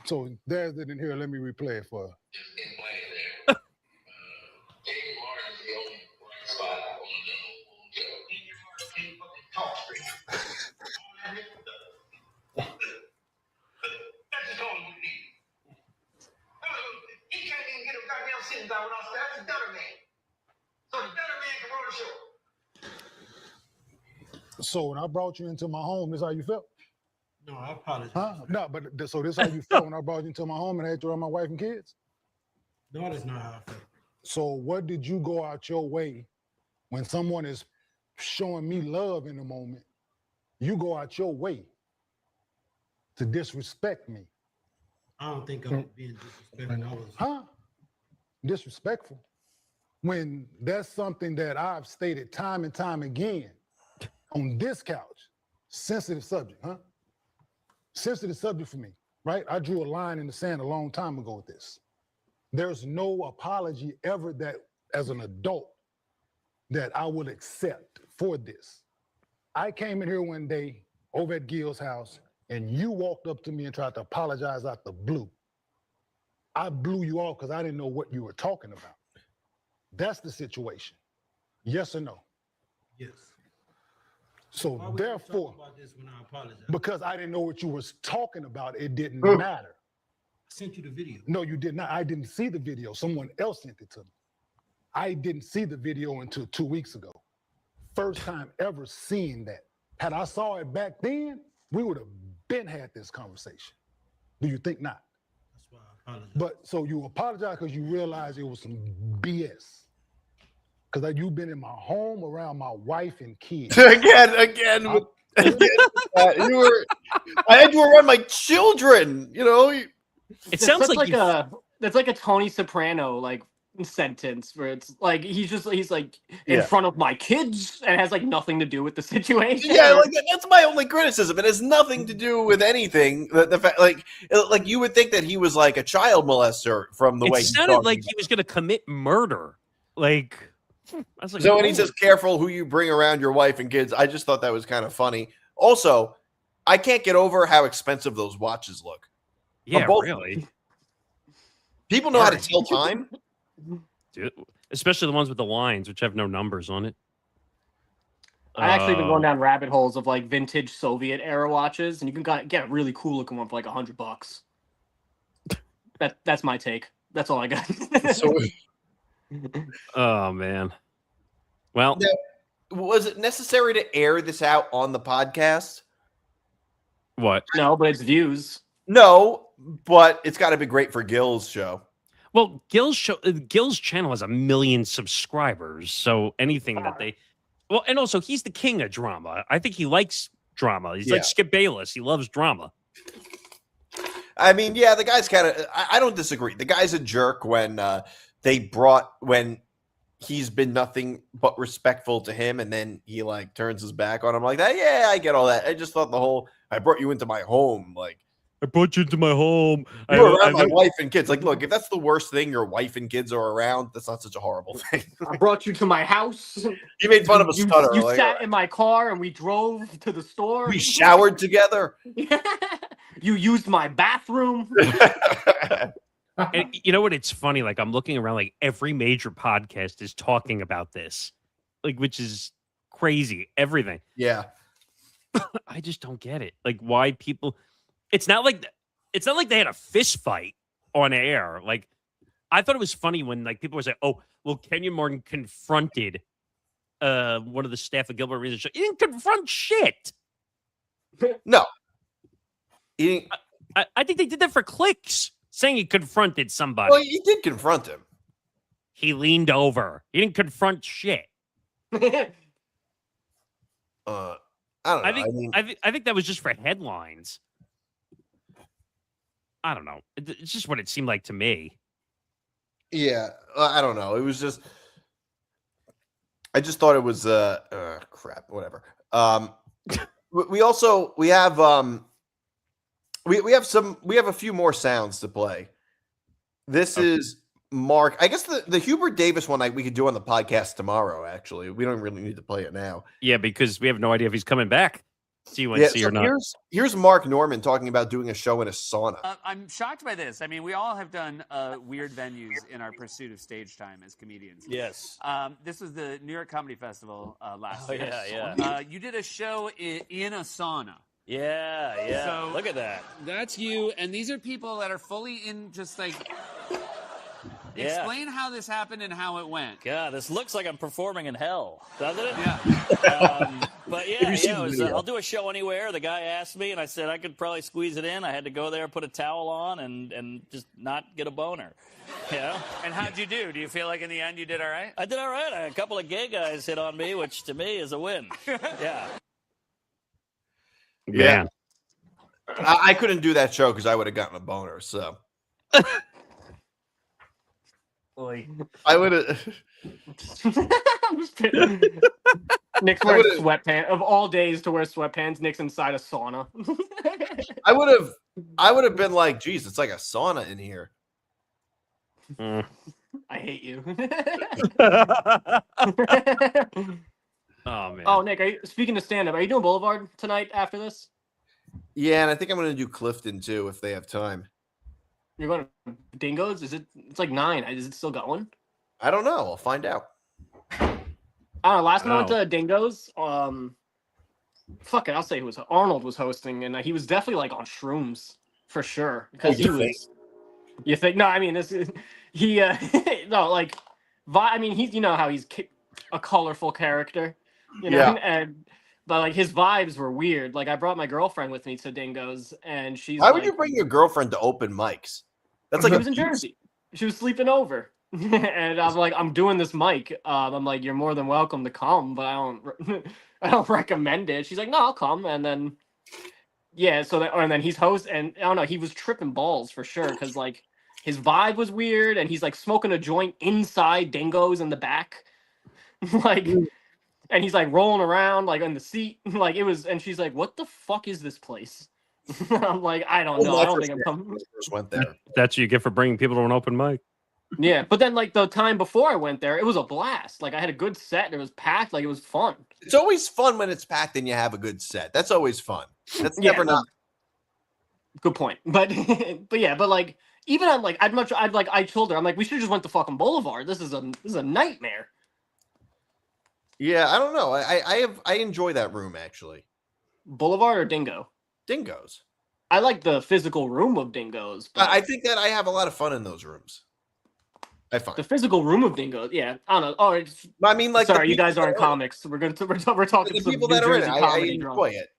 So there's it in here. Let me replay it for her. sitting down when I said, that's a better man. So the better man can run the show. So when I brought you into my home, this how you felt? No, I apologize. Huh? No, but so this how you felt when I brought you into my home and I had to run my wife and kids? No, that's not how I felt. So what did you go out your way when someone is showing me love in the moment? You go out your way to disrespect me. I don't think I was being disrespectful. Disrespectful. When that's something that I've stated time and time again on this couch. Sensitive subject, huh? Sensitive subject for me, right? I drew a line in the sand a long time ago with this. There's no apology ever that, as an adult, that I will accept for this. I came in here one day over at Gil's house and you walked up to me and tried to apologize out the blue. I blew you off because I didn't know what you were talking about. That's the situation. Yes or no? Yes. So Why would therefore, you talk about this when I apologize? because I didn't know what you was talking about, it didn't matter. I sent you the video. No, you did not. I didn't see the video. Someone else sent it to me. I didn't see the video until 2 weeks ago. First time ever seeing that. Had I saw it back then, we would have been had this conversation. Do you think not? That's why I apologize. But so you apologize because you realized it was some BS. Because you've been in my home around my wife and kids. again. You were. I had you around my children. You know. It sounds that's like that's like a Tony Soprano like sentence where it's like he's like in front of my kids and has like nothing to do with the situation. Yeah, like that's my only criticism. It has nothing to do with anything. The fact, like you would think that he was like a child molester from the way it sounded like he was going to commit murder. Like, I was like, so when he says "careful who you bring around your wife and kids," I just thought that was kind of funny. Also, I can't get over how expensive those watches look. yeah, really. People know how to tell time. Dude, especially the ones with the lines, which have no numbers on it. I actually been going down rabbit holes of like vintage Soviet era watches, and you can get a really cool looking one for like $100. That's my take. That's all I got. Oh man. Well, now, was it necessary to air this out on the podcast? What? No, but it's views. No, but it's got to be great for Gil's show. Well, Gil's channel has 1 million subscribers, so anything that they, well, and also he's the king of drama. I think he likes drama. He's like Skip Bayless. He loves drama. I mean, yeah, the guy's kind of. I don't disagree. The guy's a jerk when when he's been nothing but respectful to him, and then he like turns his back on him like that. Yeah, I get all that. I just thought the whole I brought you into my home, like. I brought you into my home. You were around my wife and kids. Like, look, if that's the worst thing, your wife and kids are around, that's not such a horrible thing. I brought you to my house. You made fun of a stutter. You sat in my car and we drove to the store. We showered together. You used my bathroom. And you know what? It's funny. Like I'm looking around, like every major podcast is talking about this, like which is crazy. Everything. Yeah. I just don't get it. Like why people. It's not like they had a fist fight on air. Like I thought it was funny when like people were saying, "Oh, well, Kenyon Martin confronted one of the staff of Gilbert Research." He didn't confront shit. No. I think they did that for clicks, saying he confronted somebody. Well, he did confront him. He leaned over. He didn't confront shit. I don't know. I think that was just for headlines. I don't know. It's just what it seemed like to me. Yeah, I don't know. It was just. I just thought it was crap. Whatever. We have a few more sounds to play. This is Mark. I guess the Hubert Davis one we could do on the podcast tomorrow. Actually, we don't really need to play it now. Yeah, because we have no idea if he's coming back. CUNC or not. Here's Mark Norman talking about doing a show in a sauna. I'm shocked by this. I mean, we all have done weird venues in our pursuit of stage time as comedians. Yes. This was the New York Comedy Festival last year. Yeah. You did a show in a sauna. Yeah. So look at that. That's you, and these are people that are fully in just like Yeah. Explain how this happened and how it went. God, this looks like I'm performing in hell, doesn't it? Yeah. But Have yeah, you seen yeah, the it was, video? I'll do a show anywhere. The guy asked me, and I said I could probably squeeze it in. I had to go there, put a towel on, and just not get a boner. Yeah. And how'd you do? Do you feel like in the end you did all right? I did all right. A couple of gay guys hit on me, which to me is a win. Yeah. Yeah. I couldn't do that show because I would have gotten a boner. So I would have. I'm just kidding. Nick's wearing sweatpants. Of all days to wear sweatpants, Nick's inside a sauna. I would have been like, geez, it's like a sauna in here. I hate you. Oh man. Oh, Nick, speaking of stand-up, are you doing Boulevard tonight after this? Yeah, and I think I'm going to do Clifton too if they have time. You're going to Dingoes? It's like 9. Is it still going? I don't know. I'll find out. I don't know. Last time I went to Dingoes, fuck it, I'll say Arnold was hosting, and he was definitely like on shrooms for sure because he was. You think? No, I mean this is he. No, like, I mean he's how he's a colorful character, Yeah. But like his vibes were weird. Like I brought my girlfriend with me to Dingoes, and she's. Why would you bring your girlfriend to open mics? That's like she was in Jersey. She was sleeping over, and I'm like, I'm doing this mic. I'm like, you're more than welcome to come, but I don't recommend it. She's like, no, I'll come, and then. Yeah, and then he's host, and I don't know, he was tripping balls for sure because like his vibe was weird, and he's like smoking a joint inside Dingoes in the back, like, and he's like rolling around like on the seat, like it was, and she's like, "What the fuck is this place?" I'm like, I don't know, I don't think I'm coming. First went there. That's what you get for bringing people to an open mic. Yeah, but then like the time before I went there, it was a blast. Like I had a good set, and it was packed, like it was fun. It's always fun when it's packed and you have a good set. That's always fun. That's never not. Good point. But but like even I'm like I told her I'm like we should have just went to fucking Boulevard. This is a nightmare. Yeah, I don't know. I enjoy that room actually. Boulevard or Dingo? Dingoes. I like the physical room of Dingoes. But I think that I have a lot of fun in those rooms. I find the physical room of Dingoes. Yeah, I don't know. Oh, I mean, like, sorry, you guys aren't comics. We're talking the some people New that are in it. Jersey I comedy enjoy drama. it.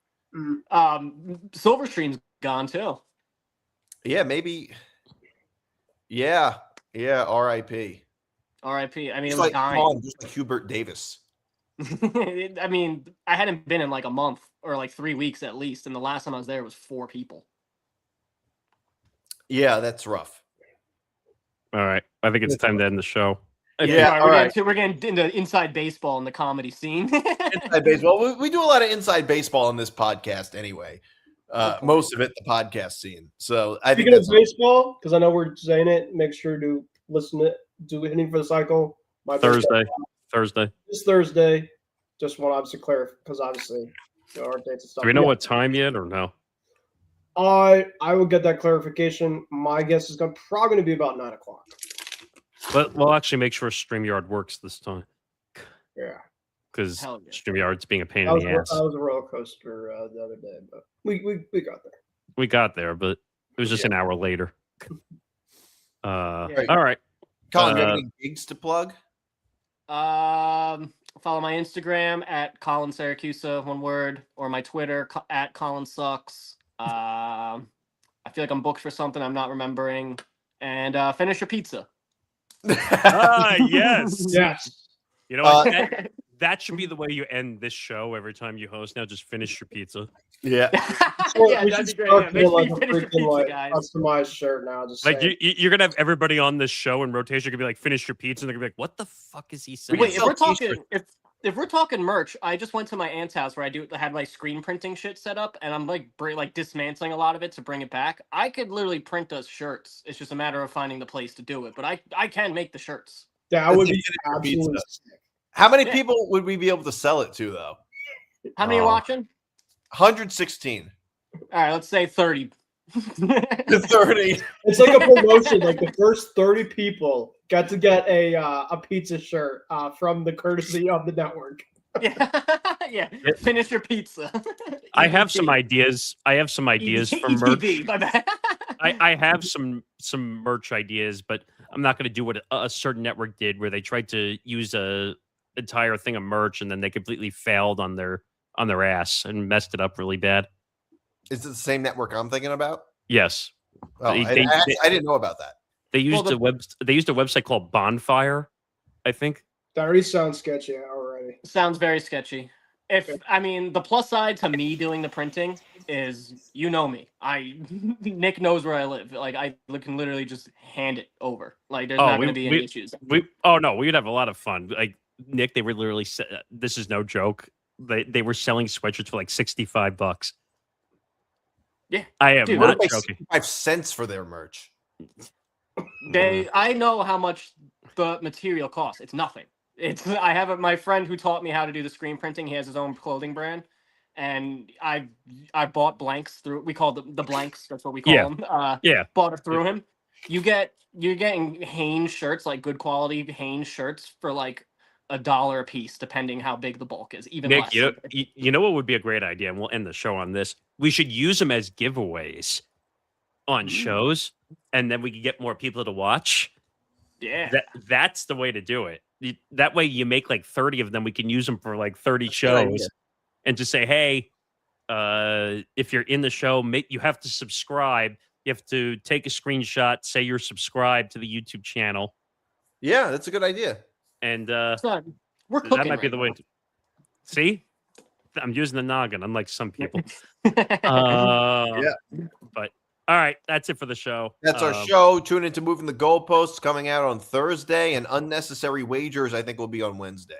Silverstream's gone too. Yeah, maybe. Yeah. R.I.P. R.I.P. I mean, Just it was like dying. Colin, just like Hubert Davis. I mean, I hadn't been in like a month or like 3 weeks at least, and the last time I was there was 4 people. Yeah, that's rough. All right, I think it's time to end the show. Yeah, we're getting into inside baseball in the comedy scene. Inside baseball. We do a lot of inside baseball in this podcast anyway. Most of it, the podcast scene. So I think Speaking of baseball, because I know we're saying it, make sure to listen to do hitting for the cycle. Thursday. This Thursday. Just want to obviously clarify because obviously there are dates and stuff. Do we know what time yet or no? I will get that clarification. My guess is probably going to be about 9 o'clock. But we'll actually make sure StreamYard works this time. Yeah. Because Hell yeah. StreamYard's being a pain in the ass. That was a roller coaster the other day, but we got there. We got there, but it was just an hour later. All right. Colin, you have any gigs to plug? Follow my Instagram at Colin Syracusa, one word, or my Twitter at Colin Sucks. I feel like I'm booked for something I'm not remembering. And finish your pizza. Yes. Yes. You know what? That should be the way you end this show every time you host. Now, just finish your pizza. Yeah. Yeah, that'd be great. Yeah, make sure you finish your pizza, guys. Customized shirt now. Just like you're gonna have everybody on this show in rotation. You're gonna be like, finish your pizza, and they're gonna be like, what the fuck is he saying? Wait, if we're talking merch, I just went to my aunt's house where I had my screen printing shit set up, and I'm like dismantling a lot of it to bring it back. I could literally print us shirts. It's just a matter of finding the place to do it. But I can make the shirts. That would be absolutely sick. How many people would we be able to sell it to, though? How many are watching? 116. All right, let's say 30. 30. It's like a promotion. Like the first 30 people got to get a pizza shirt from the courtesy of the network. Yeah. Finish your pizza. I have some ideas. For merch. My bad. I have some merch ideas, but I'm not going to do what a certain network did, where they tried to use a entire thing of merch and then they completely failed on their ass and messed it up really bad. Is it the same network I'm thinking about? Yes. Oh, I didn't know about that. They used a website called Bonfire, I think. That already sounds sketchy already. Sounds very sketchy. I mean, the plus side to me doing the printing is, you know me. Nick knows where I live. Like, I can literally just hand it over. Like, there's not going to be any issues. We'd have a lot of fun. Like, Nick, they were literally, this is no joke, they were selling sweatshirts for like $65. Yeah. I am not joking. 65 cents for their merch. I know how much the material costs. It's nothing. I have my friend who taught me how to do the screen printing. He has his own clothing brand, and I bought blanks through. We call them the blanks. That's what we call them. Bought it through him. You're getting Hanes shirts, like good quality Hanes shirts, for like $1 a piece, depending how big the bulk is. Even Nick, less. you know what would be a great idea, and we'll end the show on this. We should use them as giveaways on shows, and then we can get more people to watch. Yeah, that's the way to do it. That way, you make like 30 of them. We can use them for like 30 shows, and just say, "Hey, if you're in the show, you have to subscribe. You have to take a screenshot, say you're subscribed to the YouTube channel." Yeah, that's a good idea. And we're cooking. That might be the way. See, I'm using the noggin, unlike some people. But all right, that's it for the show. That's our show. Tune into Moving the Goalposts, coming out on Thursday, and Unnecessary Wagers, I think, will be on Wednesday.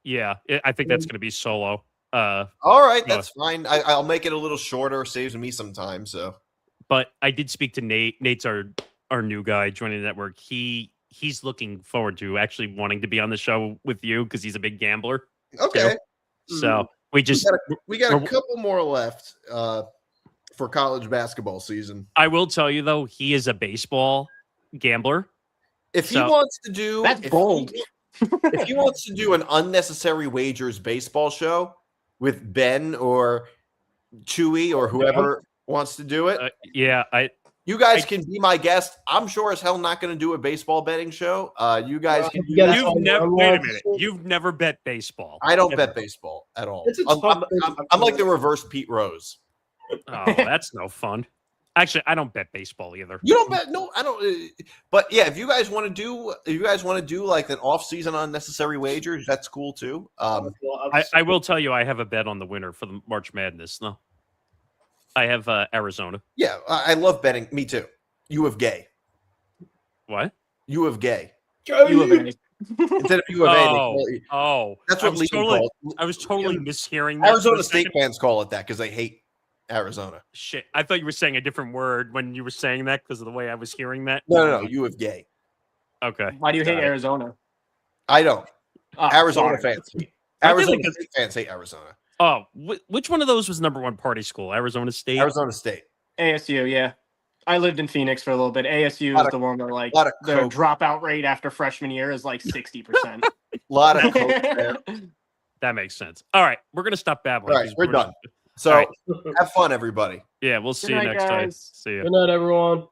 Yeah, I think that's going to be solo. All right, that's fine. I'll make it a little shorter. Saves me some time. So, but I did speak to Nate. Nate's our new guy joining the network. He's looking forward to actually wanting to be on the show with you because he's a big gambler. Okay. Too. So we got a couple more left for college basketball season. I will tell you though, he is a baseball gambler. If he wants to do that's bold. If he wants to do an Unnecessary Wagers baseball show with Ben or Chewy or whoever wants to do it, you guys can be my guest. I'm sure as hell not going to do a baseball betting show. You guys can do that. Wait a minute. You've never bet baseball. I don't bet baseball at all. I'm like the reverse Pete Rose. Oh, that's no fun. Actually, I don't bet baseball either. You don't bet? No, I don't. But yeah, if you guys want to do like an off-season Unnecessary Wagers, that's cool too. I will tell you, I have a bet on the winner for the March Madness. No, I have Arizona. Yeah, I love betting. Me too. U of Gay. What? U of Gay. U of A. Instead of U of A. That's what I was totally mishearing that. Arizona State fans call it that because they hate Arizona. Shit, I thought you were saying a different word when you were saying that because of the way I was hearing that. No, U of Gay. Okay. Why do you hate Arizona? I don't. Arizona sorry. fans. Arizona State fans hate Arizona. Oh, which one of those was #1 party school? Arizona State? Arizona State. ASU, yeah. I lived in Phoenix for a little bit. ASU is the one where like their dropout rate after freshman year is like 60%. A lot of coke there. That makes sense. All right, we're gonna stop babbling. All right, we're done. So have fun, everybody. Yeah, we'll see Good you night, next time. guys. See you. Good night, everyone.